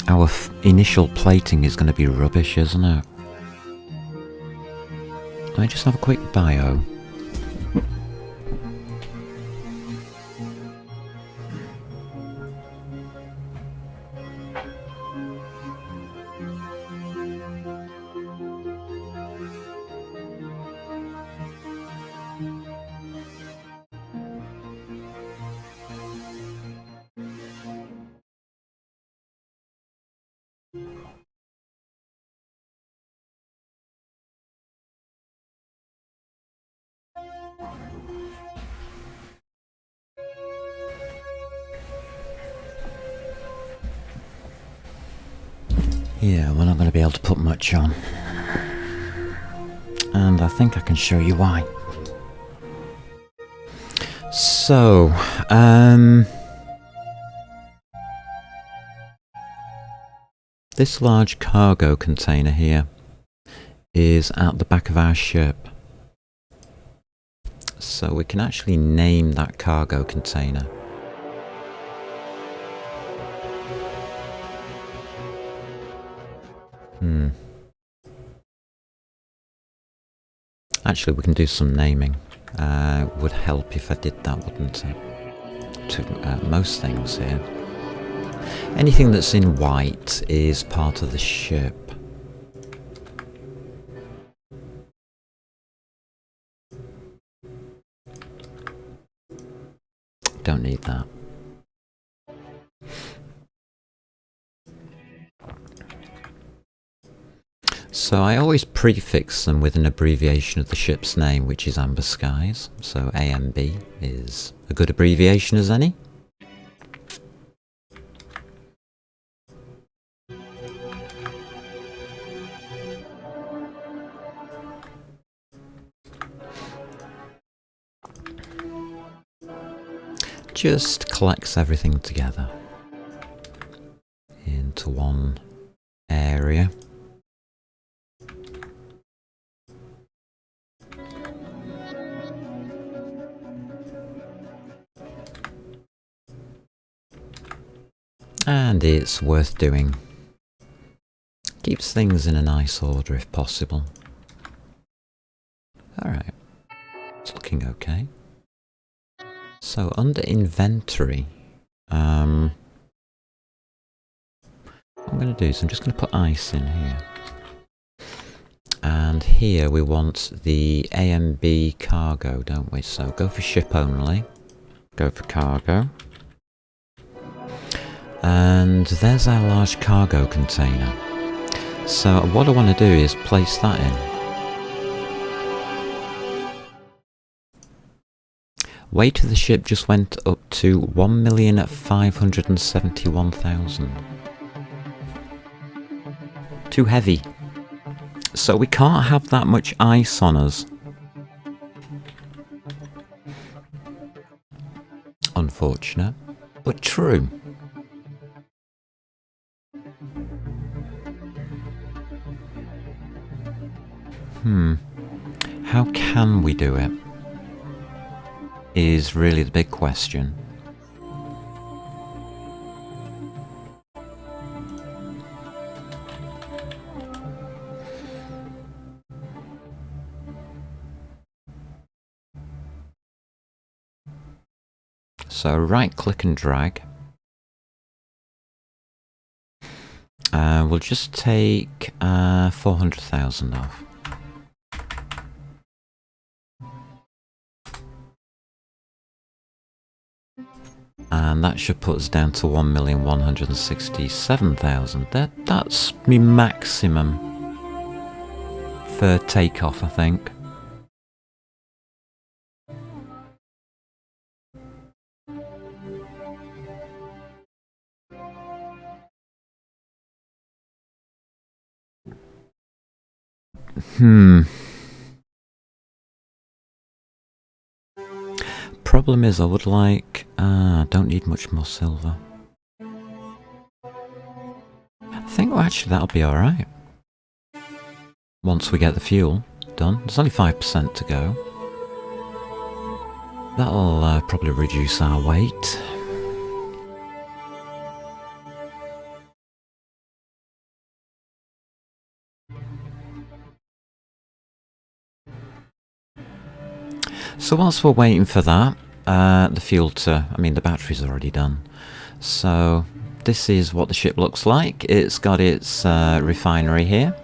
Our initial plating is going to be rubbish, isn't it? Let me just have a quick bio. Yeah, we're not going to be able to put much on. And I think I can show you why. So, This large cargo container here is at the back of our ship. So we can actually name that cargo container. Actually, we can do some naming. Would help if I did that, wouldn't it? To most things here. Anything that's in white is part of the ship. Don't need that. So I always prefix them with an abbreviation of the ship's name, which is Amber Skies. So AMB is a good abbreviation as any. Just collects everything together into one area. And it's worth doing. Keeps things in a nice order if possible. Alright, it's looking okay. So under inventory, what I'm going to do is I'm just going to put ice in here. And here we want the A and B cargo, don't we? So go for ship only, go for cargo. And there's our large cargo container. So what I want to do is place that in. Weight of the ship just went up to 1,571,000. Too heavy. So we can't have that much ice on us. Unfortunate, but true. How can we do it? Is really the big question. So right click and drag. We'll just take 400,000 off. And that should put us down to 1,167,000. That's my maximum for takeoff, I think. Problem is I would like... don't need much more silver. I think, well, actually that'll be alright. Once we get the fuel done. There's only 5% to go. That'll probably reduce our weight. So whilst we're waiting for that, the fuel to, the battery's already done. So this is what the ship looks like. It's got its refinery here.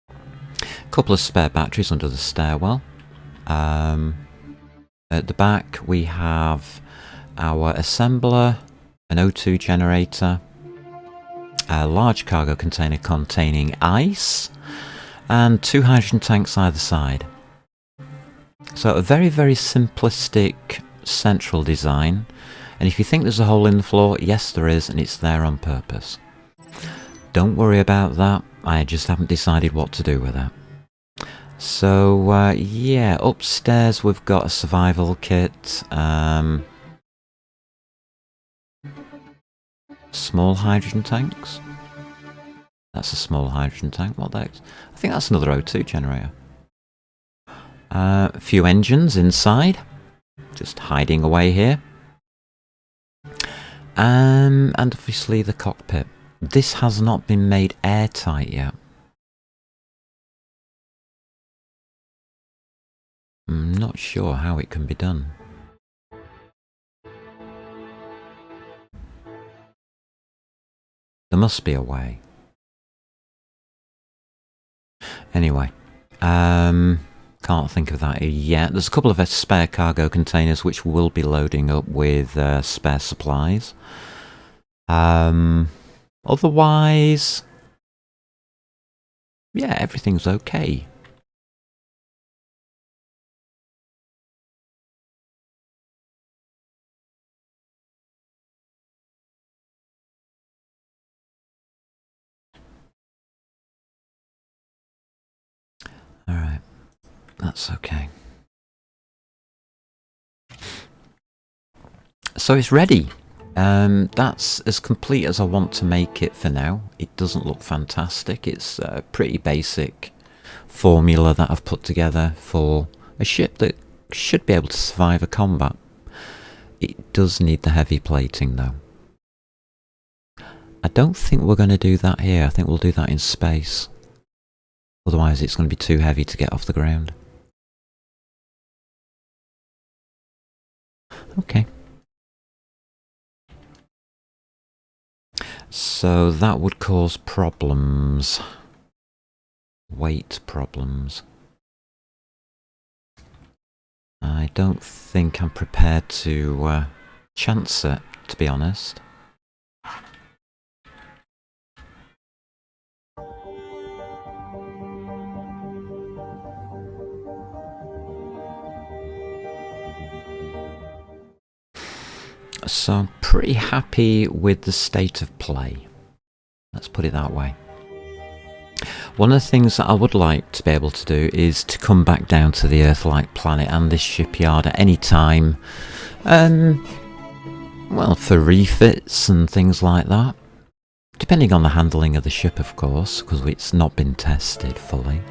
A couple of spare batteries under the stairwell. At the back we have our assembler, an O2 generator, a large cargo container containing ice, and 2 hydrogen tanks either side. So a very, very simplistic central design. And if you think there's a hole in the floor, yes there is, and it's there on purpose. Don't worry about that, I just haven't decided what to do with it. So yeah, upstairs we've got a survival kit. Small hydrogen tanks. That's a small hydrogen tank. What that? I think that's another O2 generator. A few engines inside, just hiding away here. And obviously the cockpit. This has not been made airtight yet. I'm not sure how it can be done. There must be a way. Anyway, can't think of that yet. There's a couple of spare cargo containers which we'll be loading up with spare supplies. Otherwise, yeah, everything's okay. Alright, that's okay. So it's ready. That's as complete as I want to make it for now. It doesn't look fantastic. It's a pretty basic formula that I've put together for a ship that should be able to survive a combat. It does need the heavy plating though. I don't think we're going to do that here. I think we'll do that in space. Otherwise it's going to be too heavy to get off the ground. Okay. So that would cause problems. Weight problems. I don't think I'm prepared to chance it, to be honest. So I'm pretty happy with the state of play. Let's put it that way. One of the things that I would like to be able to do is to come back down to the Earth-like planet and this shipyard at any time. Well, for refits and things like that. Depending on the handling of the ship, of course, because it's not been tested fully.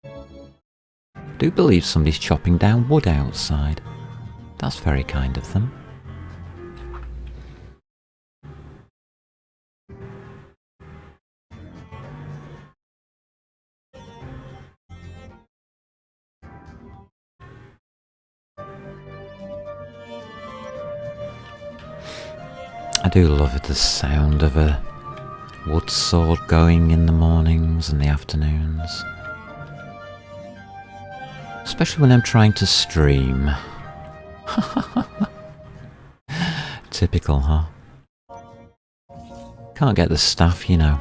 I do believe somebody's chopping down wood outside. That's very kind of them. I do love the sound of a wood sword going in the mornings and the afternoons. Especially when I'm trying to stream. Typical, huh? Can't get the staff, you know.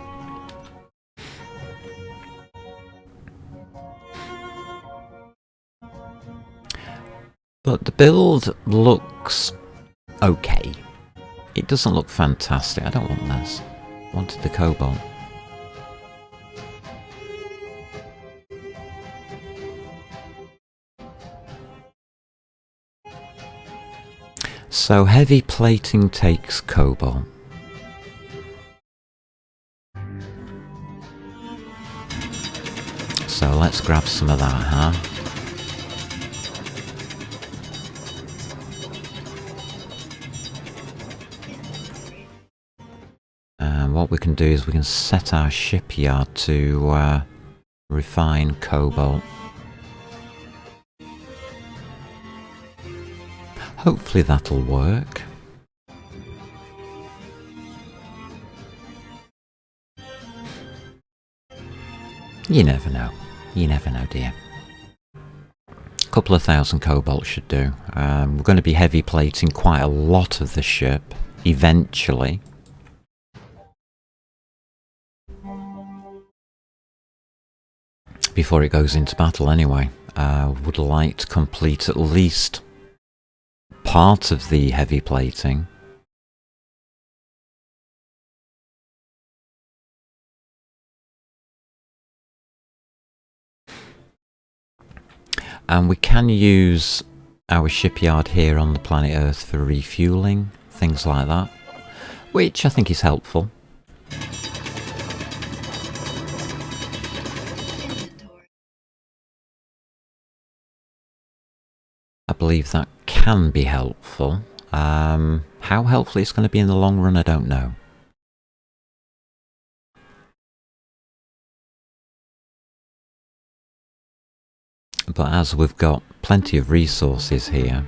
But the build looks okay. It doesn't look fantastic. I don't want this. I wanted the cobalt. So heavy plating takes cobalt. So let's grab some of that, huh? And what we can do is we can set our shipyard to refine cobalt. Hopefully that'll work. You never know. You never know, dear. A couple of thousand cobalt should do. We're going to be heavy plating quite a lot of the ship, eventually. Before it goes into battle anyway. Would like to complete at least part of the heavy plating. And we can use our shipyard here on the planet Earth for refueling, things like that, which I think is helpful. I believe that can be helpful. How helpful it's going to be in the long run, I don't know. But as we've got plenty of resources here,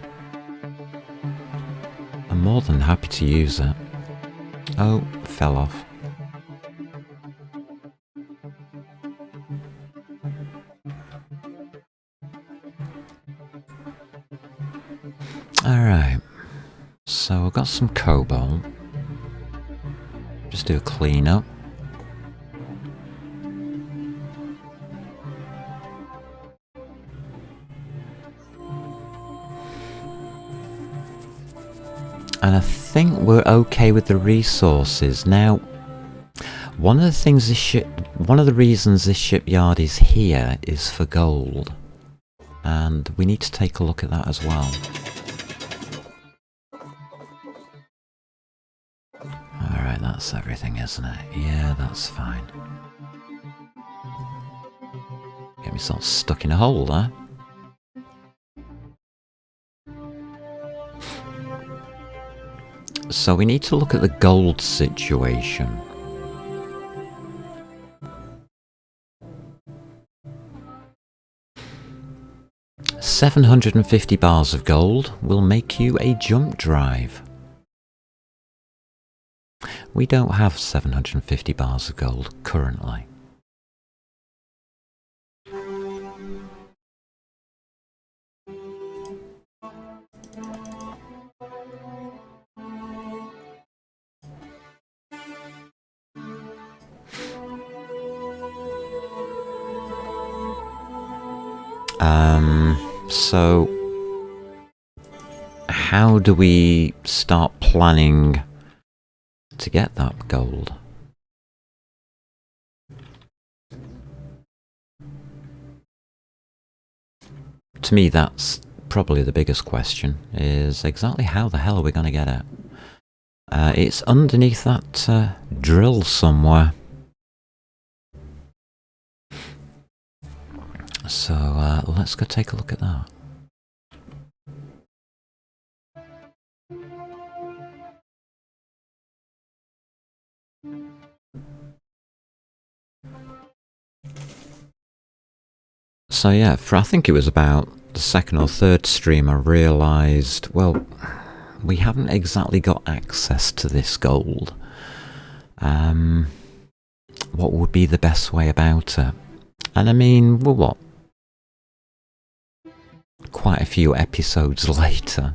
I'm more than happy to use it. Oh, fell off. Alright, so I've got some cobalt. Just do a clean up. And I think we're okay with the resources. Now, one of the reasons this shipyard is here is for gold. And we need to take a look at that as well. Alright, that's everything, isn't it? Yeah, that's fine. Get myself stuck in a hole there. So we need to look at the gold situation. $750 bars of gold will make you a jump drive. We don't have 750 bars of gold currently. So how do we start planning to get that gold? To me, that's probably the biggest question, is exactly how the hell are we going to get it? It's underneath that drill somewhere. So let's go take a look at that. So yeah, I think it was about the second or third stream I realised, well, we haven't exactly got access to this gold. What would be the best way about it? And I mean, well, what? Quite a few episodes later.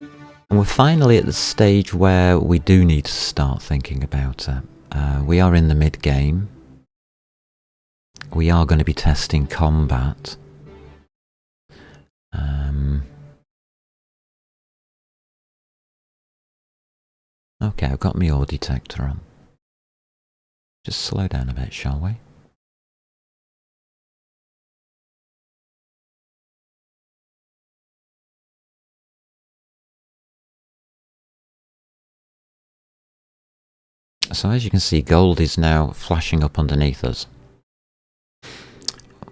And we're finally at the stage where we do need to start thinking about it. We are in the mid-game. We are going to be testing combat. Okay, I've got my ore detector on. Just slow down a bit, shall we? So as you can see, gold is now flashing up underneath us.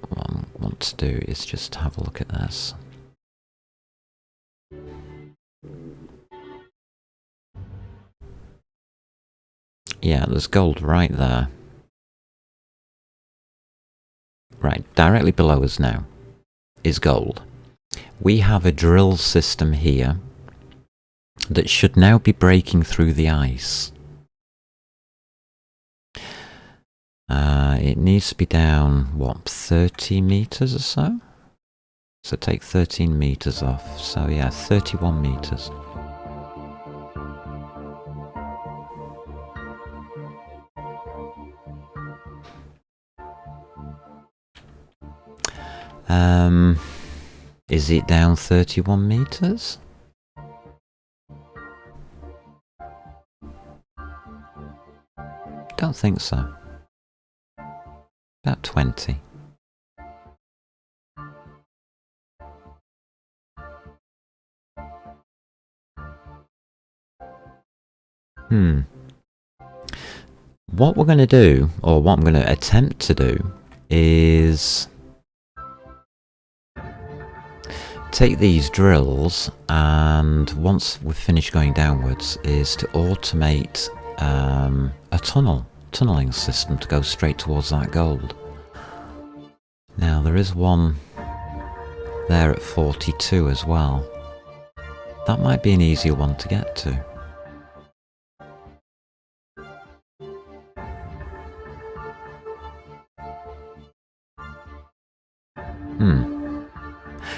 What I want to do is just have a look at this. Yeah, there's gold right there. Right, directly below us now is gold. We have a drill system here that should now be breaking through the ice. It needs to be down, what, 30 meters or so? So take 13 meters off. So yeah, 31 meters. Is it down 31 meters? Don't think so. About 20. What we're going to do, or what I'm going to attempt to do, is take these drills, and once we've finished going downwards, is to automate a tunneling system to go straight towards that gold. Now there is one there at 42 as well. That might be an easier one to get to.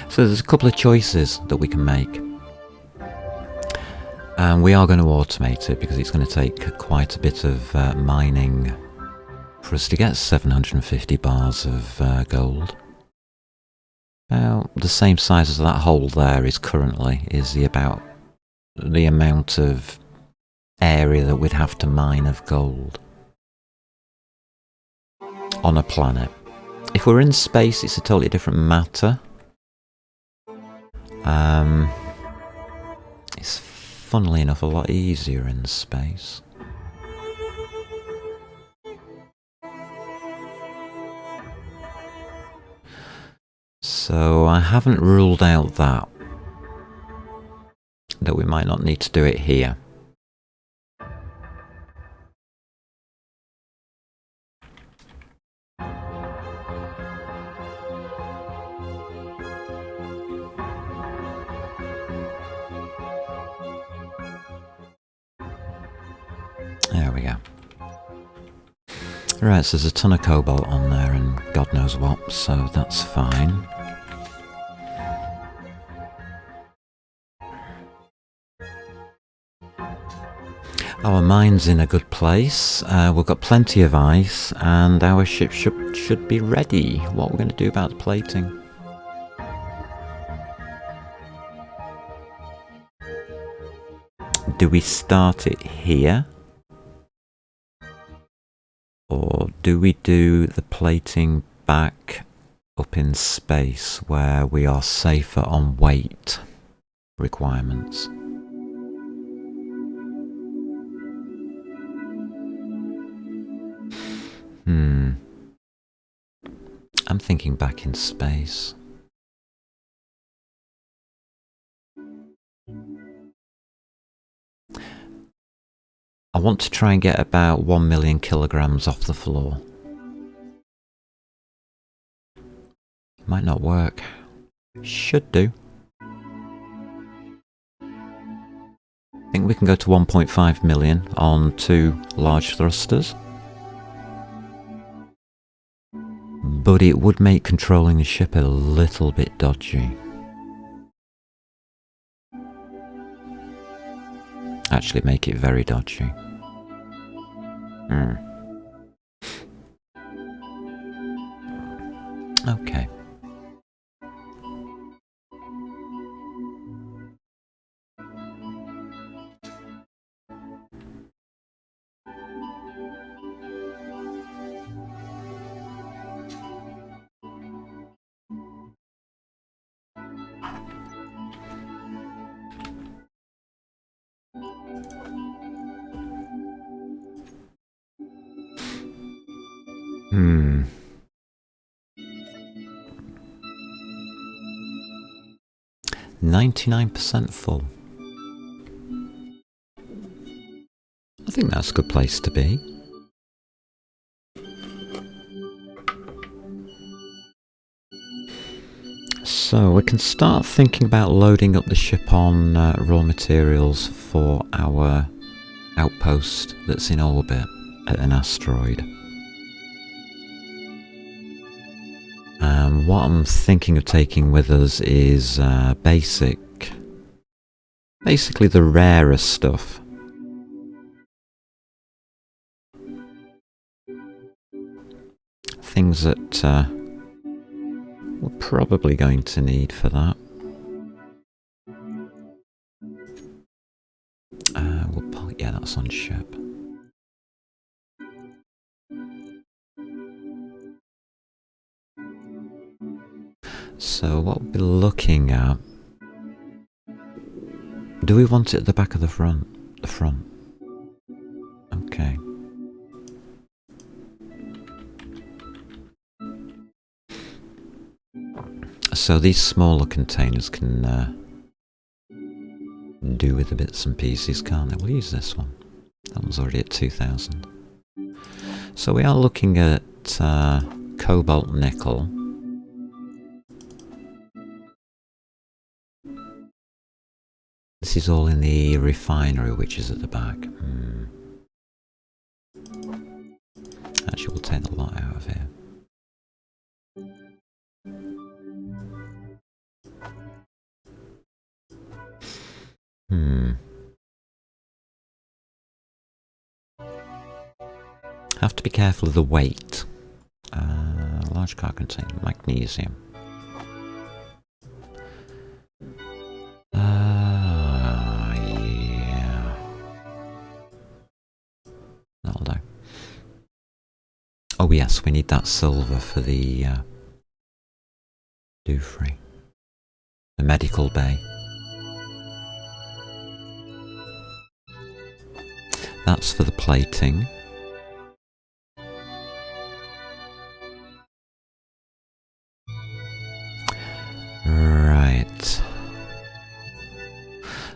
So there's a couple of choices that we can make. And we are going to automate it because it's going to take quite a bit of mining for us to get 750 bars of gold. Now, the same size as that hole there is currently, is about the amount of area that we'd have to mine of gold on a planet. If we're in space, it's a totally different matter. It's funnily enough a lot easier in space. So I haven't ruled out that we might not need to do it here. There we go. Right, so there's a ton of cobalt on there and God knows what, so that's fine. Our mine's in a good place, we've got plenty of ice, and our ship should be ready. What we're going to do about the plating? Do we start it here? Or do we do the plating back up in space where we are safer on weight requirements? I'm thinking back in space. I want to try and get about 1 million kilograms off the floor. Might not work. Should do. I think we can go to 1.5 million on 2 large thrusters. But it would make controlling the ship a little bit dodgy. Actually make it very dodgy. Okay. Hmm. 99% full. I think that's a good place to be. So we can start thinking about loading up the ship on raw materials for our outpost that's in orbit at an asteroid. What I'm thinking of taking with us is basically the rarer stuff. Things that we're probably going to need for that. Yeah, that's on ship. So what we'll be looking at... Do we want it at the back of the front? The front. Okay. So these smaller containers can do with the bits and pieces, can't they? We'll use this one. That one's already at 2000. So we are looking at cobalt nickel. This is all in the refinery, which is at the back. Actually, we'll take the lot out of here. Have to be careful of the weight. Large car container, magnesium. Yeah. That'll do. Oh yes, we need that silver for the Dufry. The medical bay. That's for the plating. Right.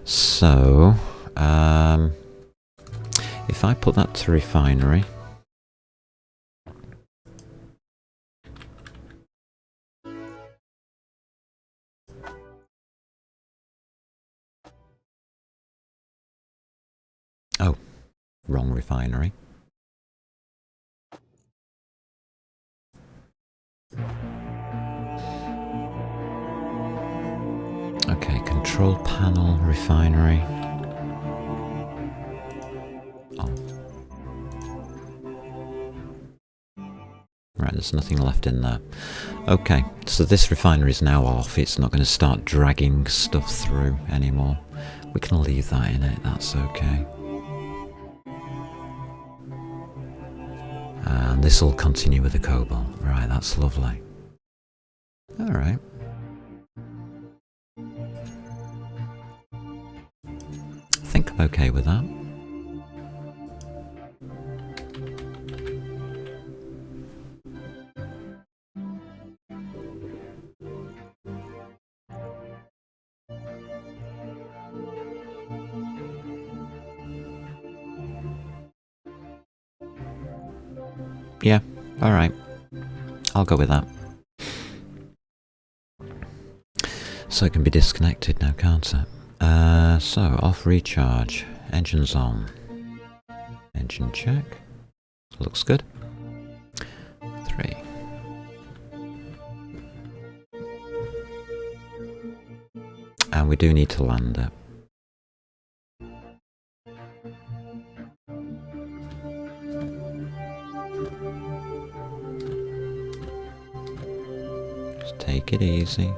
So, if I put that to refinery. Oh, wrong refinery. Okay, control panel, refinery. Oh. Right, there's nothing left in there. Okay, so this refinery is now off. It's not going to start dragging stuff through anymore. We can leave that in it, that's okay. And this will continue with the cobalt. Right, that's lovely. Alright. I think I'm okay with that. Yeah, alright. I'll go with that. So it can be disconnected now, can't it? So, off recharge. Engines on. Engine check. Looks good. 3. And we do need to land it. Just take it easy.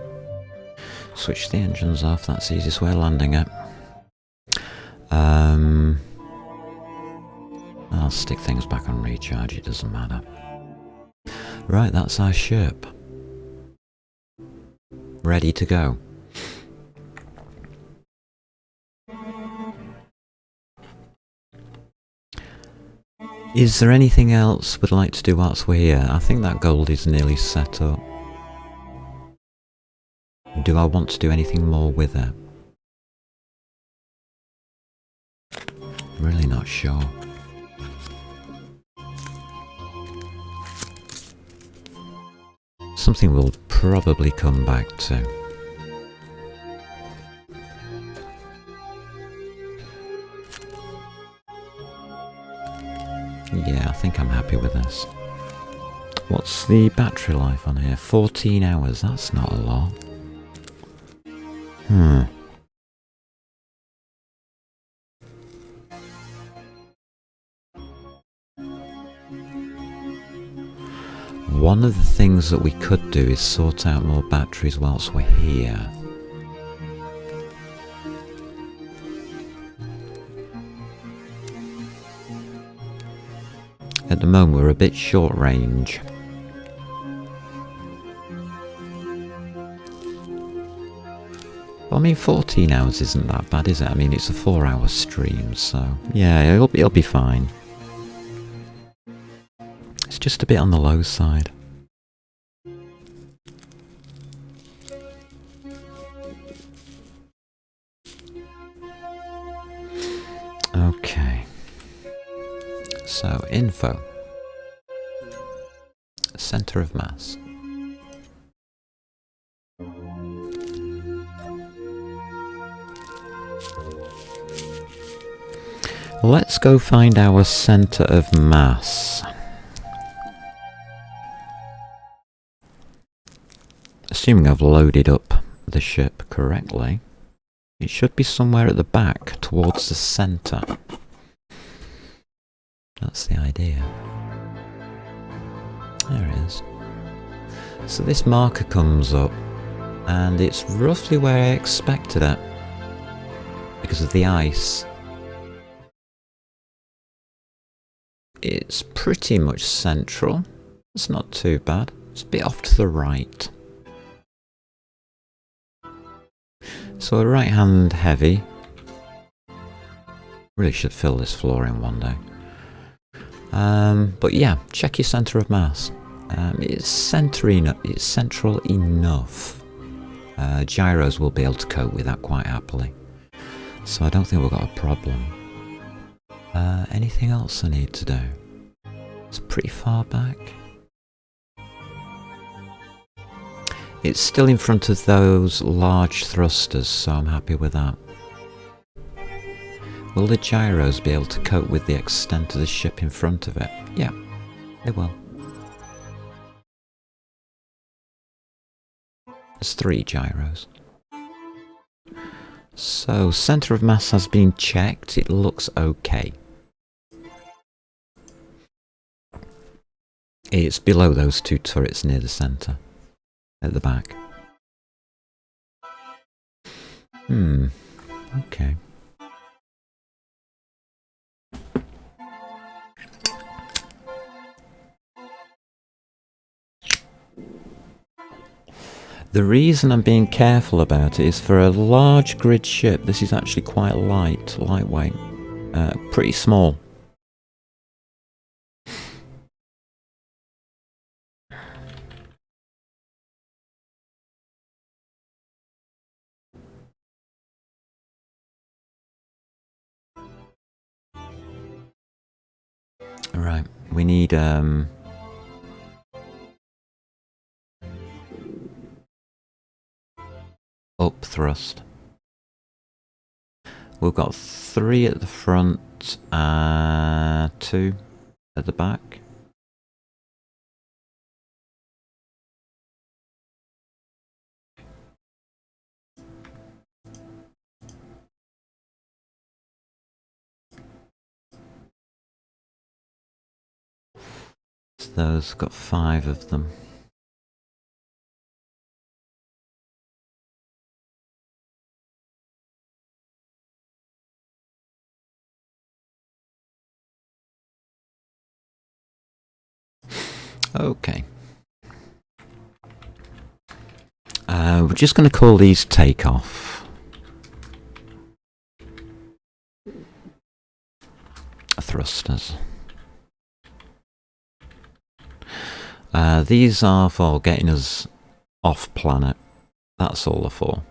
Switch the engines off, that's the easiest way of landing it. I'll stick things back on recharge, it doesn't matter. Right, that's our ship. Ready to go. Is there anything else we'd like to do whilst we're here? I think that gold is nearly set up. Do I want to do anything more with it? Really not sure. Something we'll probably come back to. Yeah, I think I'm happy with this. What's the battery life on here? 14 hours, that's not a lot. One of the things that we could do is sort out more batteries whilst we're here. At the moment we're a bit short range. Well, I mean 14 hours isn't that bad, is it? I mean it's a 4-hour stream, so yeah, it'll be fine. It's just a bit on the low side. So, info. Center of mass. Let's go find our center of mass. Assuming I've loaded up the ship correctly, it should be somewhere at the back, towards the center. That's the idea. There it is. So this marker comes up, and it's roughly where I expected it, because of the ice. It's pretty much central. It's not too bad. It's a bit off to the right. So a right hand heavy. Really should fill this floor in one day. But yeah, check your centre of mass. It's central enough. Gyros will be able to cope with that quite happily. So I don't think we've got a problem. Anything else I need to do? It's pretty far back. It's still in front of those large thrusters, so I'm happy with that. Will the gyros be able to cope with the extent of the ship in front of it? Yeah, they will. There's 3 gyros. So, centre of mass has been checked. It looks okay. It's below those 2 turrets near the centre. At the back. Okay. The reason I'm being careful about it is for a large grid ship, this is actually quite lightweight, pretty small. Right, we need up thrust. We've got 3 at the front, 2 at the back. So those got 5 of them. Okay. We're just going to call these takeoff. Thrusters. These are for getting us off planet. That's all they're for.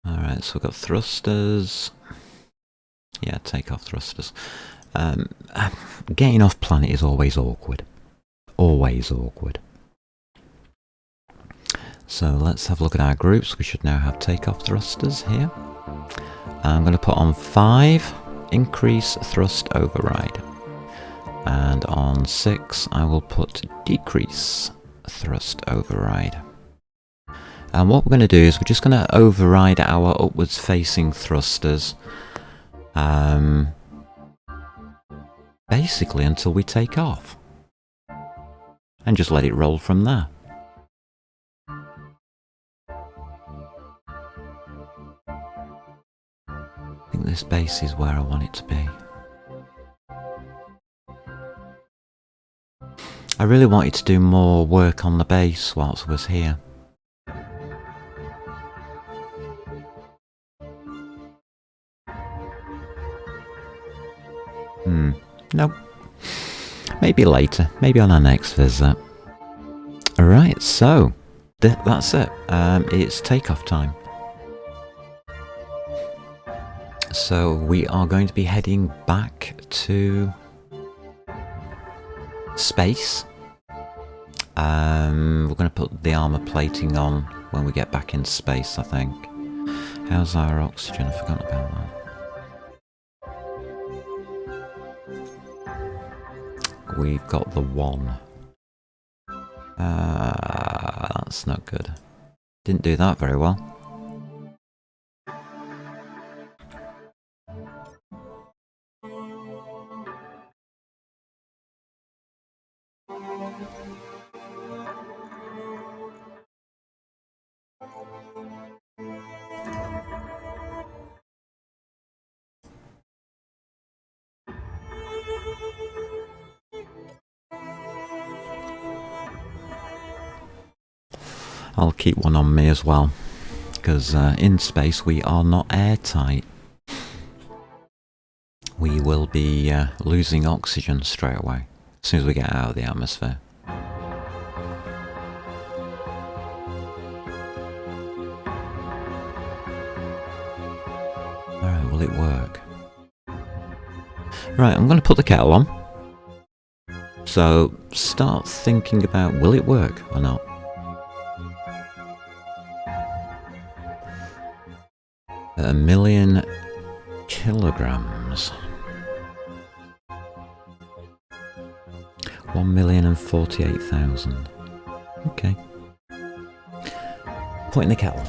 Alright, so we've got thrusters. Yeah, takeoff thrusters. Getting off planet is always awkward. Always awkward. So let's have a look at our groups. We should now have takeoff thrusters here. I'm going to put on 5, increase thrust override. And on 6, I will put decrease thrust override. And what we're going to do is we're just going to override our upwards facing thrusters. Basically until we take off. And just let it roll from there. I think this base is where I want it to be. I really wanted to do more work on the base whilst I was here. Nope. Maybe later. Maybe on our next visit. Alright, so that's it. It's takeoff time. So we are going to be heading back to space. We're going to put the armor plating on when we get back in space, I think. How's our oxygen? I forgot about that. We've got the 1. That's not good. Didn't do that very well. I'll keep one on me as well, because in space we are not airtight. We will be losing oxygen straight away, as soon as we get out of the atmosphere. Alright, will it work? Right, I'm going to put the kettle on. So, start thinking about, will it work or not? At 1,000,000 kilograms. 1,048,000. Okay. Putting the kettle on.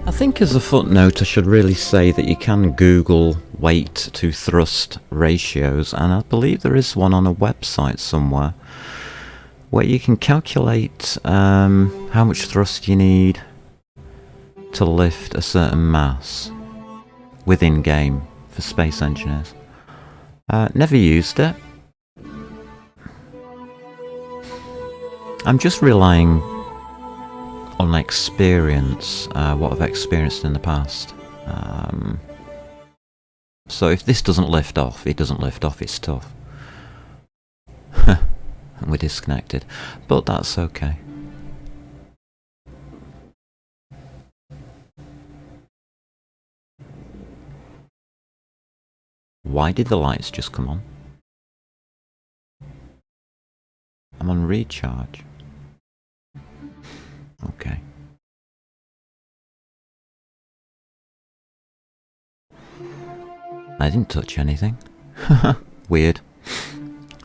I think as a footnote I should really say that you can Google weight to thrust ratios, and I believe there is one on a website somewhere where you can calculate how much thrust you need to lift a certain mass within game for space engineers. Never used it. I'm just relying on experience, what I've experienced in the past. So if this doesn't lift off, it doesn't lift off, it's tough. And we're disconnected, but that's okay. Why did the lights just come on? I'm on recharge. Okay. I didn't touch anything. Weird.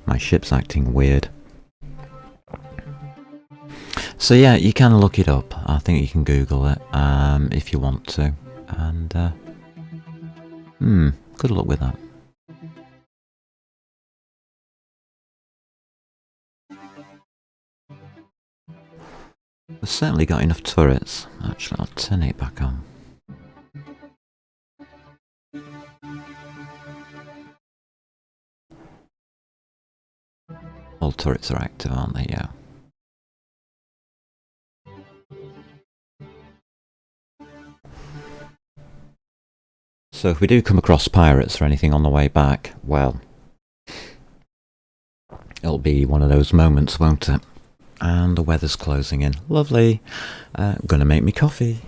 My ship's acting weird. So yeah, you can look it up. I think you can Google it if you want to. And good luck with that. We've certainly got enough turrets. Actually, I'll turn it back on. All turrets are active, aren't they? Yeah. So if we do come across pirates or anything on the way back, well, it'll be one of those moments, won't it? And the weather's closing in. Lovely. Gonna make me coffee.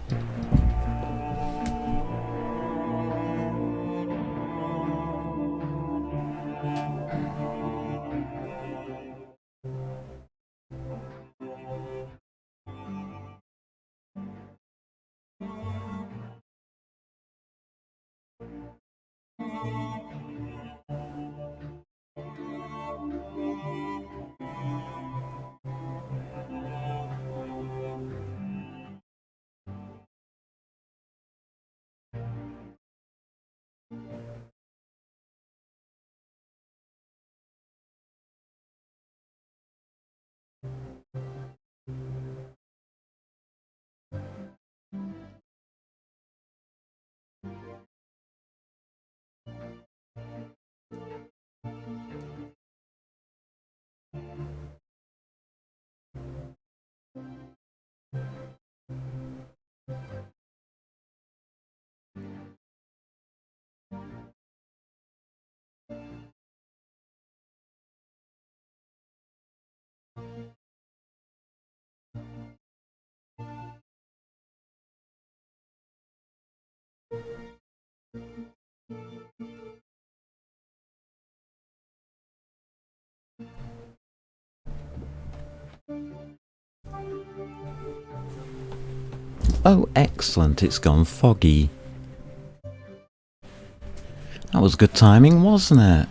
Oh, excellent, it's gone foggy. That was good timing, wasn't it?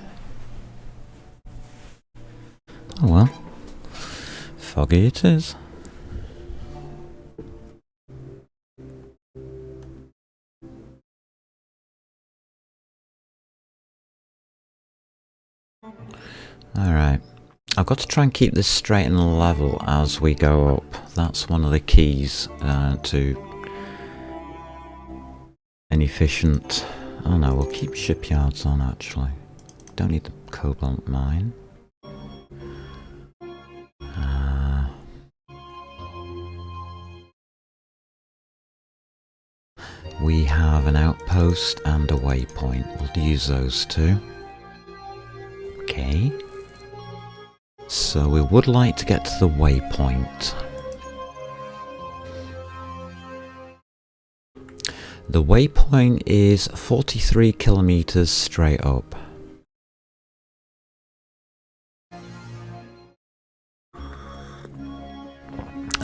Oh well. Foggy it is. Alright. I've got to try and keep this straight and level as we go up. That's one of the keys to an efficient... Oh no, we'll keep shipyards on actually. Don't need the cobalt mine. We have an outpost and a waypoint. We'll use those two. Okay. So we would like to get to the waypoint. The waypoint is 43 kilometers straight up.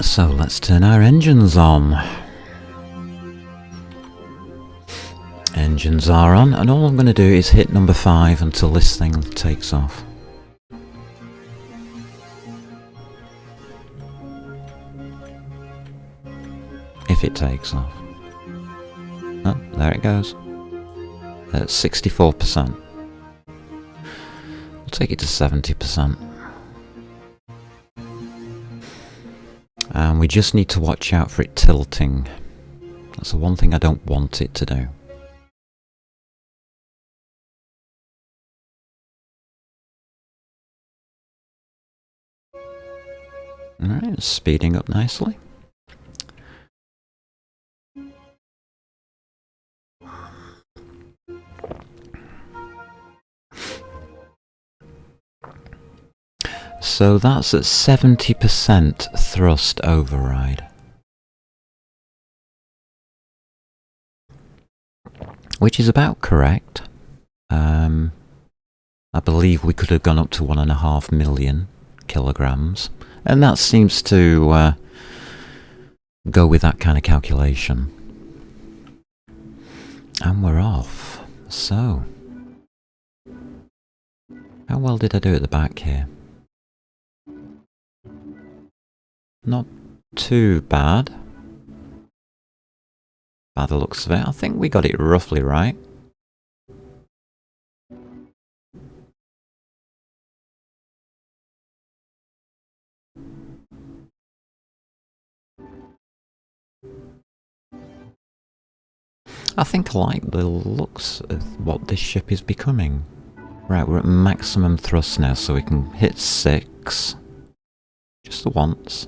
So let's turn our engines on. Engines are on, and all I'm going to do is hit number 5 until this thing takes off. If it takes off. Oh, there it goes. At 64%. We'll take it to 70%. And we just need to watch out for it tilting. That's the one thing I don't want it to do. Alright, it's speeding up nicely. So that's at 70% thrust override. Which is about correct. I believe we could have gone up to 1.5 million kilograms. And that seems to go with that kind of calculation. And we're off. So, how well did I do at the back here? Not too bad. By the looks of it, I think we got it roughly right. I think I like the looks of what this ship is becoming. Right, we're at maximum thrust now, so we can hit 6. Just the once.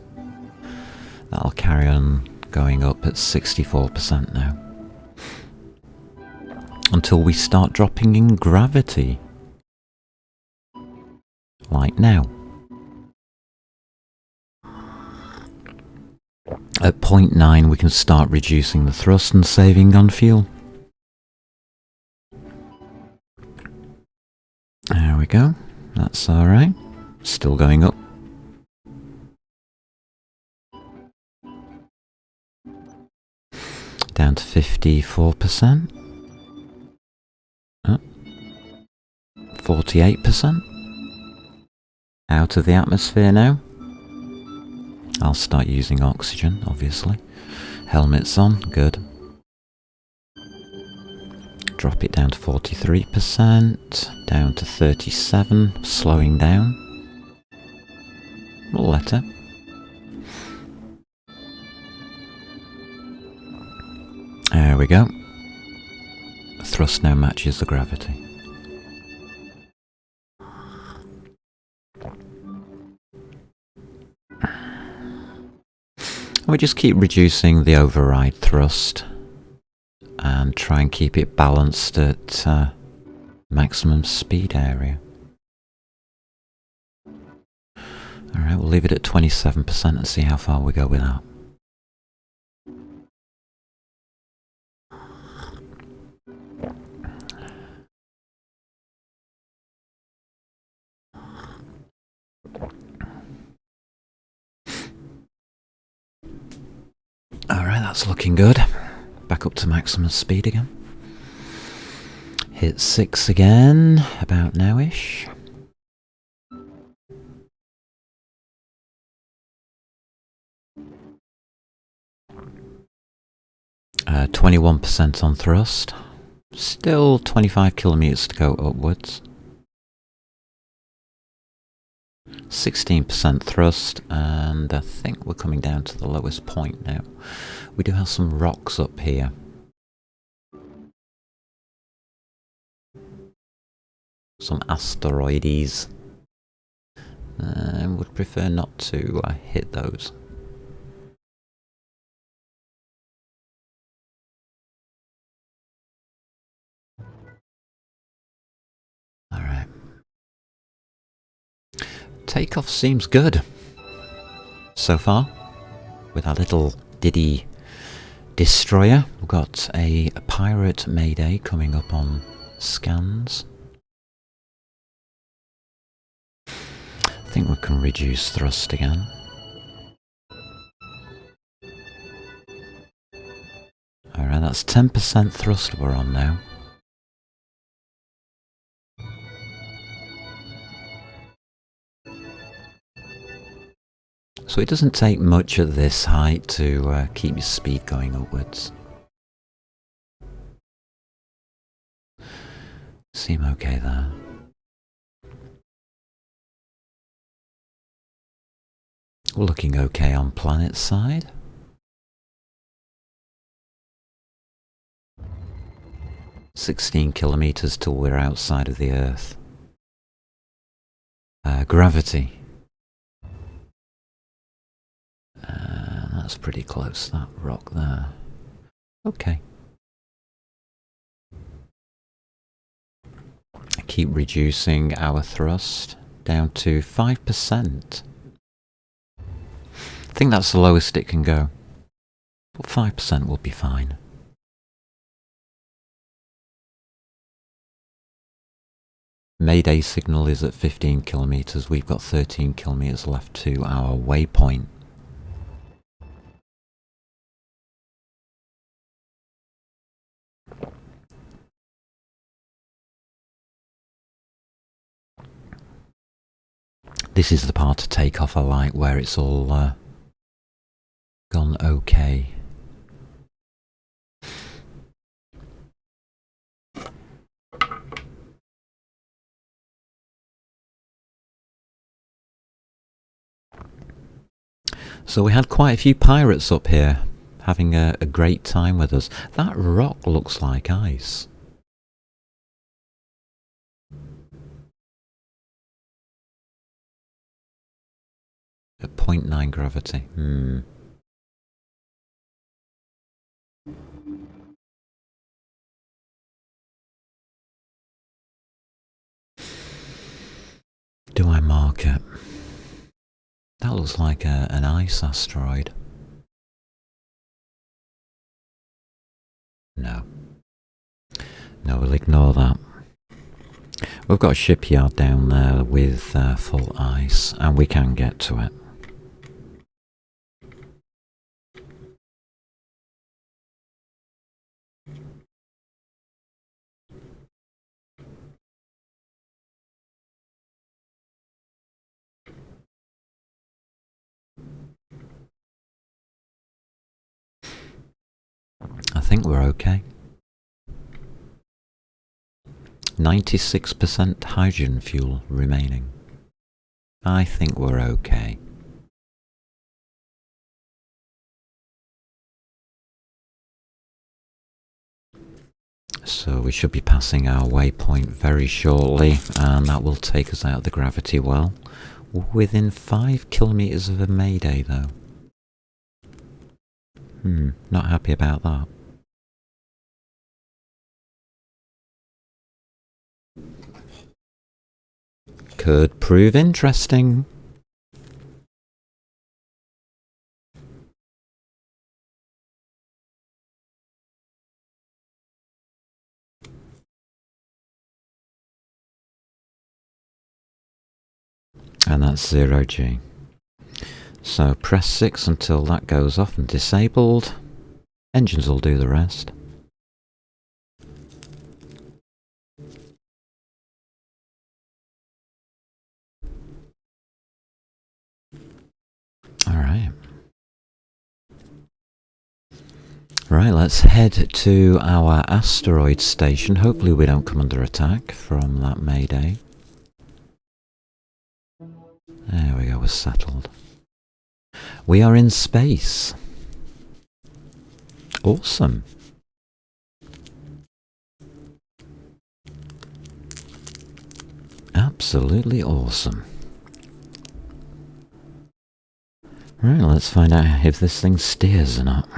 That'll carry on going up at 64% now. Until we start dropping in gravity. Like now. At 0.9 we can start reducing the thrust and saving on fuel. There we go. That's alright. Still going up. Down to 54%. 48%. Out of the atmosphere now. I'll start using oxygen, obviously. Helmet's on, good. Drop it down to 43%, down to 37%, slowing down. We'll let it. There we go. The thrust now matches the gravity. We just keep reducing the override thrust and try and keep it balanced at maximum speed area. Alright, we'll leave it at 27% and see how far we go with that. Alright, that's looking good. Back up to maximum speed again. Hit 6 again, about now-ish. Uh, 21% on thrust. Still 25 kilometers to go upwards. 16% thrust, and I think we're coming down to the lowest point now. We do have some rocks up here. Some asteroids. I would prefer not to hit those. Alright. Takeoff seems good so far with our little Diddy destroyer. We've got a pirate mayday coming up on scans. I think we can reduce thrust again. Alright, that's 10% thrust we're on now. So it doesn't take much at this height to keep your speed going upwards. Seem okay there. We're looking okay on planet side. "16 kilometers till we're outside of the Earth. Gravity. That's pretty close, that rock there. Okay. Keep reducing our thrust down to 5%. I think that's the lowest it can go. But 5% will be fine. Mayday signal is at 15 kilometers. We've got 13 kilometers left to our waypoint. This is the part of takeoff I like, where it's all gone okay. So we had quite a few pirates up here, having a great time with us. That rock looks like ice. At 0.9 gravity. Do I mark it? That looks like an ice asteroid. No. No, we'll ignore that. We've got a shipyard down there with full ice, and we can get to it. I think we're okay. 96% hydrogen fuel remaining. I think we're okay. So we should be passing our waypoint very shortly, and that will take us out of the gravity well. Within 5 kilometers of a mayday though. Not happy about that. Could prove interesting. And that's 0G. So press 6 until that goes off and disabled. Engines will do the rest. Alright. Right, let's head to our asteroid station. Hopefully we don't come under attack from that mayday. There we go, we're settled. We are in space. Awesome. Absolutely awesome. Right, let's find out if this thing steers or not.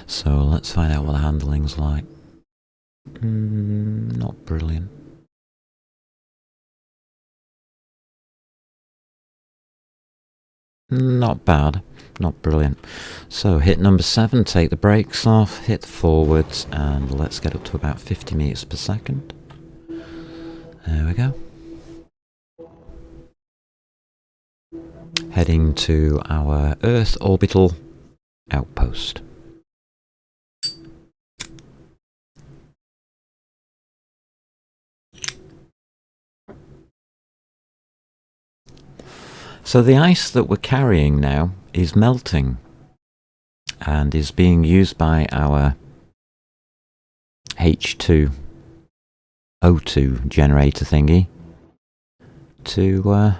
So let's find out what the handling's like. Not brilliant. Not bad, not brilliant. So hit number 7, take the brakes off, hit forwards, and let's get up to about 50 meters per second. There we go. Heading to our Earth orbital outpost. So the ice that we're carrying now is melting and is being used by our H2O2 generator thingy to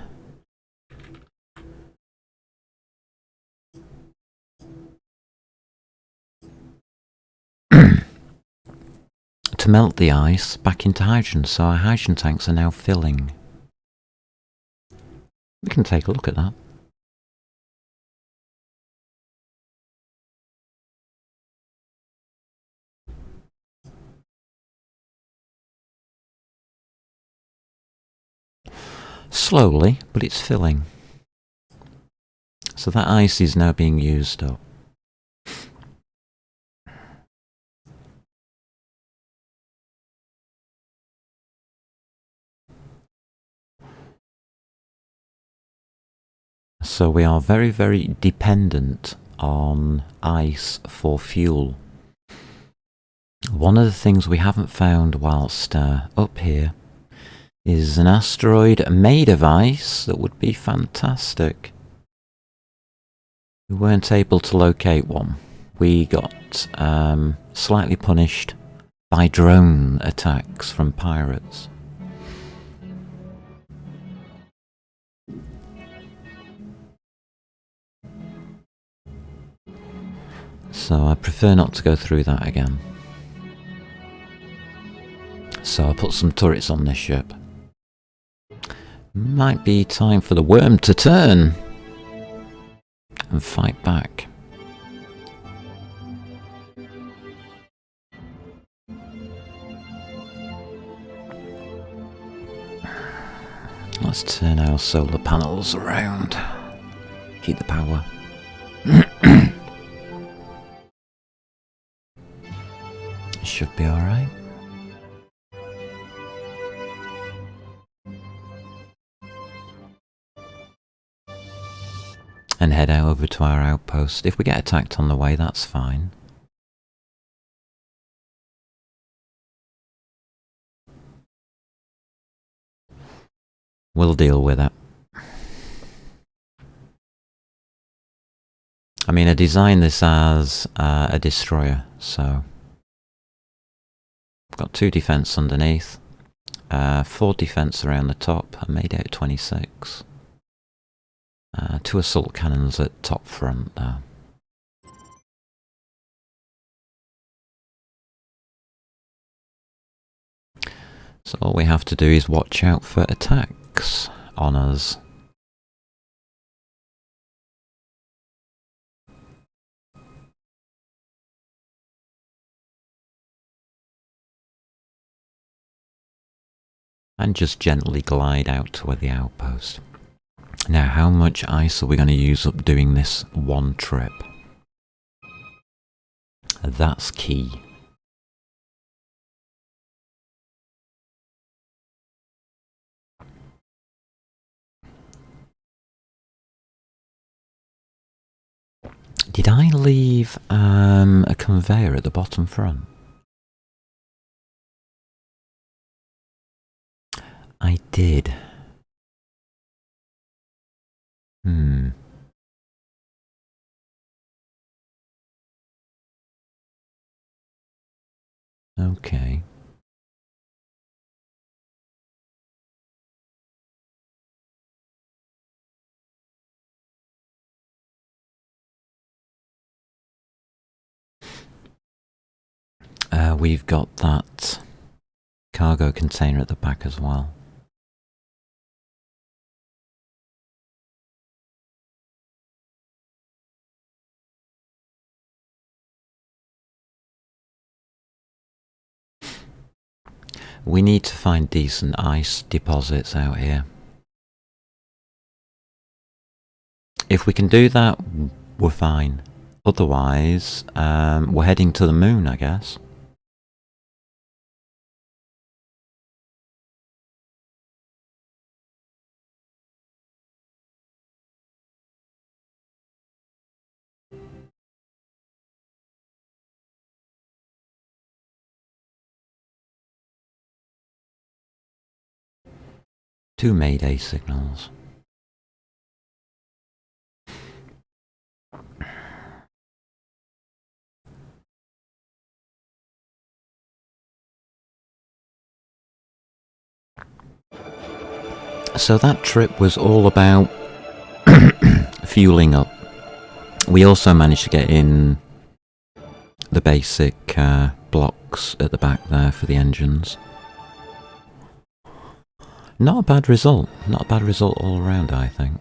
to melt the ice back into hydrogen. So our hydrogen tanks are now filling. We can take a look at that. Slowly, but it's filling. So that ice is now being used up. So we are very, very dependent on ice for fuel. One of the things we haven't found whilst up here is an asteroid made of ice. That would be fantastic. We weren't able to locate one. We got slightly punished by drone attacks from pirates. So I prefer not to go through that again. So I'll put some turrets on this ship. Might be time for the worm to turn and fight back. Let's turn our solar panels around. Keep the power. Should be alright. And head out over to our outpost. If we get attacked on the way, that's fine. We'll deal with it. I mean, I designed this as a destroyer, so I've got 2 defense underneath, 4 defense around the top. I made it 26. 2 assault cannons at top front there. So all we have to do is watch out for attacks on us. And just gently glide out toward the outpost. Now, how much ice are we going to use up doing this one trip? That's key. Did I leave a conveyor at the bottom front? I did. Okay. We've got that cargo container at the back as well. We need to find decent ice deposits out here. If we can do that, we're fine. Otherwise, we're heading to the moon, I guess. Two Mayday signals. So that trip was all about fueling up. We also managed to get in the basic blocks at the back there for the engines. Not a bad result. Not a bad result all around, I think.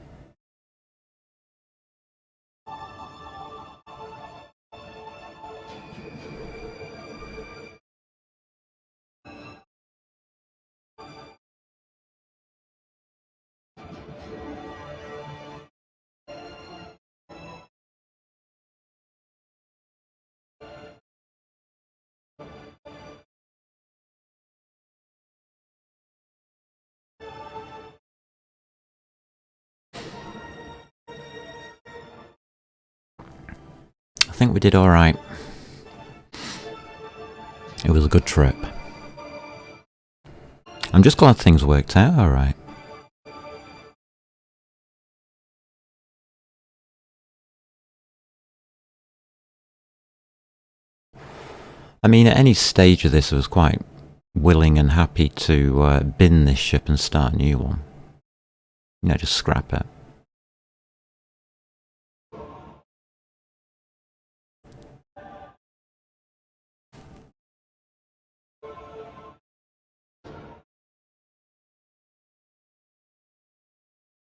I think we did alright. It was a good trip. I'm just glad things worked out alright. I mean, at any stage of this, I was quite willing and happy to bin this ship and start a new one. You know, just scrap it.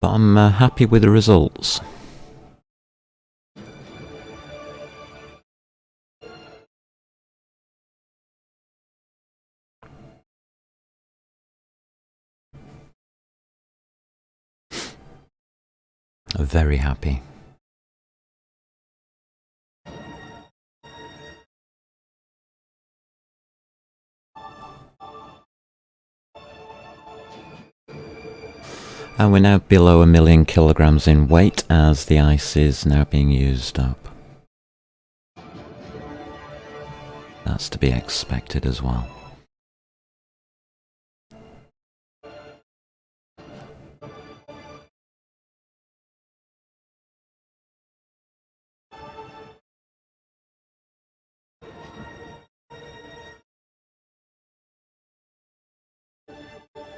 but I'm happy with the results. Very happy. And we're now below 1,000,000 kilograms in weight as the ice is now being used up. That's to be expected as well.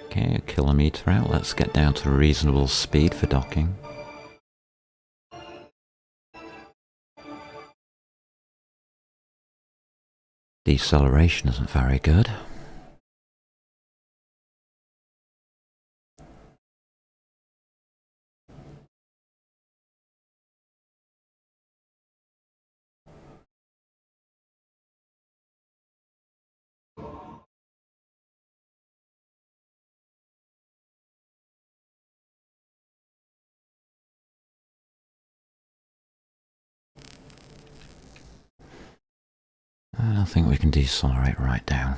Okay, a kilometre out. Let's get down to reasonable speed for docking. Deceleration isn't very good. I think we can decelerate right down.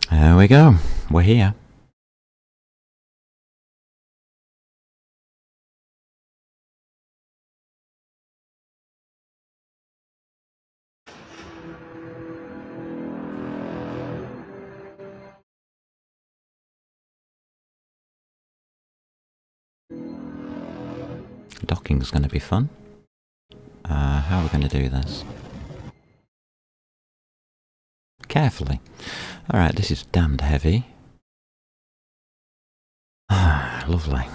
There we go. We're here. Docking's going to be fun. How are we going to do this? Carefully. Alright, this is damned heavy. Ah, lovely.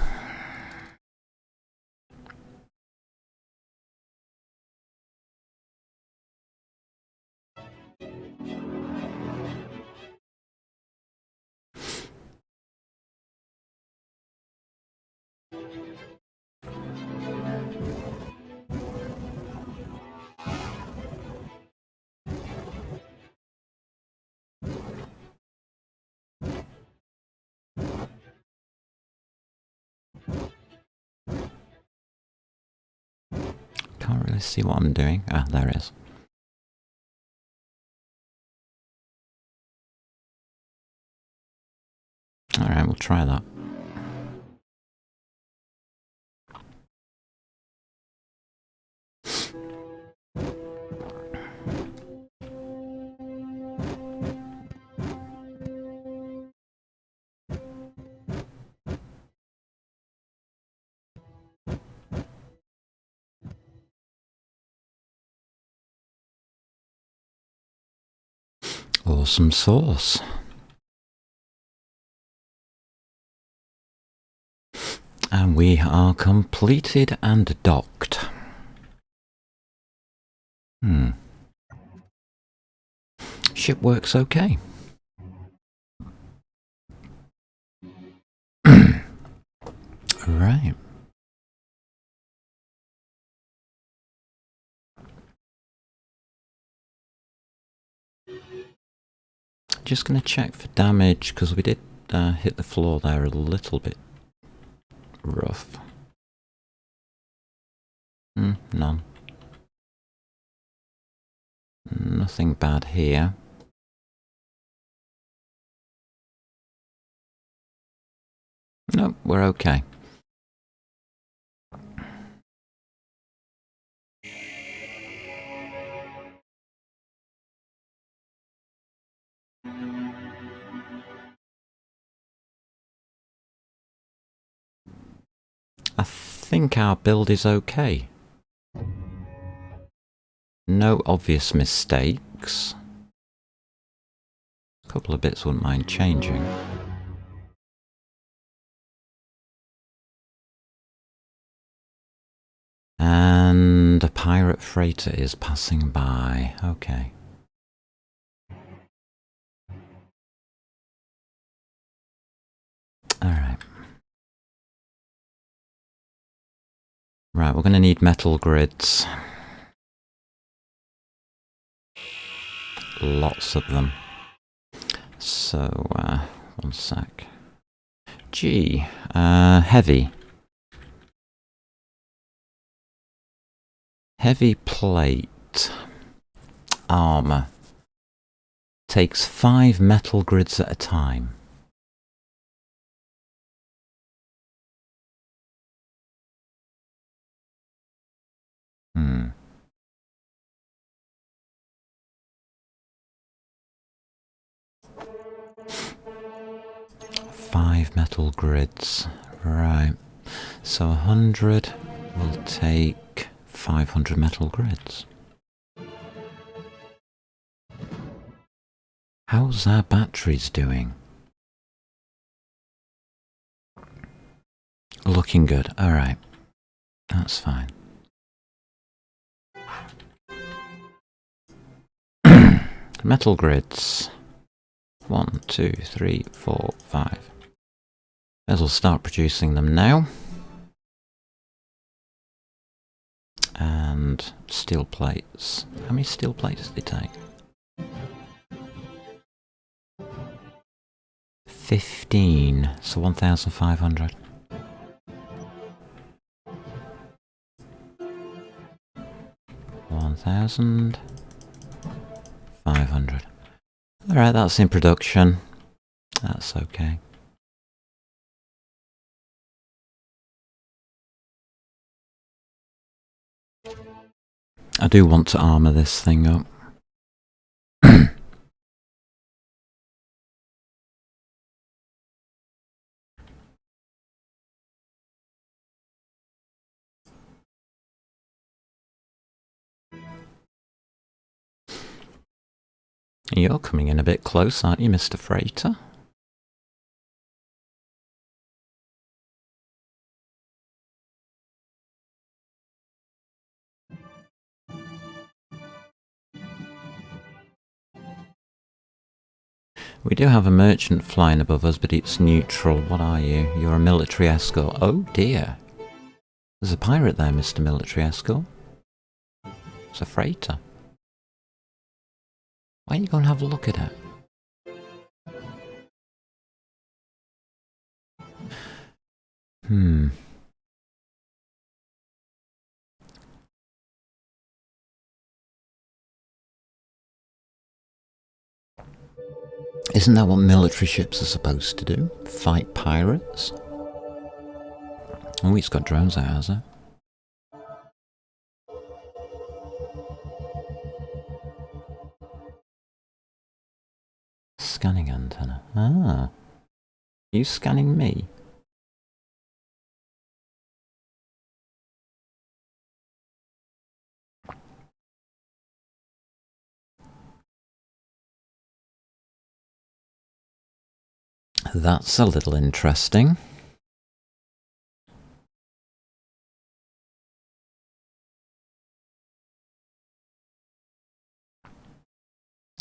Can't really see what I'm doing. Ah, there it is. Alright, we'll try that. Awesome sauce. And we are completed and docked. Ship works okay. Right. Just going to check for damage because we did hit the floor there a little bit rough. None. Nothing bad here. No, we're okay. I think our build is okay. No obvious mistakes. A couple of bits wouldn't mind changing. And a pirate freighter is passing by. Okay. Alright. Right, we're going to need metal grids. Lots of them. So, one sec. G. Heavy. Heavy plate. Armour. Takes 5 metal grids at a time. Hmm. 5 metal grids. Right. So 100 will take 500 metal grids. How's our batteries doing? Looking good. Alright. That's fine. Metal grids. 1, 2, 3, 4, 5. May as well start producing them now. And steel plates. How many steel plates do they take? 15. So 1,500. $1,500. Alright, that's in production. That's okay. I do want to armour this thing up. You're coming in a bit close, aren't you, Mr. Freighter? We do have a merchant flying above us, but it's neutral. What are you? You're a military escort. Oh dear. There's a pirate there, Mr. Military Escort. It's a freighter. Why don't you go and have a look at it? Isn't that what military ships are supposed to do? Fight pirates? Oh, it's got drones out, has it? Scanning antenna. Ah. Are you scanning me? That's a little interesting.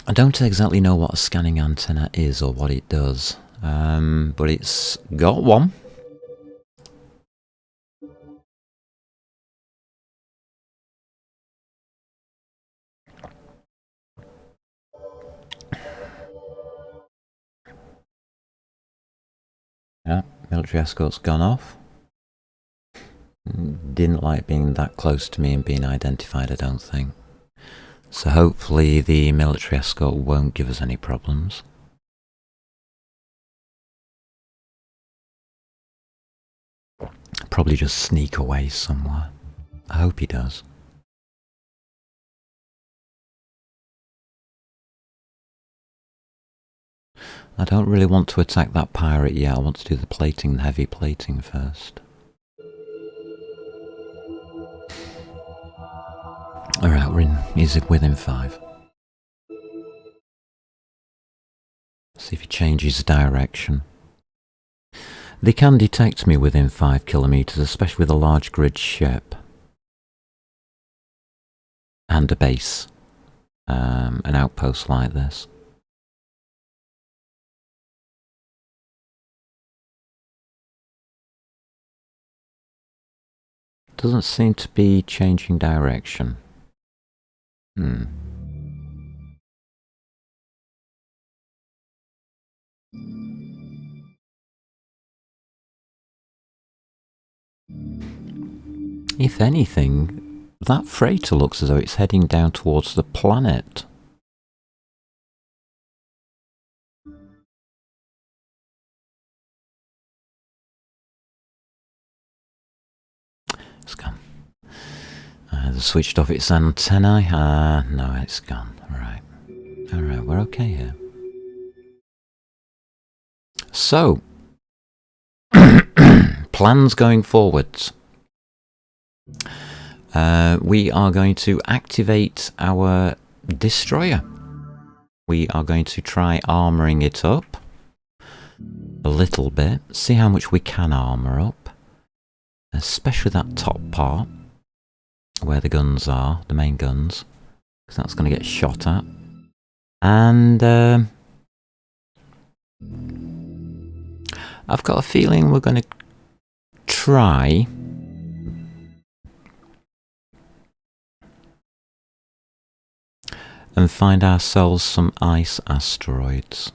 I don't exactly know what a scanning antenna is or what it does, but it's got one. Yeah, military escort's gone off. Didn't like being that close to me and being identified, I don't think. So hopefully the military escort won't give us any problems. Probably just sneak away somewhere. I hope he does. I don't really want to attack that pirate yet. I want to do the plating, the heavy plating first. Alright, we're in. He's within 5. See if he changes direction. They can detect me within 5 kilometres, especially with a large grid ship. and a base, an outpost like this. Doesn't seem to be changing direction. If anything, that freighter looks as though it's heading down towards the planet. It's gone. Switched off its antennae. No, it's gone. Right. Alright, we're okay here. So, plans going forwards. We are going to activate our destroyer. We are going to try armouring it up a little bit, see how much we can armour up, especially that top part where the guns are, the main guns, because that's going to get shot at. And I've got a feeling we're going to try and find ourselves some ice asteroids.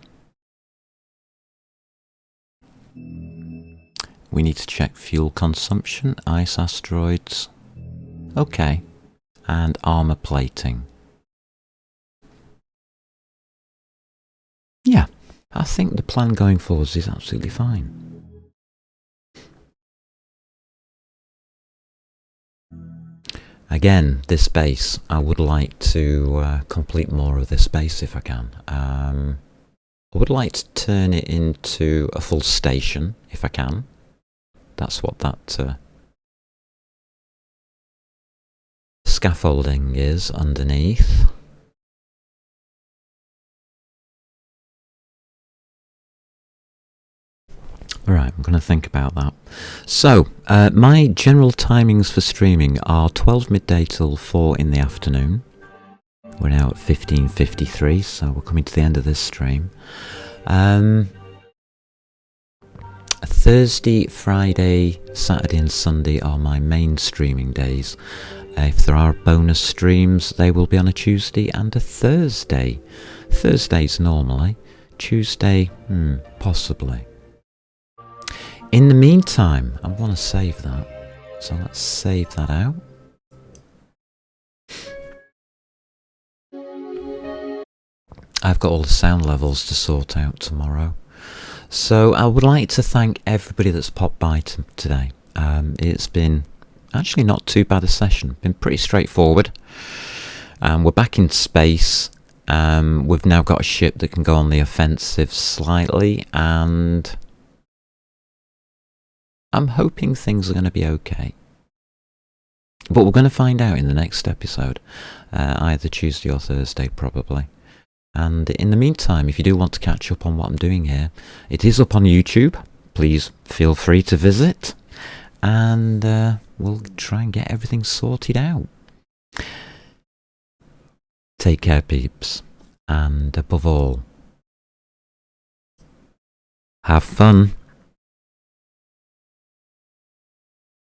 We need to check fuel consumption, ice asteroids. Okay. And armour plating. Yeah, I think the plan going forwards is absolutely fine. Again, this base, I would like to complete more of this base if I can. I would like to turn it into a full station if I can. That's what that scaffolding is underneath. Alright, I'm going to think about that. So, my general timings for streaming are 12 midday till 4 in the afternoon. We're now at 15:53, so we're coming to the end of this stream. Thursday, Friday, Saturday and Sunday are my main streaming days. If there are bonus streams, they will be on a Tuesday and a Thursday. Thursdays normally. Tuesday, possibly. In the meantime, I want to save that. So let's save that out. I've got all the sound levels to sort out tomorrow. So I would like to thank everybody that's popped by today. It's been actually not too bad a session. Been pretty straightforward. We're back in space. We've now got a ship that can go on the offensive slightly, and I'm hoping things are going to be okay. But we're going to find out in the next episode, either Tuesday or Thursday probably. And in the meantime, if you do want to catch up on what I'm doing here, it is up on YouTube. Please feel free to visit, and we'll try and get everything sorted out. Take care, peeps, and above all, have fun.